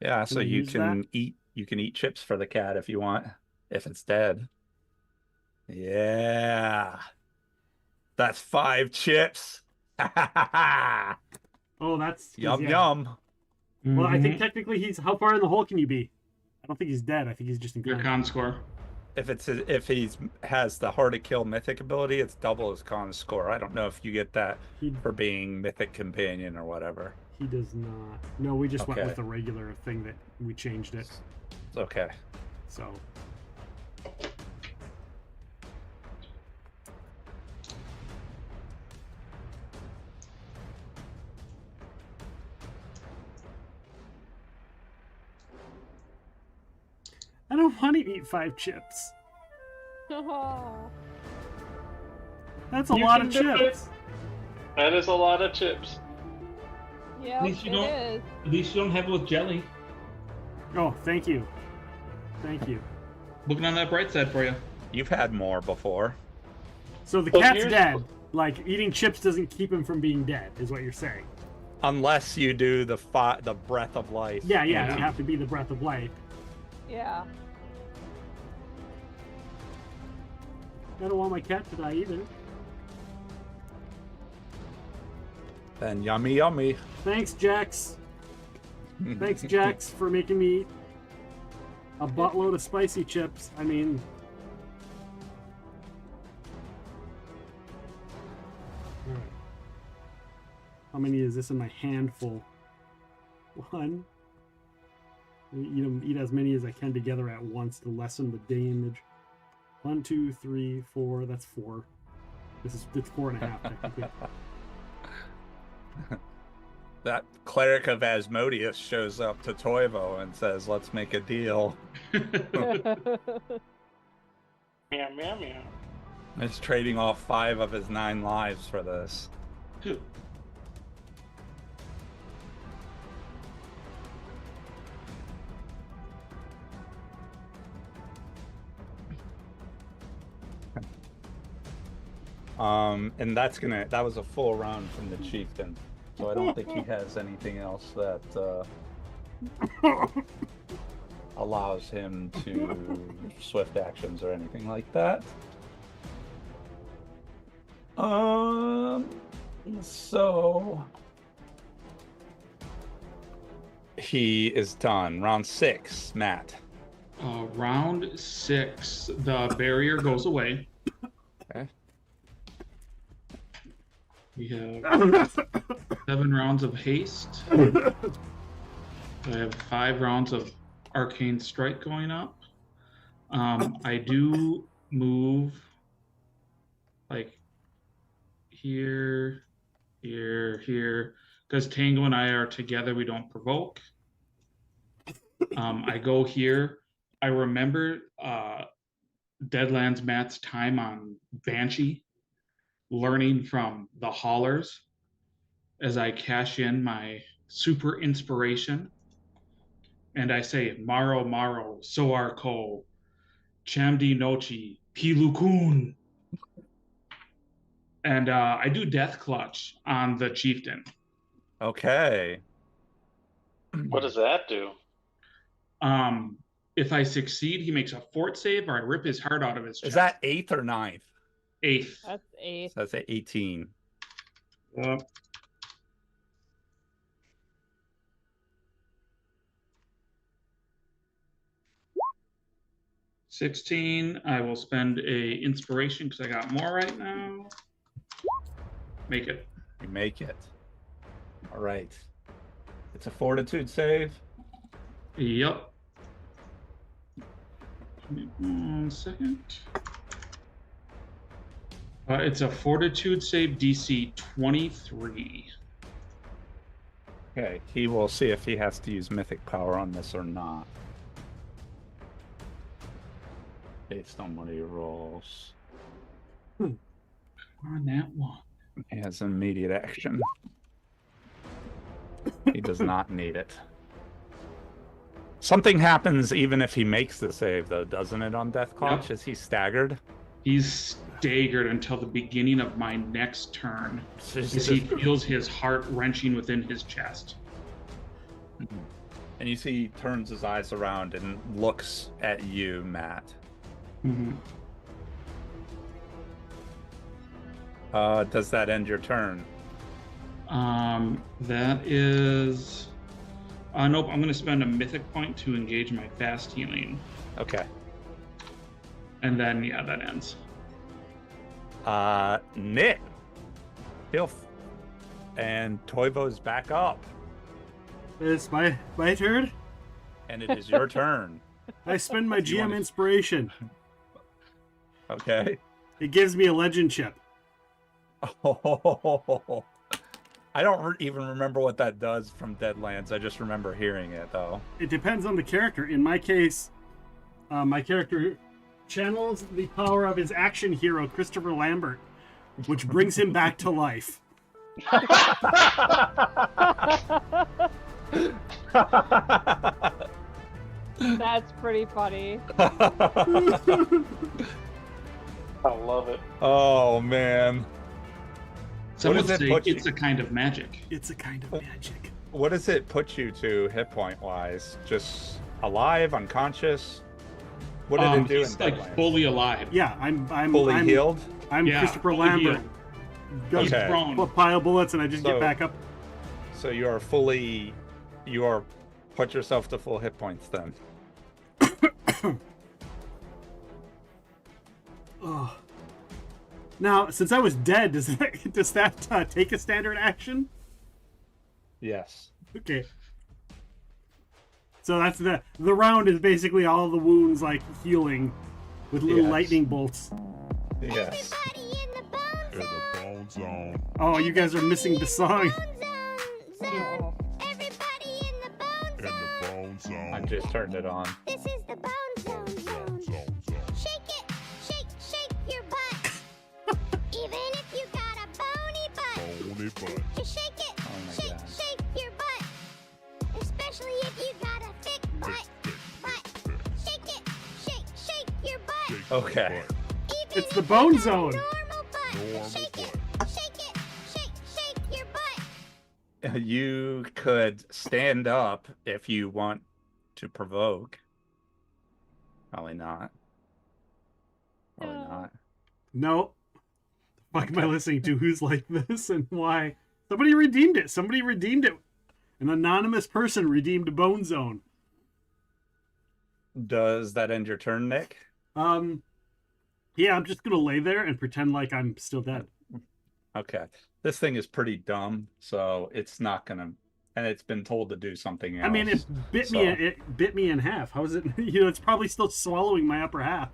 Yeah, so I you use can that? eat chips for the cat if you want, if it's dead. Yeah. That's 5 chips. Oh, that's 'cause, Yum yeah. yum. Well, I think technically he's how far in the hole can you be? I don't think he's dead. I think he's just in Your con score. If he's has the hard to kill mythic ability, it's double his con score. I don't know if you get that for being mythic companion or whatever. He does not. No, we just went Okay. with the regular thing that we changed it. Okay. So. I don't want to eat 5 chips. That's a You lot can of do it. chips. That is a lot of chips. Yeah, At least you don't. is. At least you don't have it with jelly. Oh, thank you. Thank you. Looking on that bright side for you. You've had more before. So the Well, cat's here's- dead. Like, eating chips doesn't keep him from being dead, is what you're saying. Unless you do the breath of life. Yeah, you have to be the breath of life. Yeah. I don't want my cat to die either. Then yummy yummy. Thanks, Jax. Thanks, Jax, for making me eat a buttload of spicy chips. I mean... Alright. How many is this in my handful? 1. Eat as many as I can together at once to lessen the damage. 1, 2, 3, 4. That's 4. It's 4.5 technically. That cleric of Asmodeus shows up to Toivo and says, "Let's make a deal." Meow meow meow. He's trading off 5 of his 9 lives for this. And that was a full round from the chieftain. So I don't think he has anything else that allows him to swift actions or anything like that. So he is done. Round 6, Matt. Round 6, the barrier goes away. Okay. We have 7 rounds of haste. I have 5 rounds of arcane strike going up. I do move like here, here, because Tango and I are together. We don't provoke. I go here. I remember Deadlands Matt's time on Banshee, learning from the haulers as I cash in my super inspiration. And I say, Maro Maro, Soar Ko, Chamdi Nochi, Pilukun. And I do Death Clutch on the chieftain. Okay. What does that do? If I succeed, he makes a fort save, or I rip his heart out of his chest. Is that 8th or 9th? 8th. That's 8. So that's at 18. Yep. $16. I will spend a inspiration because I got more right now. Make it. You make it. All right. It's a fortitude save. Yep. 1 second. It's a Fortitude save, DC 23. Okay, he will see if he has to use mythic power on this or not. Based on what he rolls. On that one. He has immediate action. He does not need it. Something happens even if he makes the save, though, doesn't it, on Death Clutch? Is he staggered? He's staggered until the beginning of my next turn, as he feels his heart wrenching within his chest. And you see he turns his eyes around and looks at you, Matt. Mm-hmm. Does that end your turn? That is... nope, I'm going to spend a mythic point to engage my fast healing. Okay. And then, yeah, that ends. Nick. And Toivo's back up. It's my turn? And it is your turn. I spend my GM inspiration. Okay. It gives me a legend chip. Oh, I don't even remember what that does from Deadlands. I just remember hearing it, though. It depends on the character. In my case, my character channels the power of his action hero, Christopher Lambert, which brings him back to life. That's pretty funny. I love it. Oh, man. Some would say it's a kind of magic. It's a kind of magic. What does it put you to hit point wise? Just alive, unconscious? What did it do he's in like Deadlands? fully alive. Yeah, I'm fully healed? I'm Yeah, Christopher fully Lambert. healed. He's Okay. prone. Put pile bullets and I just get back up. So you are put yourself to full hit points then. Oh. Now, since I was dead, does that take a standard action? Yes. Okay. So that's the round is basically all the wounds like healing with little lightning bolts. Yes. In the bone zone. Oh, you guys are missing the song. In the bone zone. I just turned it on. This is the bone zone. Shake it, shake your butt. Even if you got a bony butt. Bony butt. Just shake it, shake your butt. Especially if you got a thick butt. Shake it, shake your butt. Okay. It's the bone zone. Shake it, shake your butt. You could stand up if you want to provoke. Probably not. Probably not. No. The fuck am I listening to? Who's like this and why? Somebody redeemed it. An anonymous person redeemed Bone Zone. Does that end your turn, Nick? Yeah, I'm just gonna lay there and pretend like I'm still dead. Okay. This thing is pretty dumb, so it's not gonna, and it's been told to do something else. I mean, it bit me in half. How is it? It's probably still swallowing my upper half.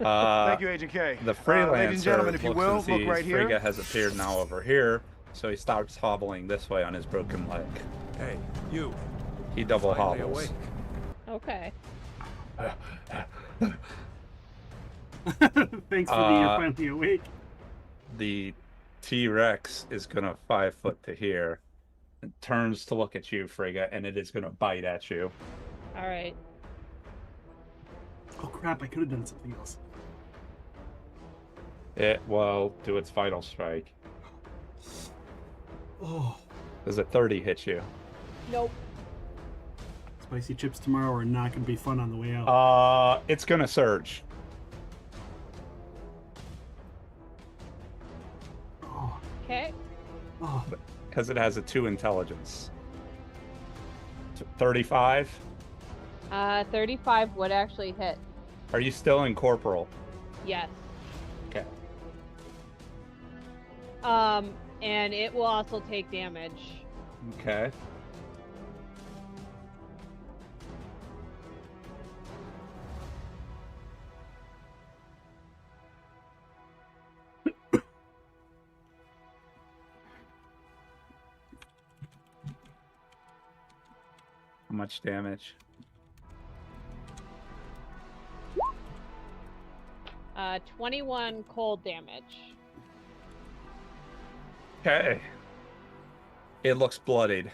Thank you, Agent K. The freelancer ladies and gentlemen, if you looks will, and sees look right here. Frigga has appeared now over here, so he starts hobbling this way on his broken leg. Hey, you. He double Finally hobbles. awake. Okay. Thanks for being finally awake. The T-Rex is gonna 5 foot to here, and turns to look at you, Frigga, and it is gonna bite at you. All right. Oh crap! I could have done something else. It will do its final strike. Oh. Does a 30 hit you? Nope. Spicy chips tomorrow are not going to be fun on the way out. It's gonna surge. Okay. Oh. Because it has a 2 intelligence. 35? 35 would actually hit. Are you still in corporal? Yes. Okay. And it will also take damage. Okay. How much damage? 21 cold damage. Okay. It looks bloodied.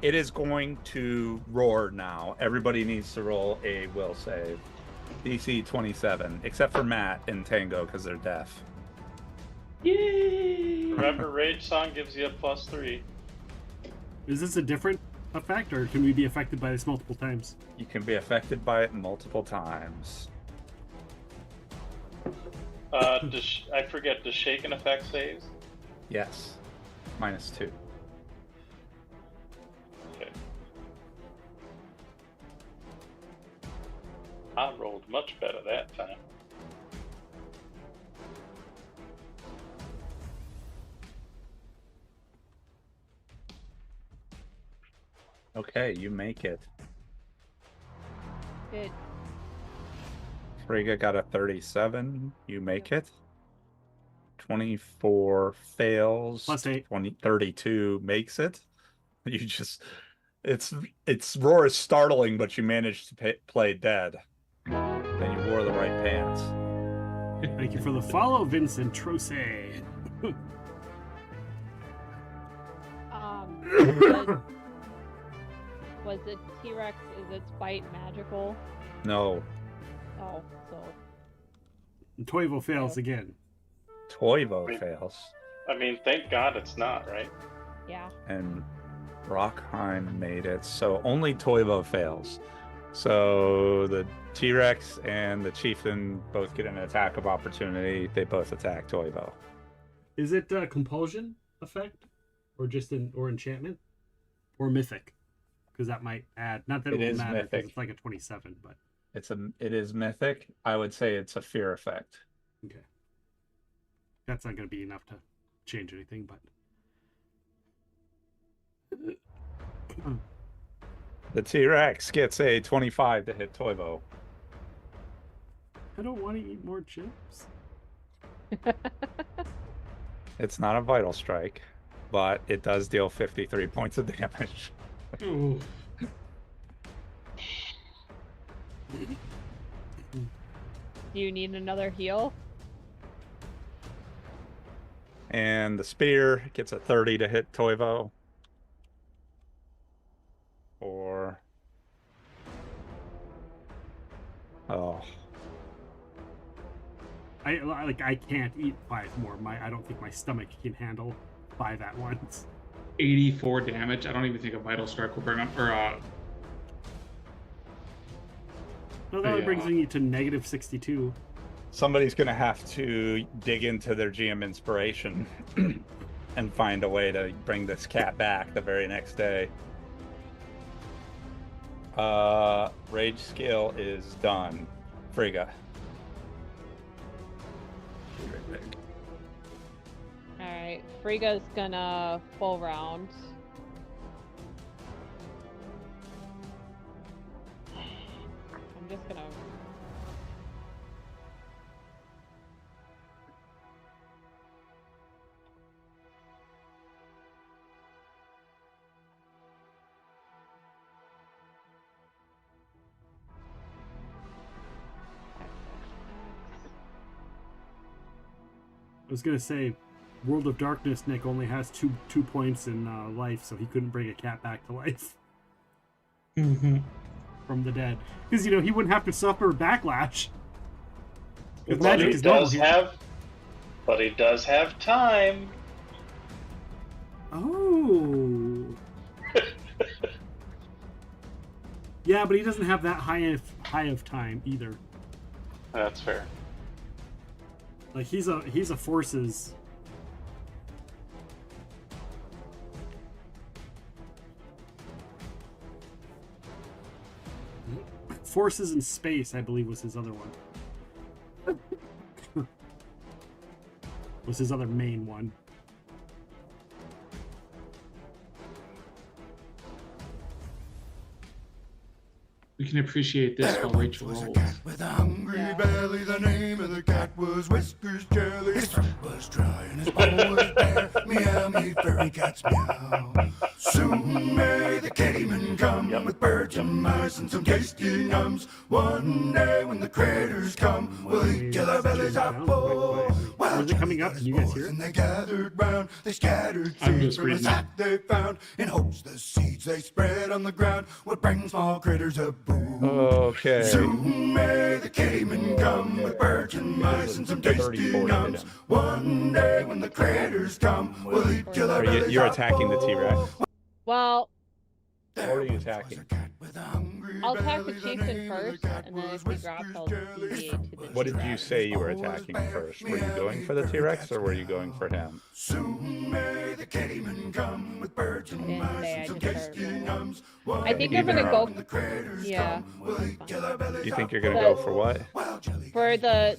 It is going to roar now. Everybody needs to roll a will save. DC 27, except for Matt and Tango because they're deaf. Yay! Remember, Rage Song gives you a +3. Is this a different effect, or can we be affected by this multiple times? You can be affected by it multiple times. I forget, does Shaken affect saves? Yes. -2. Okay. I rolled much better that time. Okay, you make it. Good. Frigga got a 37. You make it. 24 fails. +8. 32 makes it. You just, its roar is startling, but you managed to play dead. Then you wore the right pants. Thank you for the follow, Vincent Trose. Was it T-Rex? Is its bite magical? No. Oh, so. Toivo fails again. Toivo fails. I mean, thank God it's not, right? Yeah. And Rockheim made it, so only Toivo fails. So the T-Rex and the Chieftain both get an attack of opportunity. They both attack Toivo. Is it compulsion effect, or just or enchantment, or mythic? Because that might add. Not that it will matter because it's like a 27, but it is mythic. I would say it's a fear effect. okay. That's not going to be enough to change anything, but The T-Rex gets a 25 to hit Toivo. I don't want to eat more chips. It's not a vital strike, but it does deal 53 points of damage. Ooh. Do you need another heal? And the spear gets a 30 to hit Toivo. Or... oh. I can't eat 5 more. I don't think my stomach can handle 5 at once. 84 damage. I don't even think a vital strike will bring up, or No, that only brings you to -62. Somebody's going to have to dig into their GM inspiration and find a way to bring this cat back the very next day. Rage skill is done. Frigga. Alright, Frigga's gonna full round. I'm just gonna... I was gonna say, World of Darkness Nick only has two points in life, so he couldn't bring a cat back to life from the dead, because he wouldn't have to suffer backlash. But he does have time. Oh. Yeah, but he doesn't have that high of time either. That's fair. Like he's a forces. Forces in Space, I believe, was his other one. Was his other main one. We can appreciate this while Rachel rolls. With a hungry belly, the name of the cat was Whiskers Jelly. His throat was dry and his bum was bare. Meow, sweet fairy cats meow. Soon may the cavemen come with birds and mice and some tasty nums. One day when the critters come, we'll eat till our bellies are full. Where's it coming up? Can you guys hear it? And they gathered round, they scattered I'm seeds just from the reading sack they found, in hopes the seeds they spread on the ground would bring small critters a boon. Okay. Soon may the cavemen come with birds and mice and some tasty nums. One day when the critters come, we'll eat till our bellies You're are attacking the T-Rex. Well, What are you attacking? I'll attack the chieftain first, and then if he drops, I'll deviate to the What did you say you were attacking first? Were you going for the T-Rex or were you going for him? Soon may the cavemen come with birds and mice and some tasty nums. I think I'm gonna go. Yeah. You think you're gonna go for what? For the,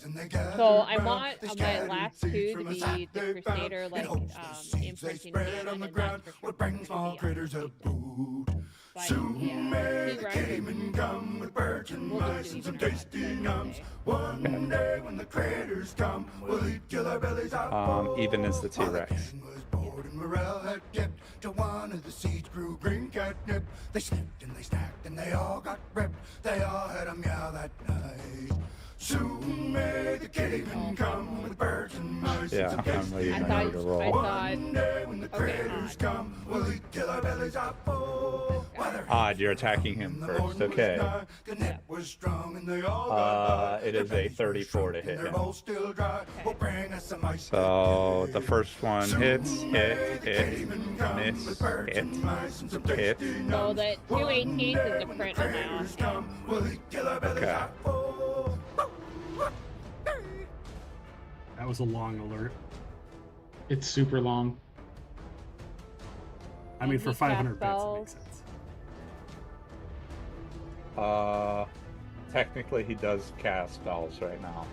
so I want my last two to be the Crusader, like imprinting hand, and that's for sure critters a boot. But Soon may the cavemen come with birds and mice and some tasty nums. One day when the critters come, we'll eat till our bellies are full. Even as the T-Rex. Bored and morale had dipped till one of the seeds grew green catnip. They snipped and they snacked and they all got ripped. They all had a meow that night. Soon may the cavemen come with birds and mice and some I'm tasty waiting I on you to thought, roll. One day when the critters come, we'll eat till our bellies are full. Odd, you're attacking him first. Okay. It is a 34 to hit him. So the first one hits, hit, miss, hit. So the 218s is the crit on my offhand. Okay. That was a long alert. It's super long. I mean, for he 500 cast bits, it spells. makes sense. Technically he does cast spells right now.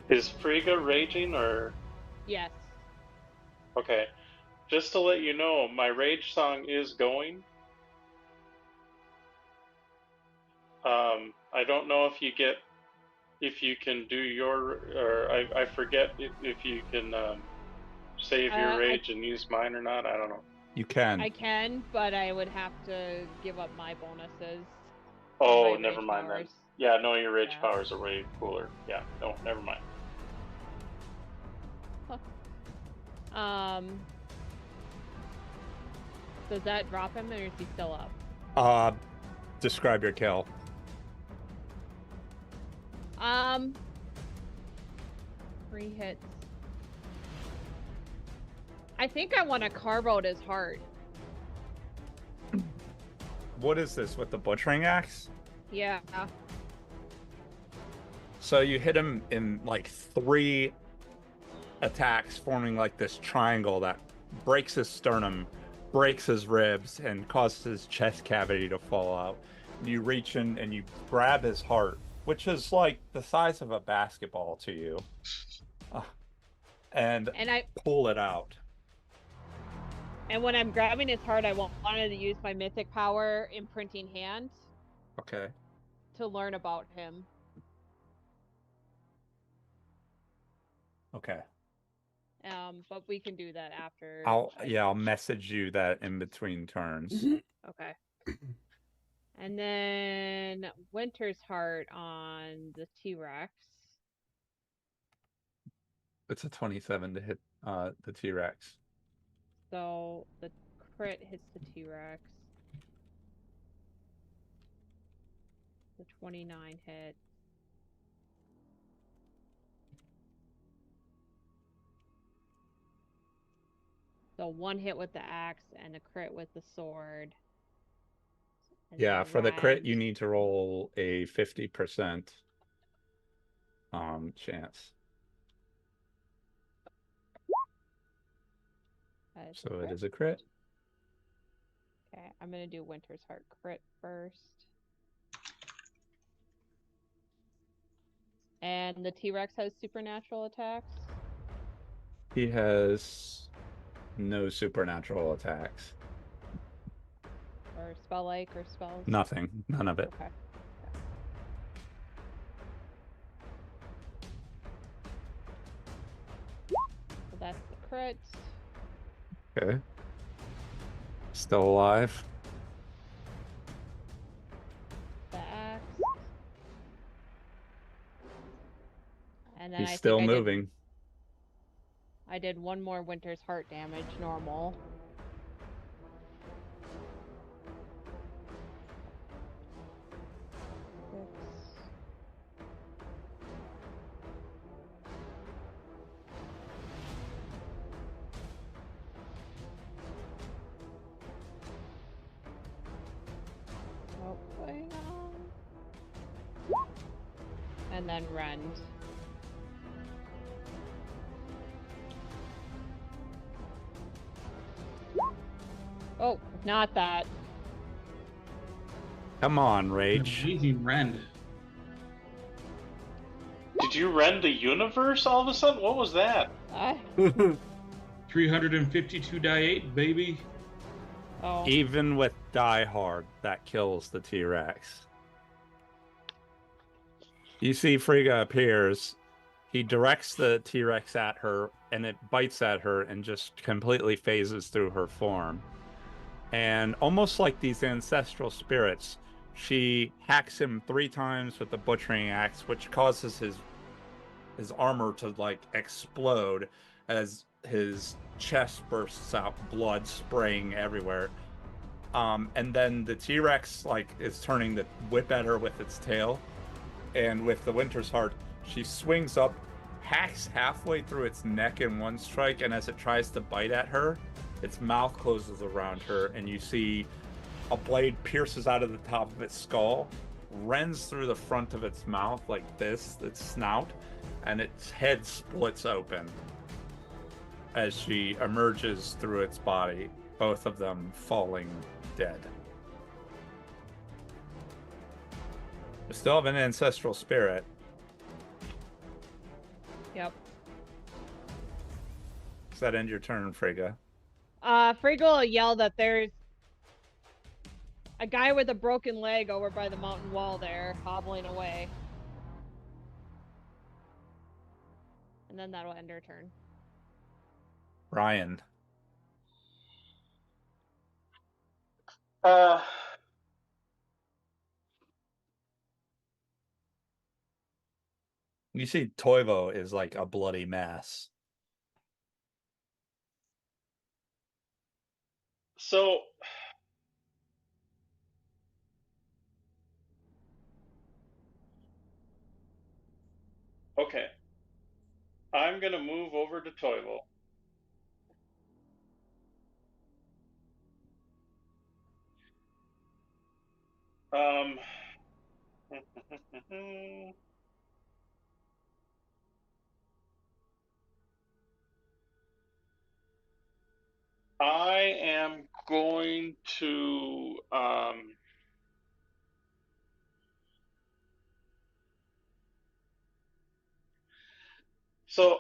Is Frigga raging or? Yes. Okay. Just to let you know, my rage song is going. I don't know if you can do your, or I forget if you can save your rage and use mine or not. I don't know. You can. I can, but I would have to give up my bonuses. Oh, my never rage mind then. powers. Yeah, no, your rage powers are way cooler. Yeah, no, never mind. Does that drop him, or is he still up? Describe your kill. 3 hits. I think I want to carve out his heart. What is this with the butchering axe? Yeah. So you hit him in like 3 attacks, forming like this triangle that breaks his sternum, breaks his ribs, and causes his chest cavity to fall out. You reach in and you grab his heart, which is like the size of a basketball to you, and I pull it out. And when I'm grabbing his heart, I wanted to use my mythic power, imprinting hand, Okay. to learn about him. Okay. But we can do that after. I'll message you that in between turns. Okay. And then Winter's Heart on the T-Rex. It's a 27 to hit the T-Rex. So the crit hits the T-Rex. The 29 hit. So 1 hit with the axe and a crit with the sword. And Yeah, then for the crit Rag- you need to roll a 50% chance. that is a So it crit. is a crit. Okay, I'm gonna do Winter's Heart crit first. And the T-Rex has supernatural attacks. He has no supernatural attacks. Or spell-like or spells? Nothing. None of it. Okay. So that's the crits. Okay. Still alive. The axe. And then He's I still think moving. I did one more Winter's Heart damage, normal. Oh, hang on. And then rend. Oh, not that. Come on, Rage. Amazing rend. Did you rend the universe all of a sudden? What was that? 352 die 8, baby. Oh. Even with Die Hard, that kills the T-Rex. You see Frigga appears. He directs the T-Rex at her, and it bites at her and just completely phases through her form. And almost like these ancestral spirits, she hacks him 3 times with the butchering axe, which causes his armor to like explode as his chest bursts out, blood spraying everywhere. And then the T-Rex like is turning the whip at her with its tail, and with the Winter's Heart, she swings up, hacks halfway through its neck in one strike, and as it tries to bite at her, its mouth closes around her, and you see a blade pierces out of the top of its skull, rends through the front of its mouth like this, its snout, and its head splits open as she emerges through its body, both of them falling dead. We still have an ancestral spirit. Yep. Does that end your turn, Frigga? Frigga will yell that there's a guy with a broken leg over by the mountain wall there, hobbling away. And then that'll end her turn. Ryan. You see Toivo is like a bloody mess. So okay. I'm gonna move over to Toivo. I am going to so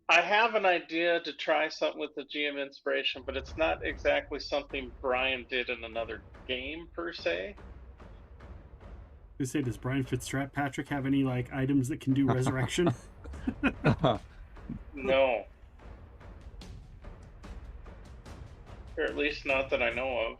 I have an idea to try something with the GM inspiration, but it's not exactly something Brian did in another game per se. I say, does Brian Fitzpatrick have any like items that can do resurrection? No. Or at least not that I know of.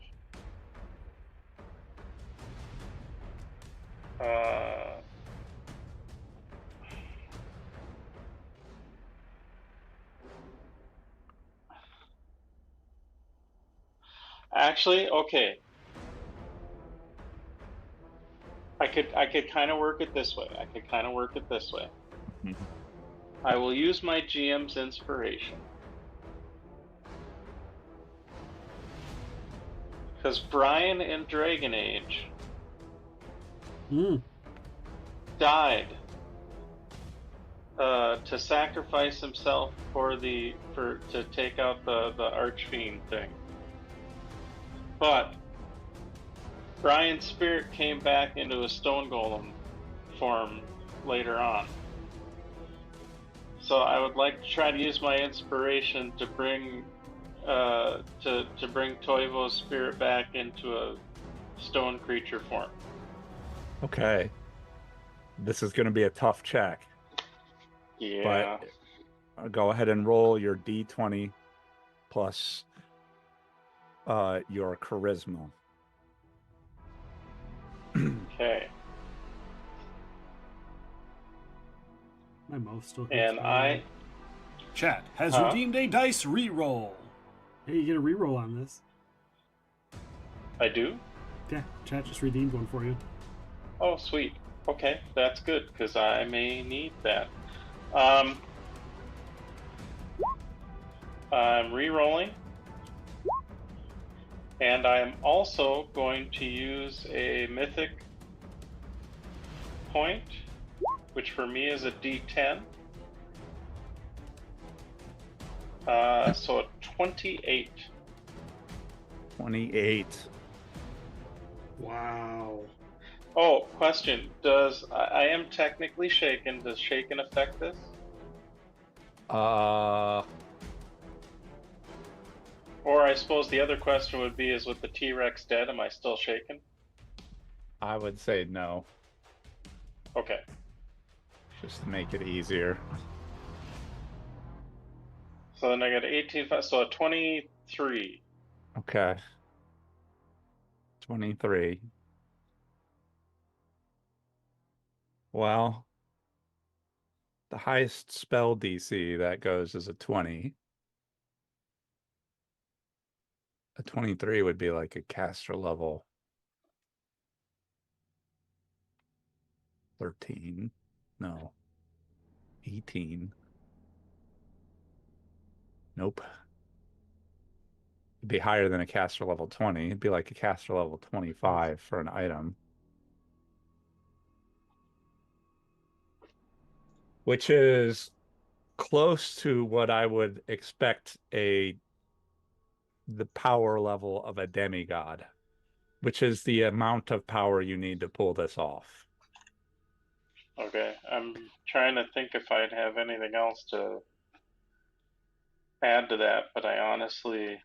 Actually, okay. I could kind of work it this way. I will use my GM's inspiration. Because Brian in Dragon Age died to sacrifice himself to take out the Archfiend thing. But Brian's spirit came back into a stone golem form later on. So I would like to try to use my inspiration to bring to bring Toivo's spirit back into a stone creature form. Okay. This is going to be a tough check. Yeah. But go ahead and roll your d20 plus your charisma. Okay. My mouse still hits And I. Chat has Huh? redeemed a dice reroll. Hey, you get a reroll on this. I do? Yeah, chat just redeemed one for you. Oh, sweet. Okay, that's good, because I may need that. I'm re-rolling. And I'm also going to use a mythic point, which for me is a D10. So a 28. 28. Wow. Oh, question. I am technically shaken. Does shaken affect this? Or I suppose the other question would be, is with the T-Rex dead, am I still shaken? I would say no. Okay. Just to make it easier. So then I got 18, so a 23. Okay. 23. Well, the highest spell DC that goes is a 20. A 23 would be like a caster level 13. No. 18. Nope. It'd be higher than a caster level 20. It'd be like a caster level 25 for an item. Which is close to what I would expect the power level of a demigod, which is the amount of power you need to pull this off. Okay, I'm trying to think if I'd have anything else to add to that, but I honestly...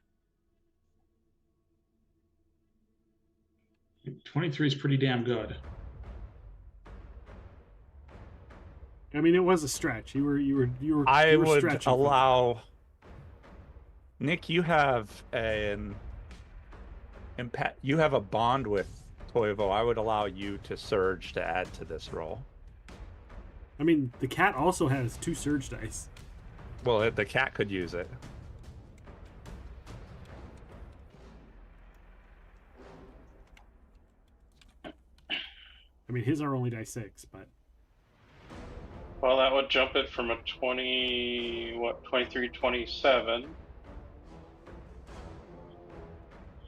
23 is pretty damn good. I mean, it was a stretch. You were I would stretching allow Nick, you have you have a bond with Toivo. I would allow you to surge to add to this roll. I mean, the cat also has 2 surge dice. Well, the cat could use it. I mean, his are only die 6, but Well, that would jump it from a 23, 27.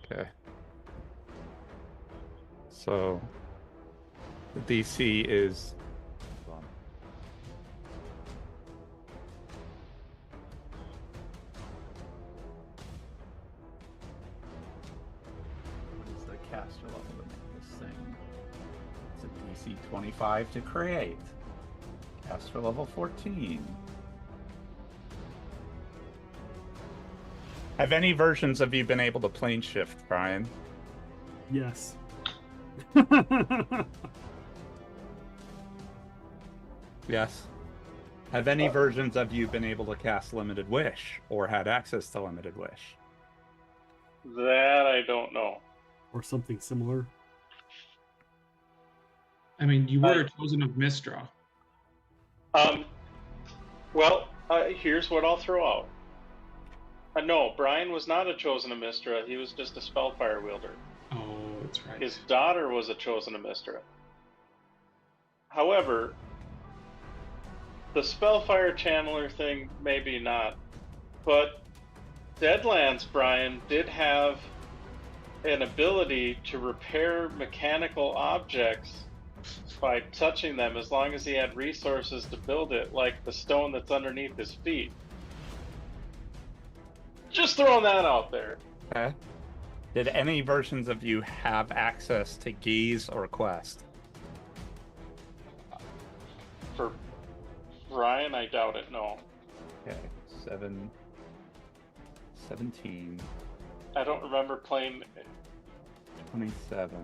Okay. So the DC is what is the caster level to make this thing? It's a DC 25 to create. Caster level 14. Have any versions of you been able to plane shift, Brian? yes. Yes. Have any versions of you been able to cast Limited Wish or had access to Limited Wish? That I don't know. Or something similar. I mean, you were a chosen of Mistra. Well, here's what I'll throw out. No, Brian was not a chosen of Mistra. He was just a Spellfire wielder. Oh, that's right. His daughter was a chosen of Mistra. However, the Spellfire channeler thing, maybe not. But Deadlands Brian did have an ability to repair mechanical objects by touching them as long as he had resources to build it, like the stone that's underneath his feet. Just throwing that out there. Okay. Did any versions of you have access to Gaze or Quest? Ryan, I doubt it. No, Okay, 17, I don't remember playing 27.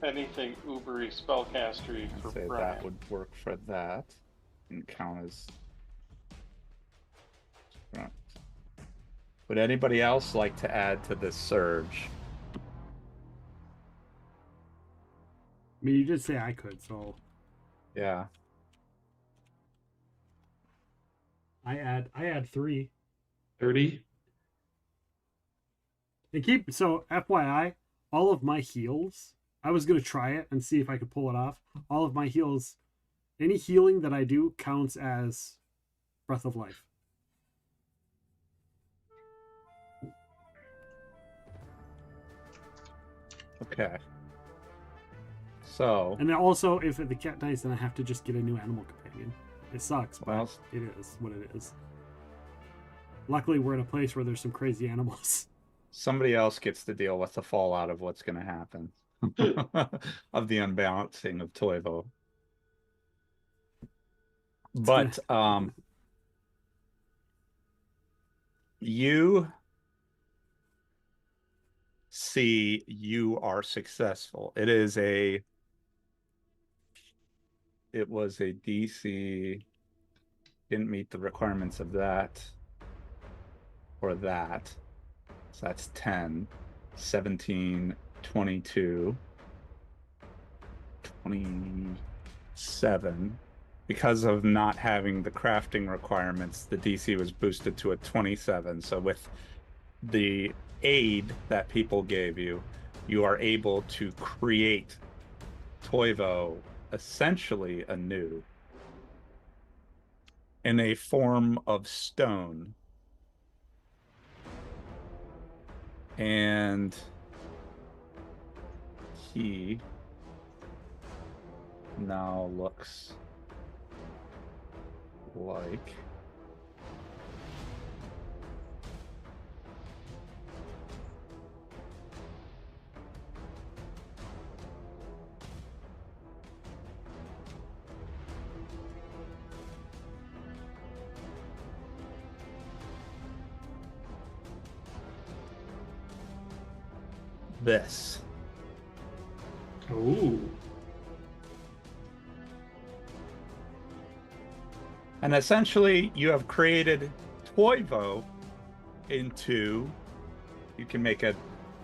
anything ubery spellcastery I'd for say Brian. that would work for that. And count as. Right. Would anybody else like to add to this surge? I mean, you did say I could, so Yeah. I add 3. 30. And so FYI, all of my heals, I was gonna try it and see if I could pull it off. All of my heals, any healing that I do counts as breath of life. Okay. So. And then also, if the cat dies, then I have to just get a new animal companion. It sucks, but Well, it is what it is. Luckily, we're in a place where there's some crazy animals. Somebody else gets to deal with the fallout of what's going to happen of the unbalancing of Toivo. But you see you are successful. It was a DC, didn't meet the requirements of that or that. So that's 10, 17, 22, 27. Because of not having the crafting requirements, the DC was boosted to a 27. So with the aid that people gave you, you are able to create Toivo essentially anew in a form of stone. And he now looks like this. Ooh. And essentially, you have created Toivo into. You can make a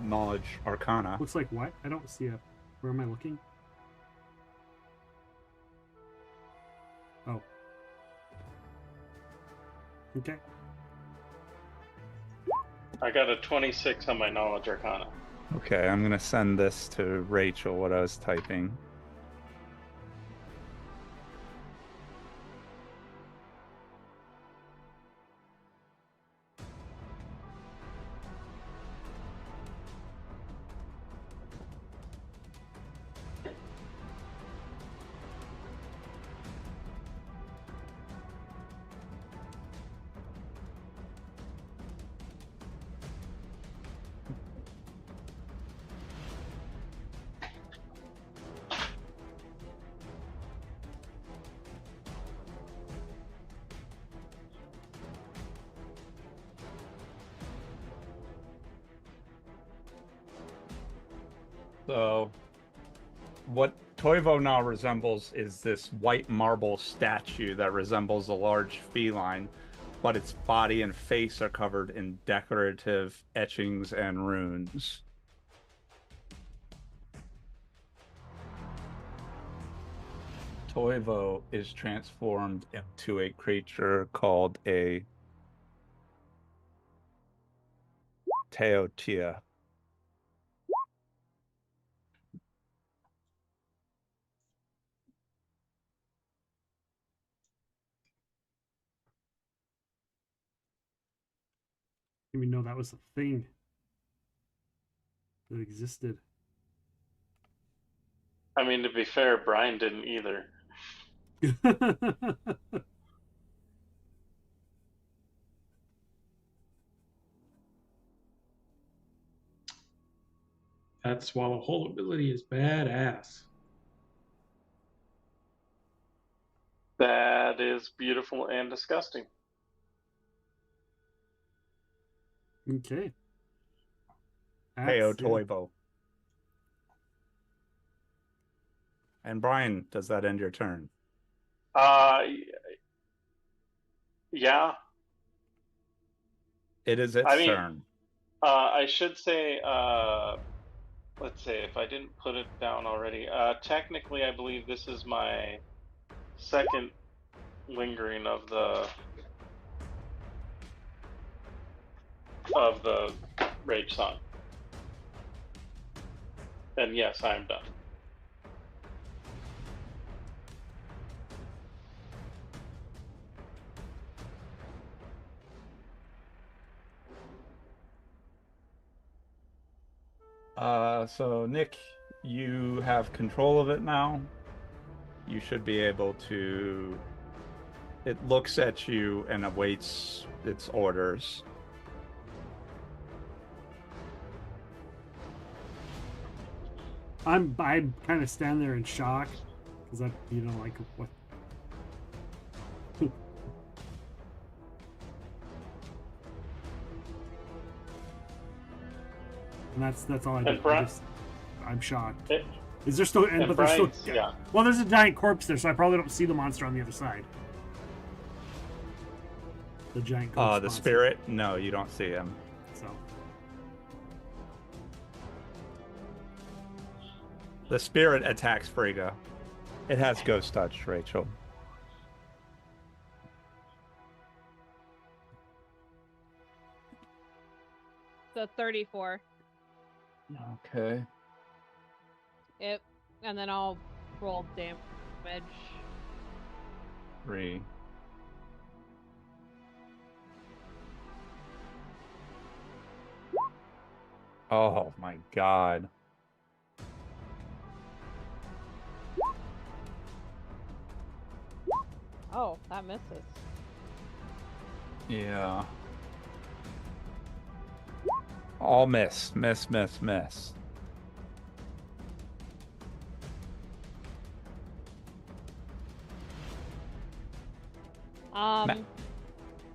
knowledge arcana. Looks like what? I don't see a. Where am I looking? Oh. Okay. I got a 26 on my knowledge arcana. Okay, I'm going to send this to Rachel, what I was typing. So, what Toivo now resembles is this white marble statue that resembles a large feline, but its body and face are covered in decorative etchings and runes. Toivo is transformed into a creature called a Teotia. Didn't even know that was a thing that existed. I mean, to be fair, Brian didn't either. That swallow hole ability is badass. That is beautiful and disgusting. Okay. Heyo That's it. Toivo. And Brian, does that end your turn? Yeah. It is its I mean, turn. I should say, let's say if I didn't put it down already, technically I believe this is my second lingering of the rage song. And yes, I'm done. So Nick, you have control of it now. You should be able to. It looks at you and awaits its orders. I'm kind of stand there in shock because I like what. And that's all I do. I'm shocked. Is there still? But there's still. Yeah. Well, there's a giant corpse there, so I probably don't see the monster on the other side. The giant corpse. The monster. spirit? No, you don't see him. So. The spirit attacks Frigga. It has ghost touch, Rachel. So 34. Okay. Yep. And then I'll roll damage. 3. Oh my god. Oh, that misses. Yeah. All miss. Miss, miss, miss.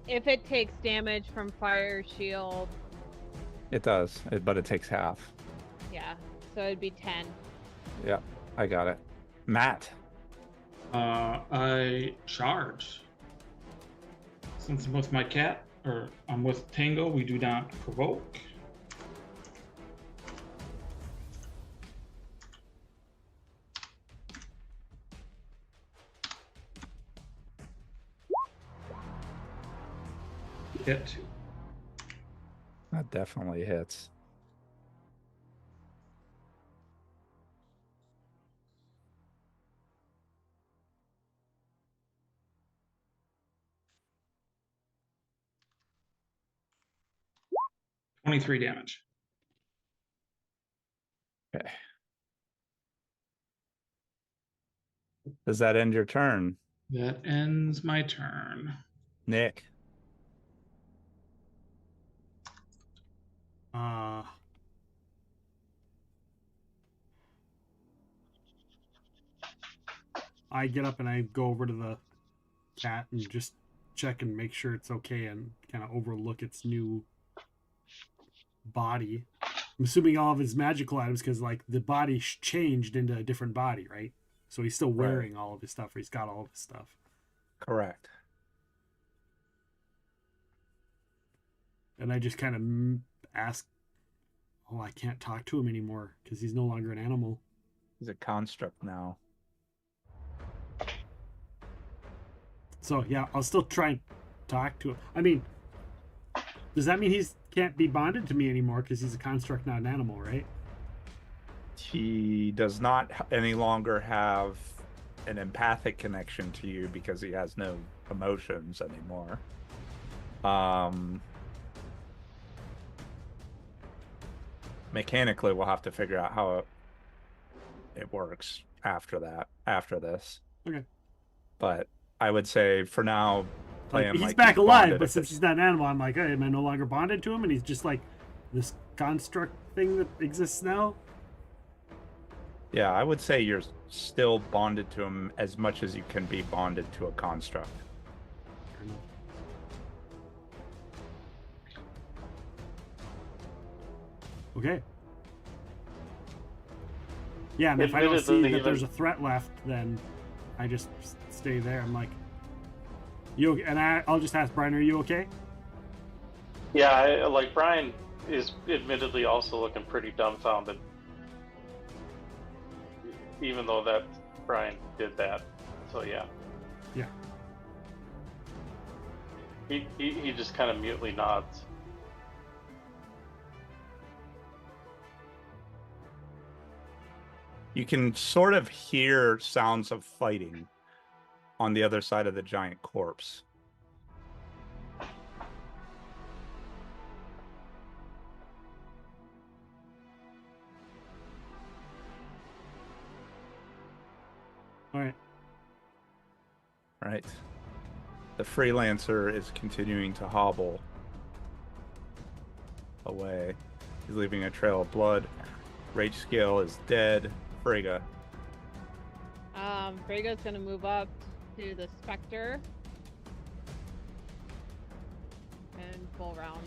If it takes damage from fire shield, It does, but it takes half. yeah, so it'd be 10. Yep, I got it. Matt. I charge. Since I'm with my cat, or I'm with Tango, we do not provoke. Hit. That definitely hits. $23 damage. Okay. Does that end your turn? That ends my turn. Nick. I get up and I go over to the cat and just check and make sure it's okay and kind of overlook its new body. I'm assuming all of his magical items because like the body changed into a different body, right? So he's still wearing all of his stuff, or he's got all of his stuff. Correct. And I just kind of ask, oh, I can't talk to him anymore because he's no longer an animal. He's a construct now. So yeah, I'll still try and talk to him. I mean, does that mean he can't be bonded to me anymore because he's a construct, not an animal, right? He does not any longer have an empathic connection to you because he has no emotions anymore. Mechanically, we'll have to figure out how it works after this. Okay. But I would say for now, play him he's like back alive, bonded. but since he's not an animal, I'm like, hey, am I no longer bonded to him? And he's just like this construct thing that exists now. Yeah, I would say you're still bonded to him as much as you can be bonded to a construct. Fair enough. Okay. Yeah, and if I don't see that there's a threat left, then I just stay there. I'm like, you, and I'll just ask Brian, are you okay? Yeah, like Brian is admittedly also looking pretty dumbfounded, even though that Brian did that. So yeah. Yeah. He just kind of mutely nods. You can sort of hear sounds of fighting on the other side of the giant corpse. All right. Right. The freelancer is continuing to hobble away. He's leaving a trail of blood. Rage scale is dead. Frigga. Frigga's gonna move up to the Spectre and full round.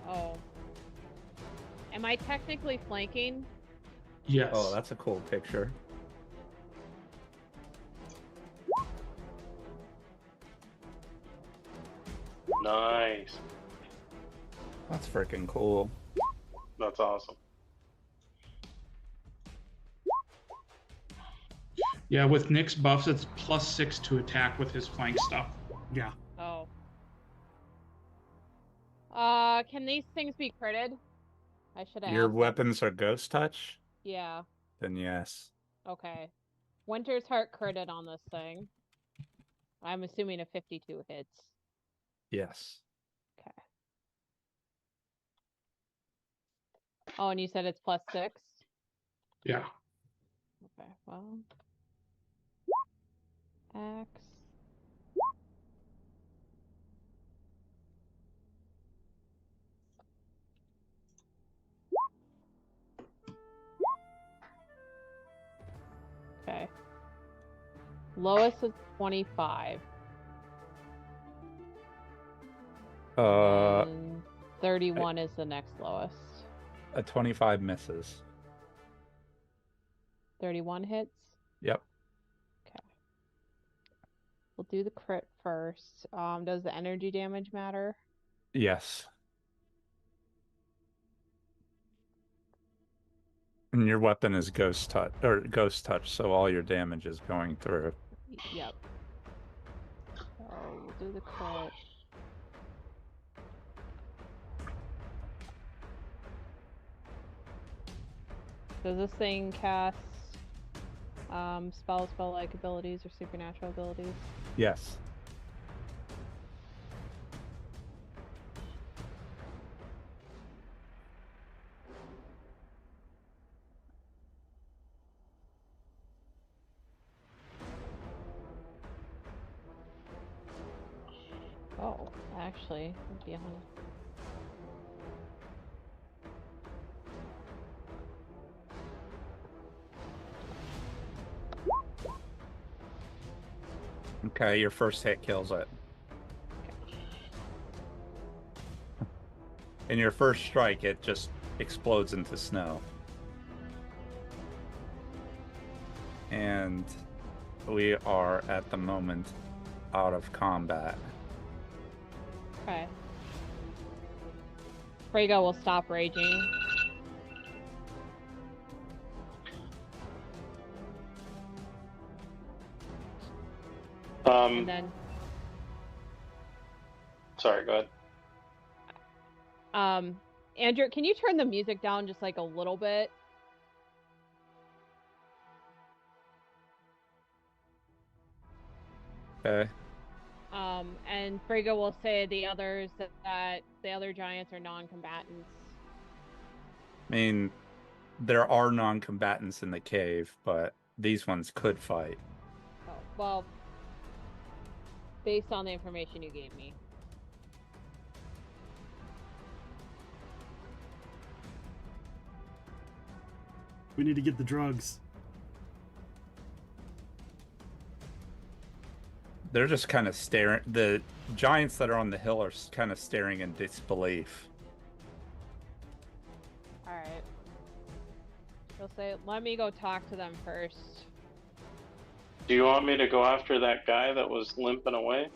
Oh. Am I technically flanking? Yes. Oh, that's a cool picture. Nice. That's freaking cool. That's awesome. Yeah, with Nick's buffs, it's +6 to attack with his flank stuff. Yeah. Oh. Can these things be critted? I should have Your asked that. weapons are ghost touch? Yeah. Then yes. Okay. Winter's Heart critted on this thing. I'm assuming a 52 hits. Yes. Okay. Oh, and you said it's +6? Yeah. Okay, well. X. Okay. Lowest is 25. And 31 is the next lowest. A 25 misses. 31 hits? Yep. Okay. We'll do the crit first. Does the energy damage matter? Yes. And your weapon is ghost touch, so all your damage is going through. Yep. So we'll do the crit. Does this thing cast spell-like abilities or supernatural abilities? Yes. Oh, actually, it'd be 100. Okay, your first hit kills it. In your first strike, it just explodes into snow. And we are, at the moment, out of combat. Okay. Frigga will stop raging. And then, sorry, go ahead. Andrew, can you turn the music down just like a little bit? Okay. And Frigga will say the others that the other giants are non-combatants. I mean, there are non-combatants in the cave, but these ones could fight. Oh, well, based on the information you gave me. We need to get the drugs. They're just kind of staring. The giants that are on the hill are kind of staring in disbelief. All right. He'll say, "Let me go talk to them first." Do you want me to go after that guy that was limping away?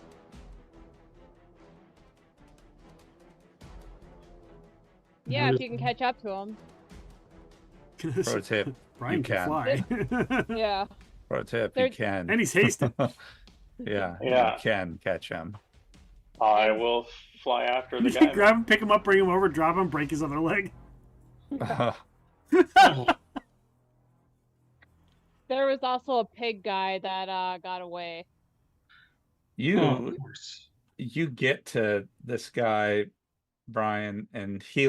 Yeah, if you can catch up to him. Pro tip, Brian you can can. fly. Yeah. Pro tip, They're- you can. And he's hasted. Yeah, Yeah. you can catch him. I will fly after the You guy. can grab him, pick him up, bring him over, drop him, break his other leg. There was also a pig guy that got away. You get to this guy, Brian, and he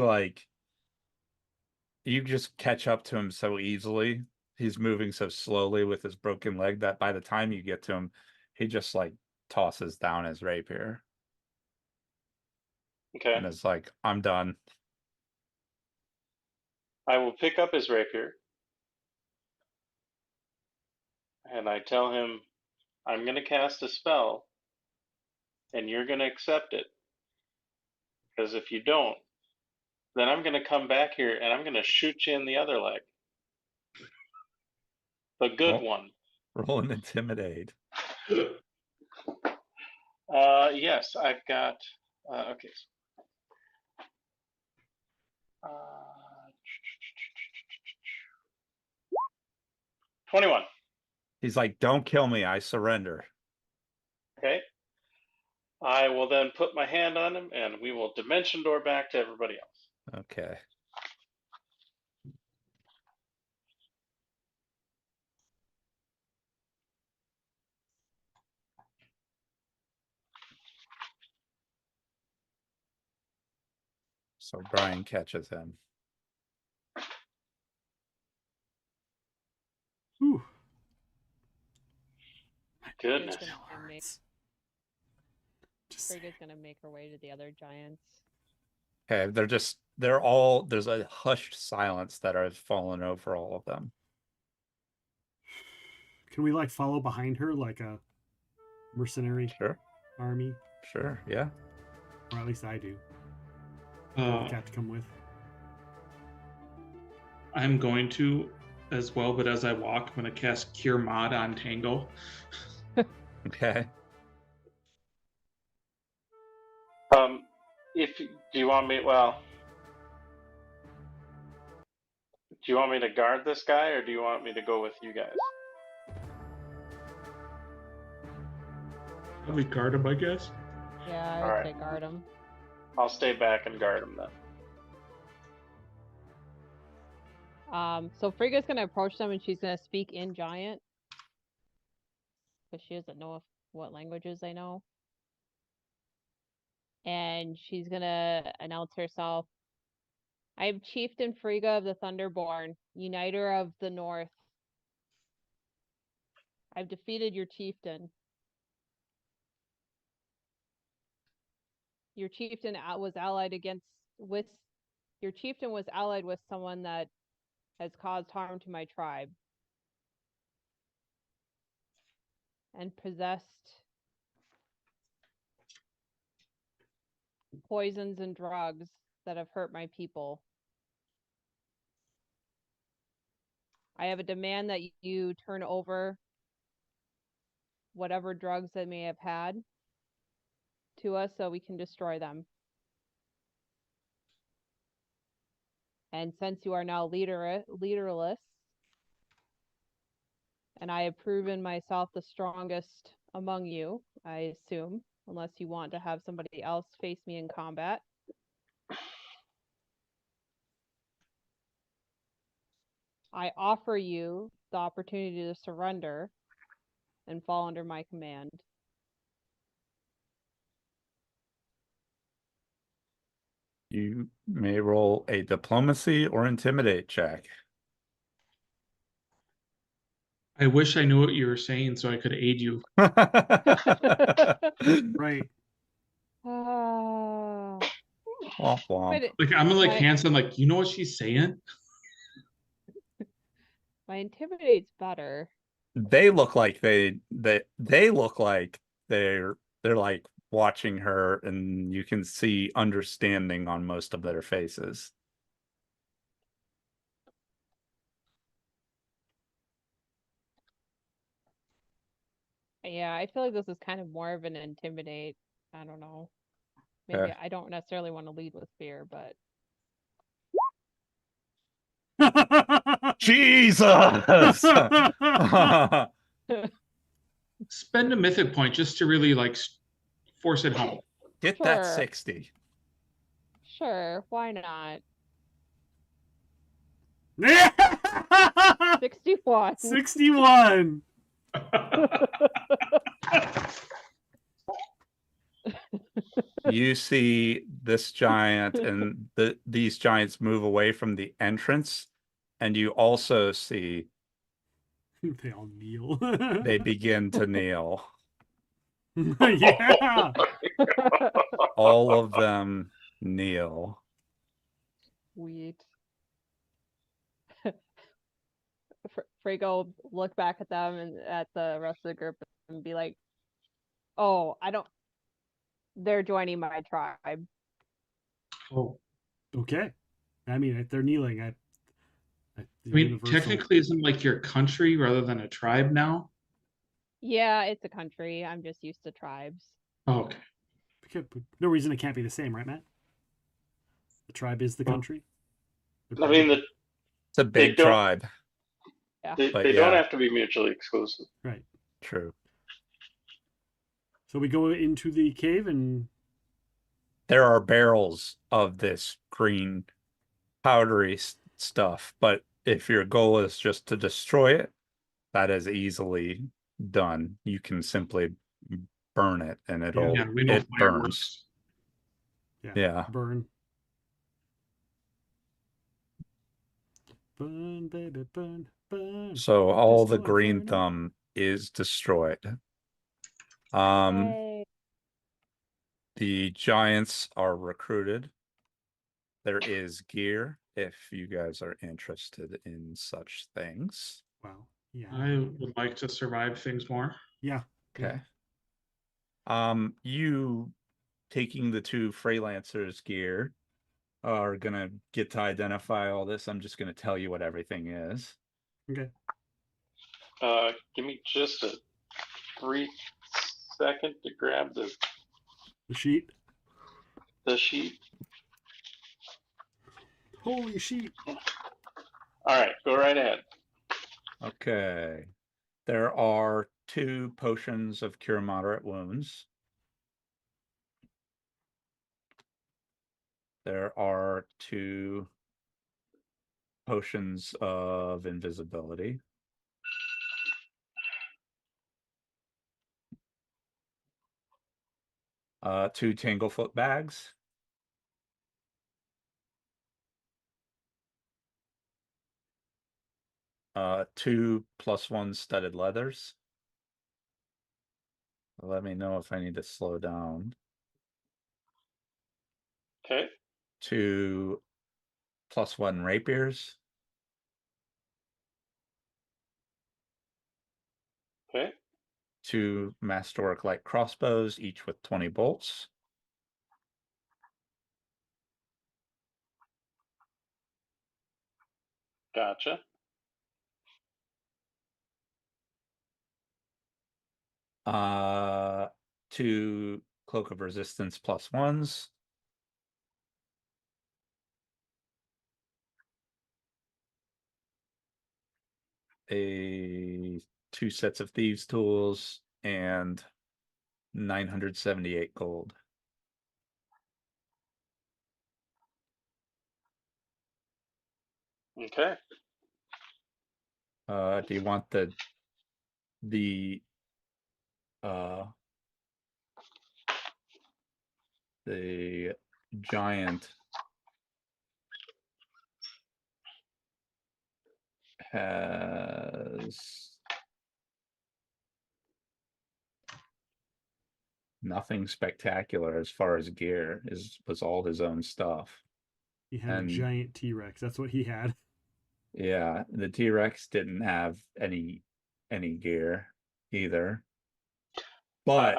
you just catch up to him so easily. He's moving so slowly with his broken leg that by the time you get to him, he just tosses down his rapier. Okay. And is like, I'm done. I will pick up his rapier. And I tell him, I'm going to cast a spell. And you're going to accept it. Because if you don't, then I'm going to come back here and I'm going to shoot you in the other leg. The good one. Roll an intimidate. Yes, I've got. Okay. 21. He's like, don't kill me, I surrender. Okay. I will then put my hand on him and we will dimension door back to everybody else. Okay. So Brian catches him. Whew. Goodness. Frigga's gonna make her way to the other giants. Okay, there's a hushed silence that has fallen over all of them. Can we follow behind her like a mercenary army? Sure, yeah. Or at least I do. The cat to come with. I'm going to as well, but as I walk, I'm going to cast Cure Mod on Tango. Okay. Do you want me? Well, do you want me to guard this guy, or do you want me to go with you guys? Probably guard him, I guess. Yeah, I All would right. say guard him. I'll stay back and guard him then. So Frigga's gonna approach them and she's gonna speak in giant. Because she doesn't know what languages they know. And she's gonna announce herself. I am Chieftain Frigga of the Thunderborn, Uniter of the North. I've defeated your chieftain. Your chieftain was allied with someone that has caused harm to my tribe. And possessed poisons and drugs that have hurt my people. I have a demand that you turn over whatever drugs they may have had to us so we can destroy them. And since you are now leaderless, and I have proven myself the strongest among you, I assume, unless you want to have somebody else face me in combat. I offer you the opportunity to surrender and fall under my command. You may roll a diplomacy or intimidate check. I wish I knew what you were saying so I could aid you. Right. Oh. Womp womp. But Like I'm like my, Hanson, like, you know what she's saying? my intimidate's better. They look like they look like they're like watching her, and you can see understanding on most of their faces. Yeah, I feel like this is kind of more of an intimidate. I don't know. Maybe Okay. I don't necessarily want to lead with fear, but Jesus! Spend a mythic point just to really like force it home. Get Sure. that 60. Sure, why not? 61. 61. You see this giant and these giants move away from the entrance, and you also see They all kneel. they begin to kneel. Yeah. All of them kneel. Sweet. Frigga will look back at them and at the rest of the group and be like, "Oh, they're joining my tribe." Oh, Okay. I mean, if they're kneeling, I mean, technically, isn't like your country rather than a tribe now? Yeah, it's a country. I'm just used to tribes. Oh, okay. No reason it can't be the same, right, Matt? The tribe is the country. I mean, It's a big tribe. Yeah. They don't have to be mutually exclusive. Right. True. So we go into the cave and There are barrels of this green powdery stuff, but if your goal is just to destroy it, that is easily done. You can simply burn it and it fire burns. Yeah. Burn. Burn, baby, burn, burn. So all the Destroy, green burn. thumb is destroyed. Yay. The giants are recruited. There is gear if you guys are interested in such things. Wow. Yeah. I would like to survive things more. Yeah. Okay. You taking the two freelancers gear are gonna get to identify all this. I'm just gonna tell you what everything is. Okay. Give me just a brief second to grab the sheet. The sheet. Holy sheet. All right, go right ahead. Okay. There are 2 potions of cure moderate wounds. There are 2 potions of invisibility. Two Tanglefoot bags. Two +1 studded leathers. Let me know if I need to slow down. Okay. 2 +1 rapiers. Okay. 2 Masterwork light crossbows, each with 20 bolts. Gotcha. Uh, 2 Cloak of Resistance +1s. A 2 sets of thieves tools and 978 gold. Okay. Do you want the giant has Nothing spectacular as far as gear. Was all his own stuff. He had a giant T-Rex. That's what he had. Yeah, the T-Rex didn't have any gear either. But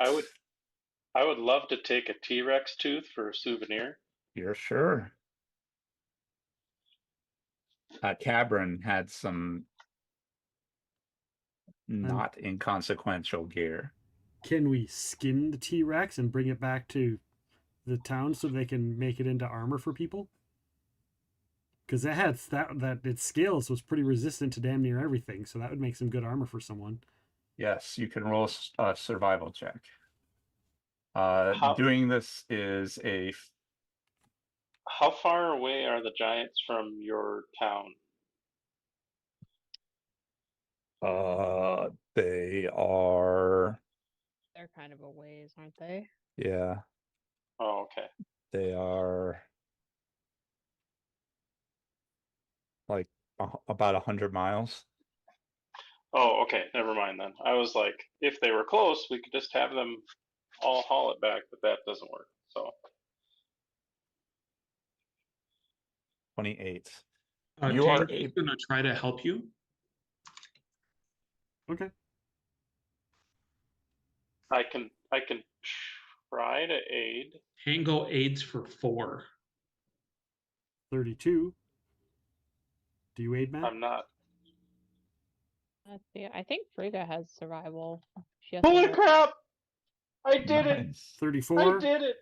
I would love to take a T-Rex tooth for a souvenir. You're sure? Cabron had some not inconsequential gear. Can we skin the T-Rex and bring it back to the town so they can make it into armor for people? Because it had that its scales was pretty resistant to damn near everything, so that would make some good armor for someone. Yes, you can roll a survival check. Doing this is How far away are the giants from your town? They are. They're kind of a ways, aren't they? Yeah. Oh, okay. They are like about 100 miles. Oh, okay. Never mind then. I was like, if they were close, we could just have them all haul it back, but that doesn't work. So 28. You are going to try to help you. Okay. I can try to aid. Tango aids for 4. 32. Do you aid, Matt? I'm not. Let's see. I think Frigga has survival. She has Holy to roll- crap! I did it! 34. I did it!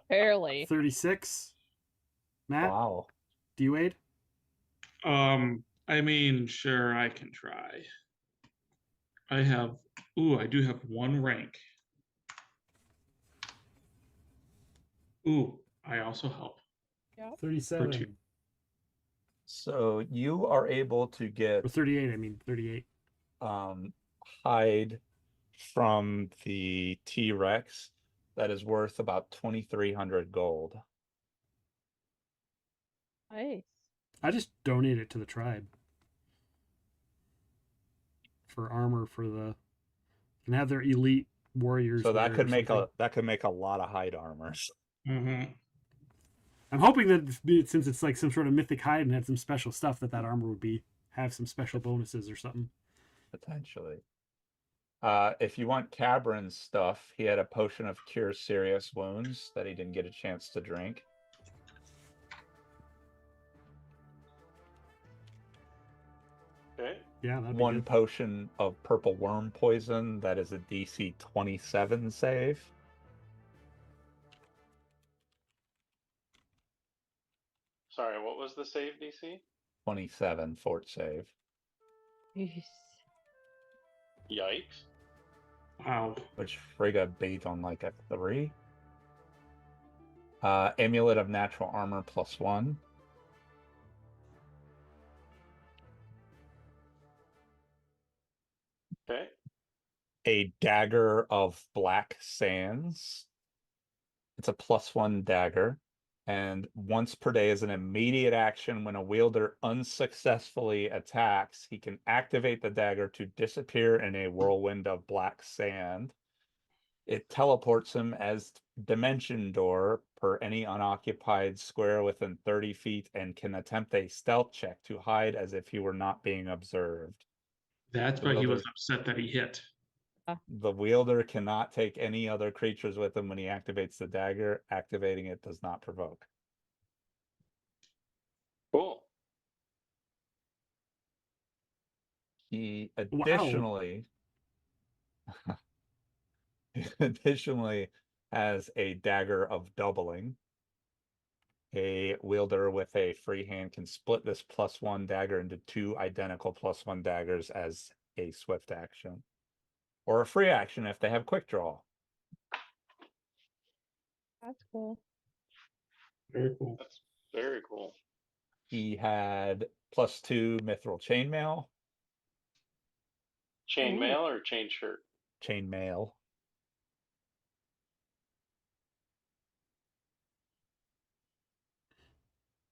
Barely. 36. Matt? Wow. Do you aid? I mean, sure, I can try. I do have 1 rank. Ooh, I also help. Yeah. 37. So you are able to get Or 38, I mean 38. hide from the T-Rex that is worth about 2,300 gold. Nice. I just donate it to the tribe. For armor for the can have their elite warriors. So that wear could or make something. a lot of hide armors. Mm-hmm. I'm hoping that since it's like some sort of mythic hide and had some special stuff, that armor would have some special bonuses or something. Potentially. If you want Cabron's stuff, he had a potion of cure serious wounds that he didn't get a chance to drink. Okay. Yeah, that'd be One good. potion of purple worm poison that is a DC 27 save. Sorry, what was the save DC? 27 fort save. Yikes. Wow. Which Frigga beat on like a 3. Amulet of natural armor +1. Okay. A dagger of black sands. It's a +1 dagger. And once per day is an immediate action when a wielder unsuccessfully attacks, he can activate the dagger to disappear in a whirlwind of black sand. It teleports him as dimension door per any unoccupied square within 30 feet and can attempt a stealth check to hide as if he were not being observed. That's why he was upset that he hit. The wielder cannot take any other creatures with him when he activates the dagger. Activating it does not provoke. Cool. He additionally has a dagger of doubling. A wielder with a free hand can split this +1 dagger into 2 identical +1 daggers as a swift action. Or a free action if they have quick draw. That's cool. Very cool. That's very cool. He had +2 mithril chainmail. Chainmail or chain shirt? Chainmail.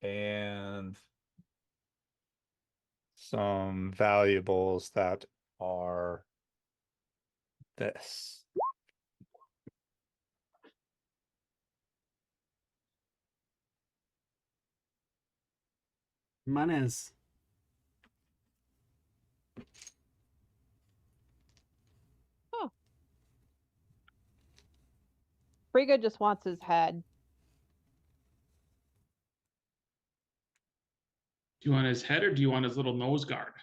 And some valuables that are this. Manes. Oh. Frigga just wants his head. Do you want his head or do you want his little nose guard?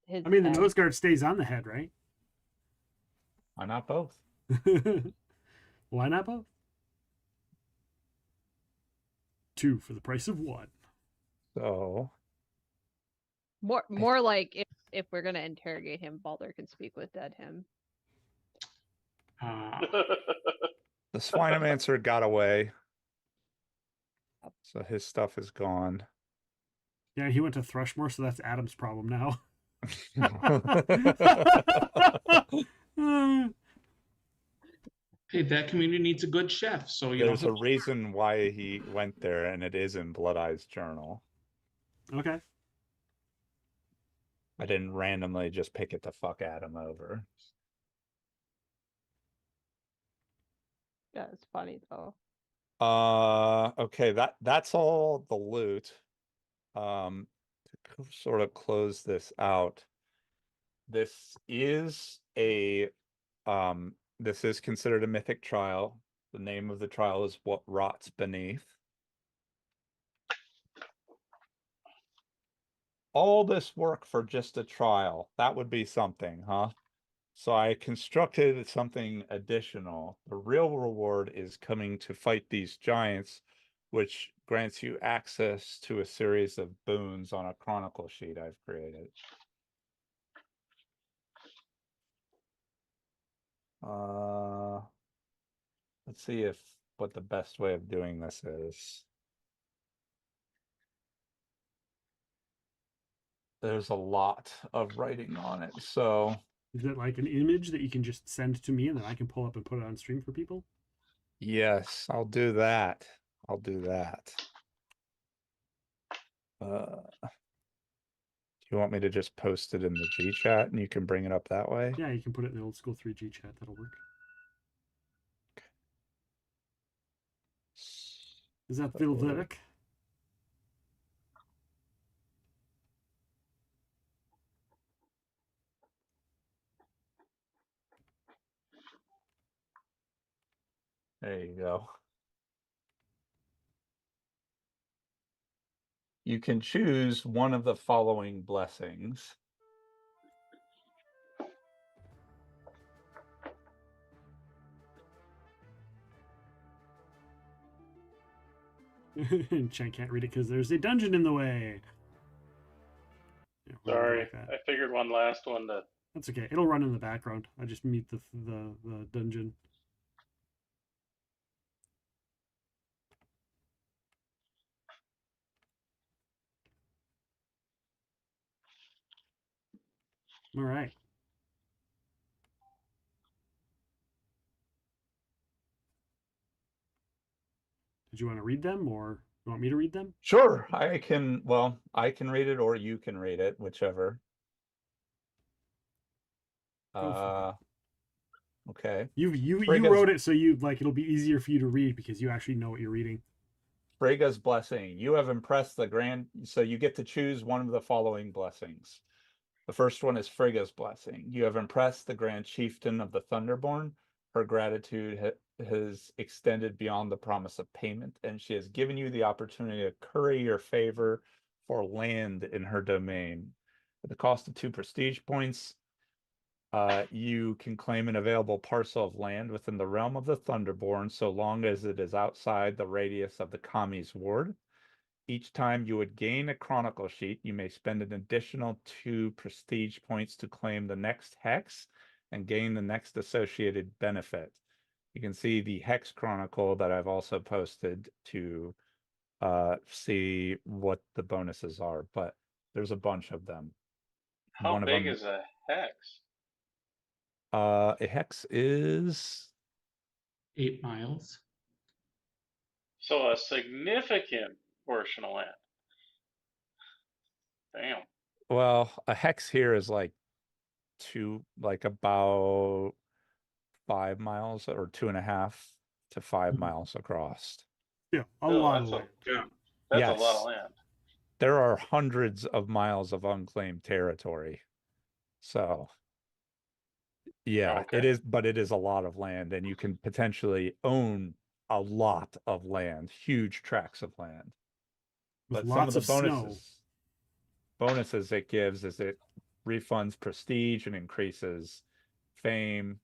His I mean, the head. nose guard stays on the head, right? Why not both? Why not both? 2 for the price of 1. So More like if we're gonna interrogate him, Baldur can speak with dead him. the Swinomancer got away. So his stuff is gone. Yeah, he went to Thrushmore, so that's Adam's problem now. Hey, that community needs a good chef, so you There's know. a reason why he went there, and it is in Blood Eye's journal. Okay. I didn't randomly just pick it to fuck Adam over. Yeah, it's funny though. Okay, that's all the loot. To sort of close this out. This is considered a mythic trial. The name of the trial is What Rots Beneath. All this work for just a trial. That would be something, huh? So I constructed something additional. The real reward is coming to fight these giants, which grants you access to a series of boons on a chronicle sheet I've created. Let's see what the best way of doing this is. There's a lot of writing on it, so Is it like an image that you can just send to me and then I can pull up and put it on stream for people? yes, I'll do that. I'll do that. Do you want me to just post it in the G chat and you can bring it up that way? Yeah, you can put it in the old school 3G chat. That'll work. Is that Vilveric? There you go. You can choose one of the following blessings. Chen can't read it because there's a dungeon in the way. Yeah, Sorry, like that. I figured one last one to. That's okay. It'll run in the background. I just meet the dungeon. All right. Did you want to read them or you want me to read them? Sure, I can read it or you can read it, whichever. Okay. You Frigga's, wrote it so it'll be easier for you to read because you actually know what you're reading. Frigga's blessing. You have impressed the grand, so you get to choose one of the following blessings. The first one is Frigga's blessing. You have impressed the Grand Chieftain of the Thunderborn. Her gratitude has extended beyond the promise of payment, and she has given you the opportunity to curry your favor for land in her domain. At the cost of 2 prestige points, you can claim an available parcel of land within the realm of the Thunderborn so long as it is outside the radius of the Kami's ward. Each time you would gain a chronicle sheet, you may spend an additional 2 prestige points to claim the next hex and gain the next associated benefit. You can see the hex chronicle that I've also posted to see what the bonuses are, but there's a bunch of them. How One of big them, is a hex? a hex is 8 miles. So a significant portion of land. Damn. well, a hex here is like about 5 miles or 2.5 to 5 miles across. Yeah, a Oh, lot that's of land. That's a lot Yes. of land. There are hundreds of miles of unclaimed territory. So, yeah, it Okay. is, but it is a lot of land, and you can potentially own a lot of land, huge tracts of land. With But some of lots the of snow. bonuses it gives is it refunds prestige and increases fame.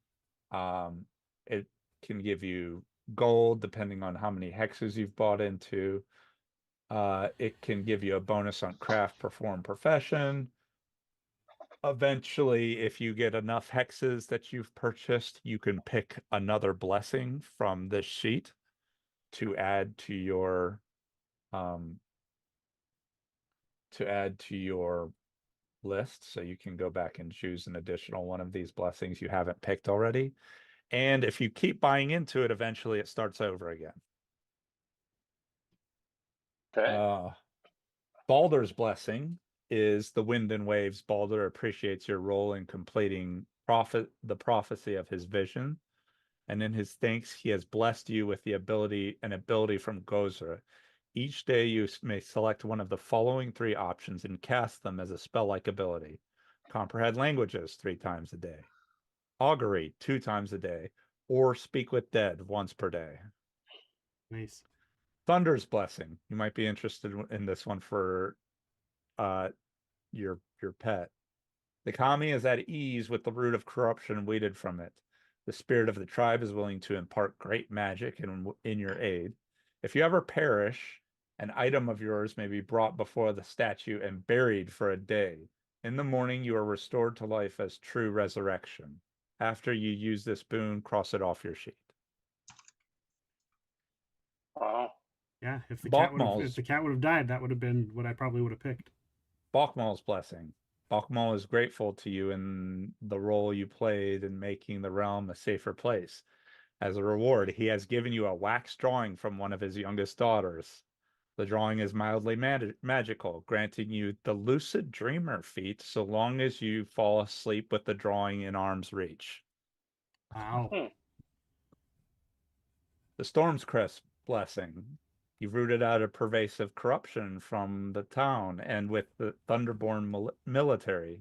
It can give you gold depending on how many hexes you've bought into. It can give you a bonus on craft, perform, profession. Eventually, if you get enough hexes that you've purchased, you can pick another blessing from this sheet to add to your um list. So you can go back and choose an additional one of these blessings you haven't picked already. And if you keep buying into it, eventually it starts over again. Okay. Baldur's blessing is the wind and waves. Baldur appreciates your role in completing the prophecy of his vision, and in his thanks he has blessed you with an ability from Gozer. Each day you may select one of the following 3 options and cast them as a spell-like ability. Comprehend languages 3 times a day, augury 2 times a day, or speak with dead once per day. Nice. Thunder's blessing. You might be interested in this one for your pet. The kami is at ease with the root of corruption weeded from it. The spirit of the tribe is willing to impart great magic in your aid. If you ever perish, an item of yours may be brought before the statue and buried for a day. In the morning, you are restored to life as true resurrection. After you use this boon, cross it off your sheet. Wow. Yeah, if the Balkmal's cat would have died, that would have been what I probably would have picked. Balkmal's blessing. Balkmal is grateful to you in the role you played in making the realm a safer place. As a reward, he has given you a wax drawing from one of his youngest daughters. The drawing is mildly magical, granting you the lucid dreamer feat so long as you fall asleep with the drawing in arm's reach. Wow. The Storm's Crest blessing. You've rooted out a pervasive corruption from the town and with the Thunderborn military.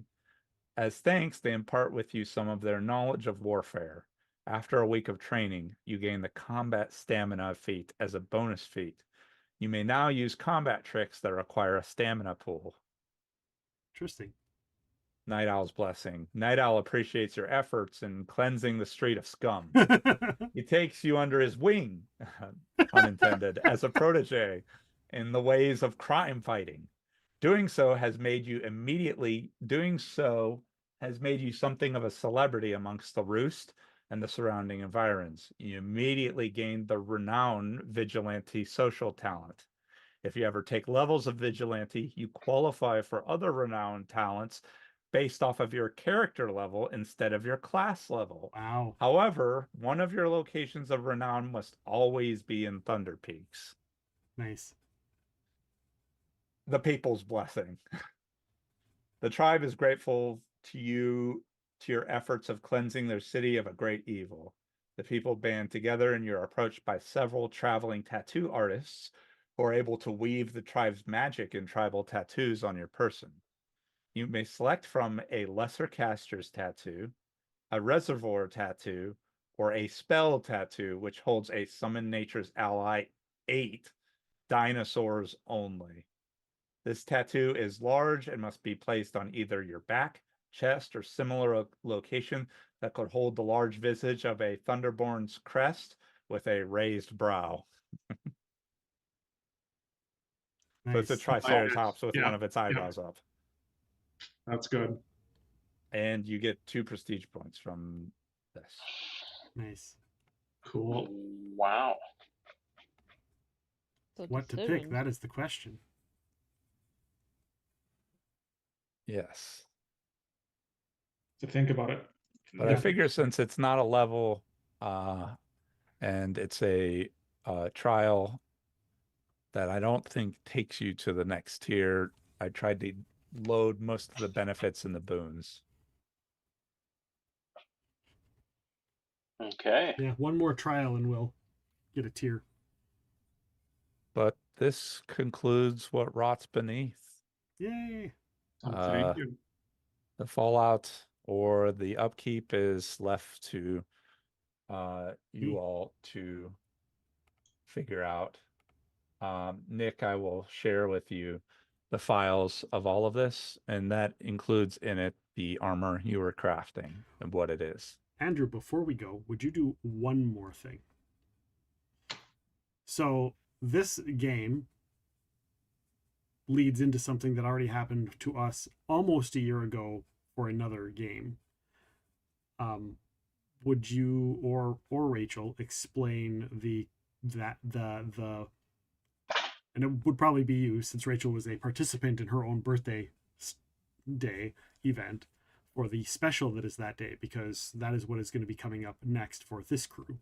As thanks, they impart with you some of their knowledge of warfare. After a week of training, you gain the combat stamina feat as a bonus feat. You may now use combat tricks that require a stamina pool. Interesting. Night Owl's blessing. Night Owl appreciates your efforts in cleansing the street of scum. He takes you under his wing, unintended, as a protege in the ways of crime fighting. Doing so has made you something of a celebrity amongst the roost and the surrounding environs. You immediately gain the renowned vigilante social talent. If you ever take levels of vigilante, you qualify for other renowned talents based off of your character level instead of your class level. Wow. However, one of your locations of renown must always be in Thunder Peaks. Nice. The People's Blessing. The tribe is grateful to your efforts of cleansing their city of a great evil. The people band together and you're approached by several traveling tattoo artists who are able to weave the tribe's magic in tribal tattoos on your person. You may select from a lesser caster's tattoo, a reservoir tattoo, or a spell tattoo, which holds a summon nature's ally 8, dinosaurs only. This tattoo is large and must be placed on either your back, chest, or similar location that could hold the large visage of a Thunderborn's crest with a raised brow. So it's a Nice. Triceratops with Yeah. one of its eyebrows up. That's good. And you get 2 prestige points from this. Nice. Cool. Wow. So What to pick? decisions. That is the question. Yes. To think about it. But I figure since it's not a level and it's a trial that I don't think takes you to the next tier, I tried to load most of the benefits and the boons. Okay. Yeah, one more trial and we'll get a tier. But this concludes what rots beneath. Yay! Thank you. The fallout or the upkeep is left to you all to figure out. Nick, I will share with you the files of all of this, and that includes in it the armor you were crafting and what it is. Andrew, before we go, would you do one more thing? So this game leads into something that already happened to us almost a year ago for another game. Would you or Rachel explain the and it would probably be you since Rachel was a participant in her own birthday day event for the special that is that day, because that is what is going to be coming up next for this crew.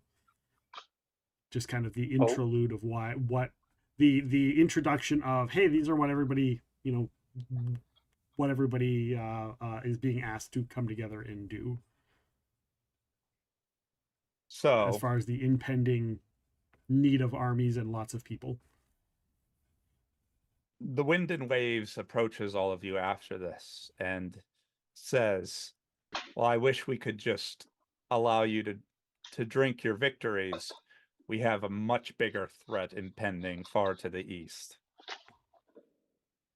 Just kind of the interlude of what the introduction of, hey, these are what everybody, what everybody is being asked to come together and do. So as far as the impending need of armies and lots of people. The Wind and Waves approaches all of you after this and says, well, I wish we could just allow you to drink your victories. We have a much bigger threat impending far to the east.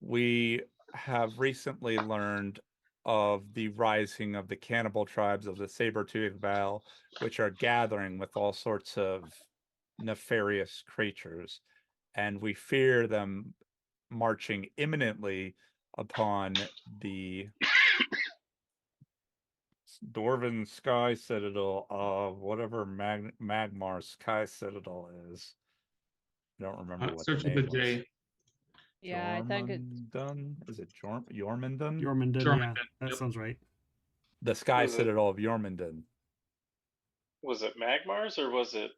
We have recently learned of the rising of the cannibal tribes of the saber-toothed Val, which are gathering with all sorts of nefarious creatures, and we fear them marching imminently upon the Dwarven Sky Citadel of whatever Magmar Sky Citadel is. I don't remember what search the with name the J. was. Yeah, I think it's Is it Jormungandr? Jormungandr, yeah, that sounds right. The Sky Was it- Citadel of Jormungandr. Was it Magmar's or was it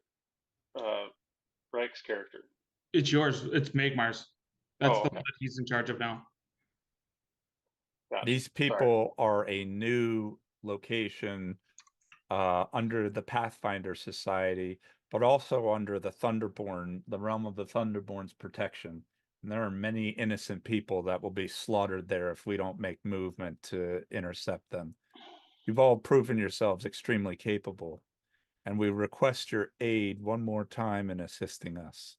Reich's character? It's yours. It's Magmar's. That's Oh, the okay. one that he's in charge of now. Gotcha. These people are a new location under the Pathfinder Society, but also under the Thunderborn, the realm of the Thunderborn's protection. And there are many innocent people that will be slaughtered there if we don't make movement to intercept them. You've all proven yourselves extremely capable, and we request your aid one more time in assisting us.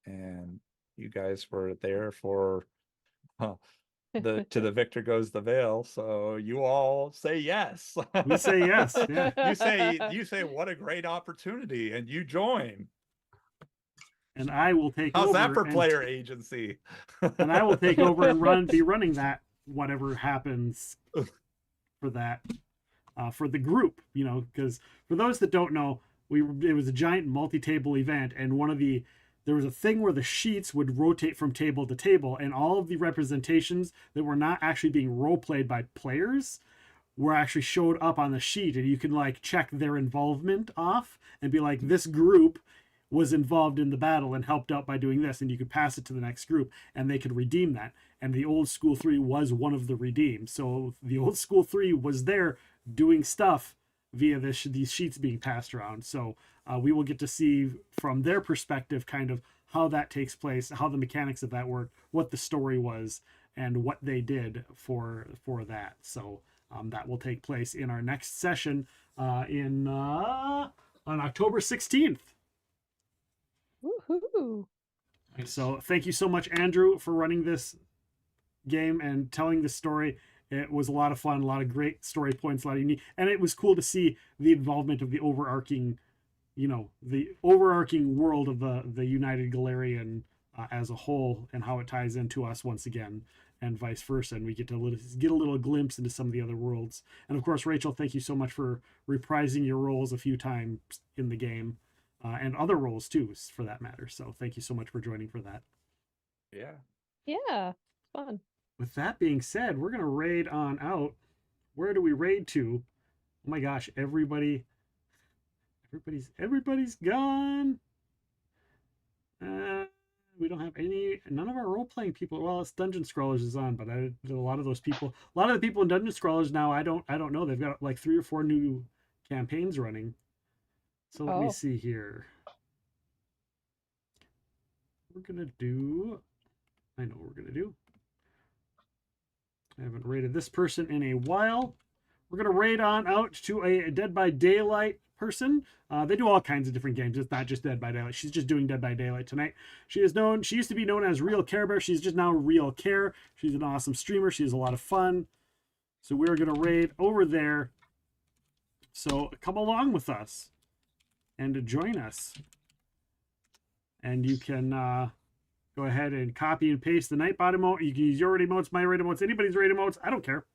And you guys were there for to the victor goes the veil, so you all say yes. We say yes, yeah. You say what a great opportunity, and you join. And I will take How's over. that for player agency? And I will take over and be running that, whatever happens for that, for the group, because for those that don't know, it was a giant multi-table event, and there was a thing where the sheets would rotate from table to table, and all of the representations that were not actually being role played by players were actually showed up on the sheet, and you can check their involvement off and be like, this group was involved in the battle and helped out by doing this, and you could pass it to the next group and they could redeem that. And the old school 3 was one of the redeemed, so the old school 3 was there doing stuff via these sheets being passed around. So we will get to see from their perspective kind of how that takes place, how the mechanics of that work, what the story was, and what they did for that. So that will take place in our next session on October 16th. Woohoo! So thank you so much, Andrew, for running this game and telling this story. It was a lot of fun, a lot of great story points, a lot of unique, and it was cool to see the involvement of the overarching world of the United Galarian as a whole, and how it ties into us once again, and vice versa. And we get to get a little glimpse into some of the other worlds. And of course, Rachel, thank you so much for reprising your roles a few times in the game, and other roles too, for that matter. So thank you so much for joining for that. Yeah, fun. With that being said, we're gonna raid on out. Where do we raid to? Oh my gosh, everybody's gone. We don't don't have none of our role-playing people. Well, it's Dungeon Scrollers is on, but a lot of those people, a lot of the people in Dungeon Scrollers now, I don't know. They've got like 3 or 4 new campaigns running. So let me see here. We're gonna do. I know what we're gonna do. I haven't raided this person in a while. We're gonna raid on out to a Dead by Daylight person. They do all kinds of different games. It's not just Dead by Daylight. She's just doing Dead by Daylight tonight. She used to be known as Real Care Bear. She's just now Real Care. She's an awesome streamer. She has a lot of fun. So we're gonna raid over there. So come along with us and join us. And you can go ahead and copy and paste the Nightbot emote. You can use your raid emotes, my raid emotes, anybody's raid emotes. I don't care.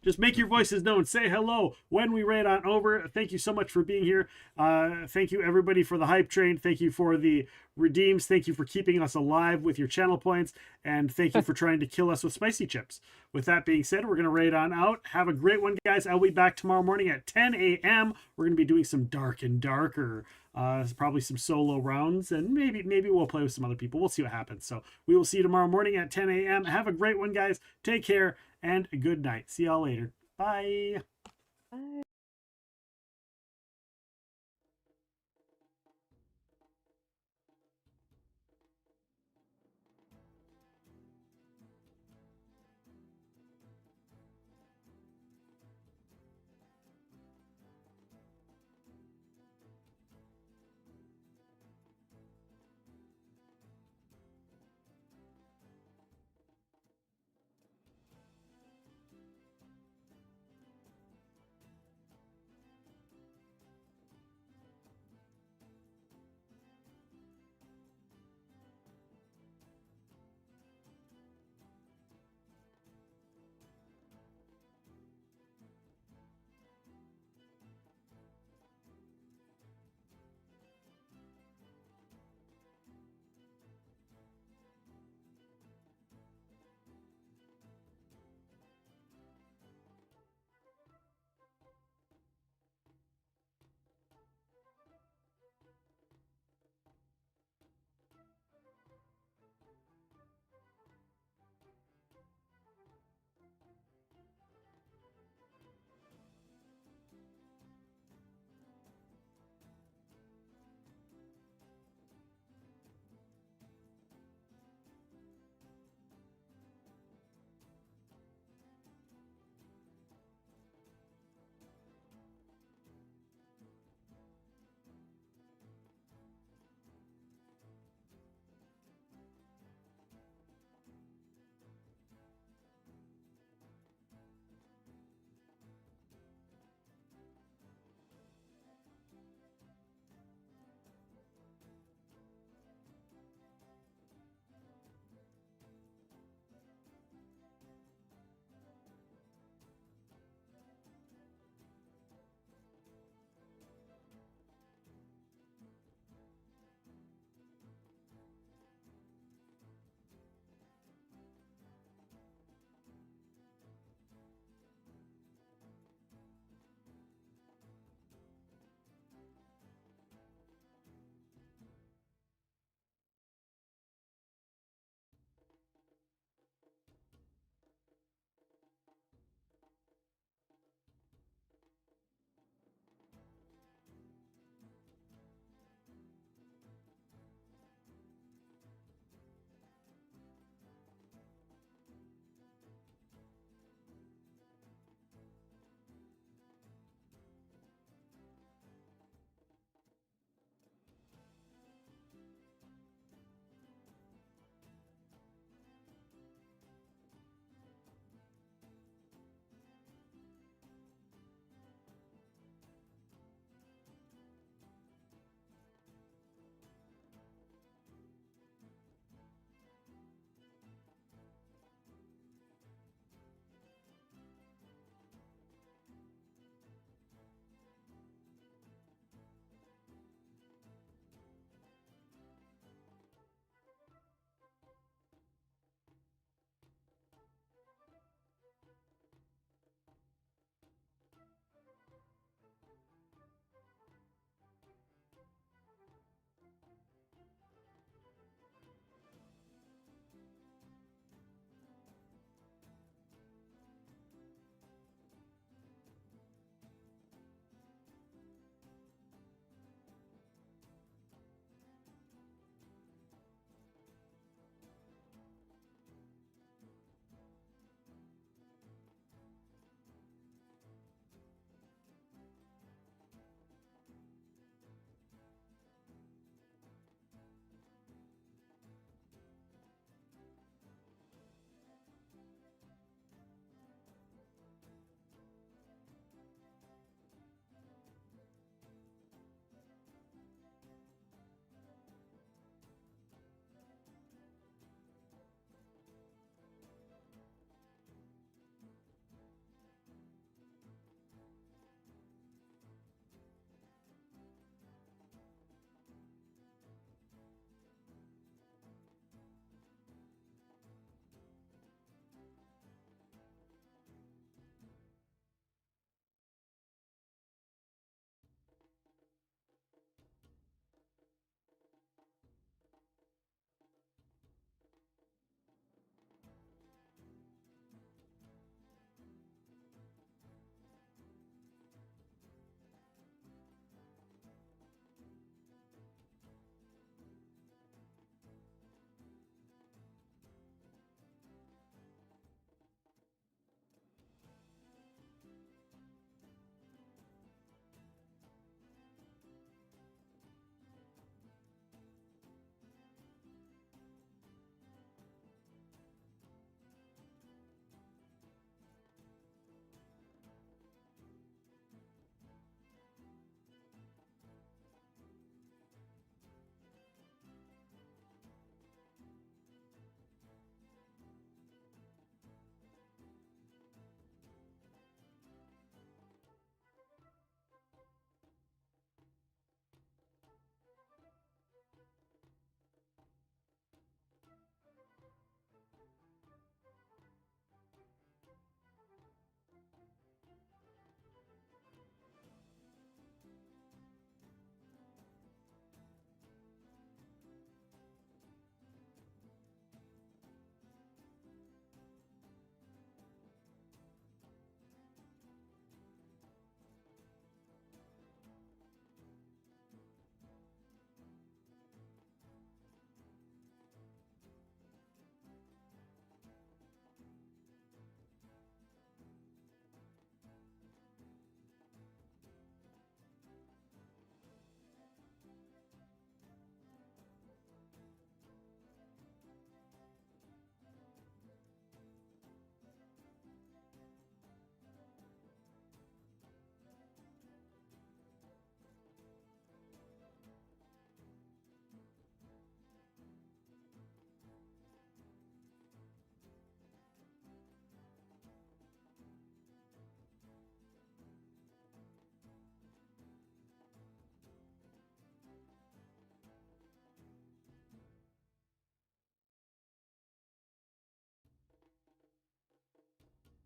Just make your voices known. Say hello when we raid on over. Thank you so much for being here. Thank you, everybody, for the hype train. Thank you for the redeems. Thank you for keeping us alive with your channel points. And thank you for trying to kill us with spicy chips. With that being said, we're going to raid on out. Have a great one, guys. I'll be back tomorrow morning at 10 a.m. We're going to be doing some Dark and Darker. Probably some solo rounds. And maybe we'll play with some other people. We'll see what happens. So we will see you tomorrow morning at 10 a.m. Have a great one, guys. Take care. And good night. See y'all later. Bye. Bye.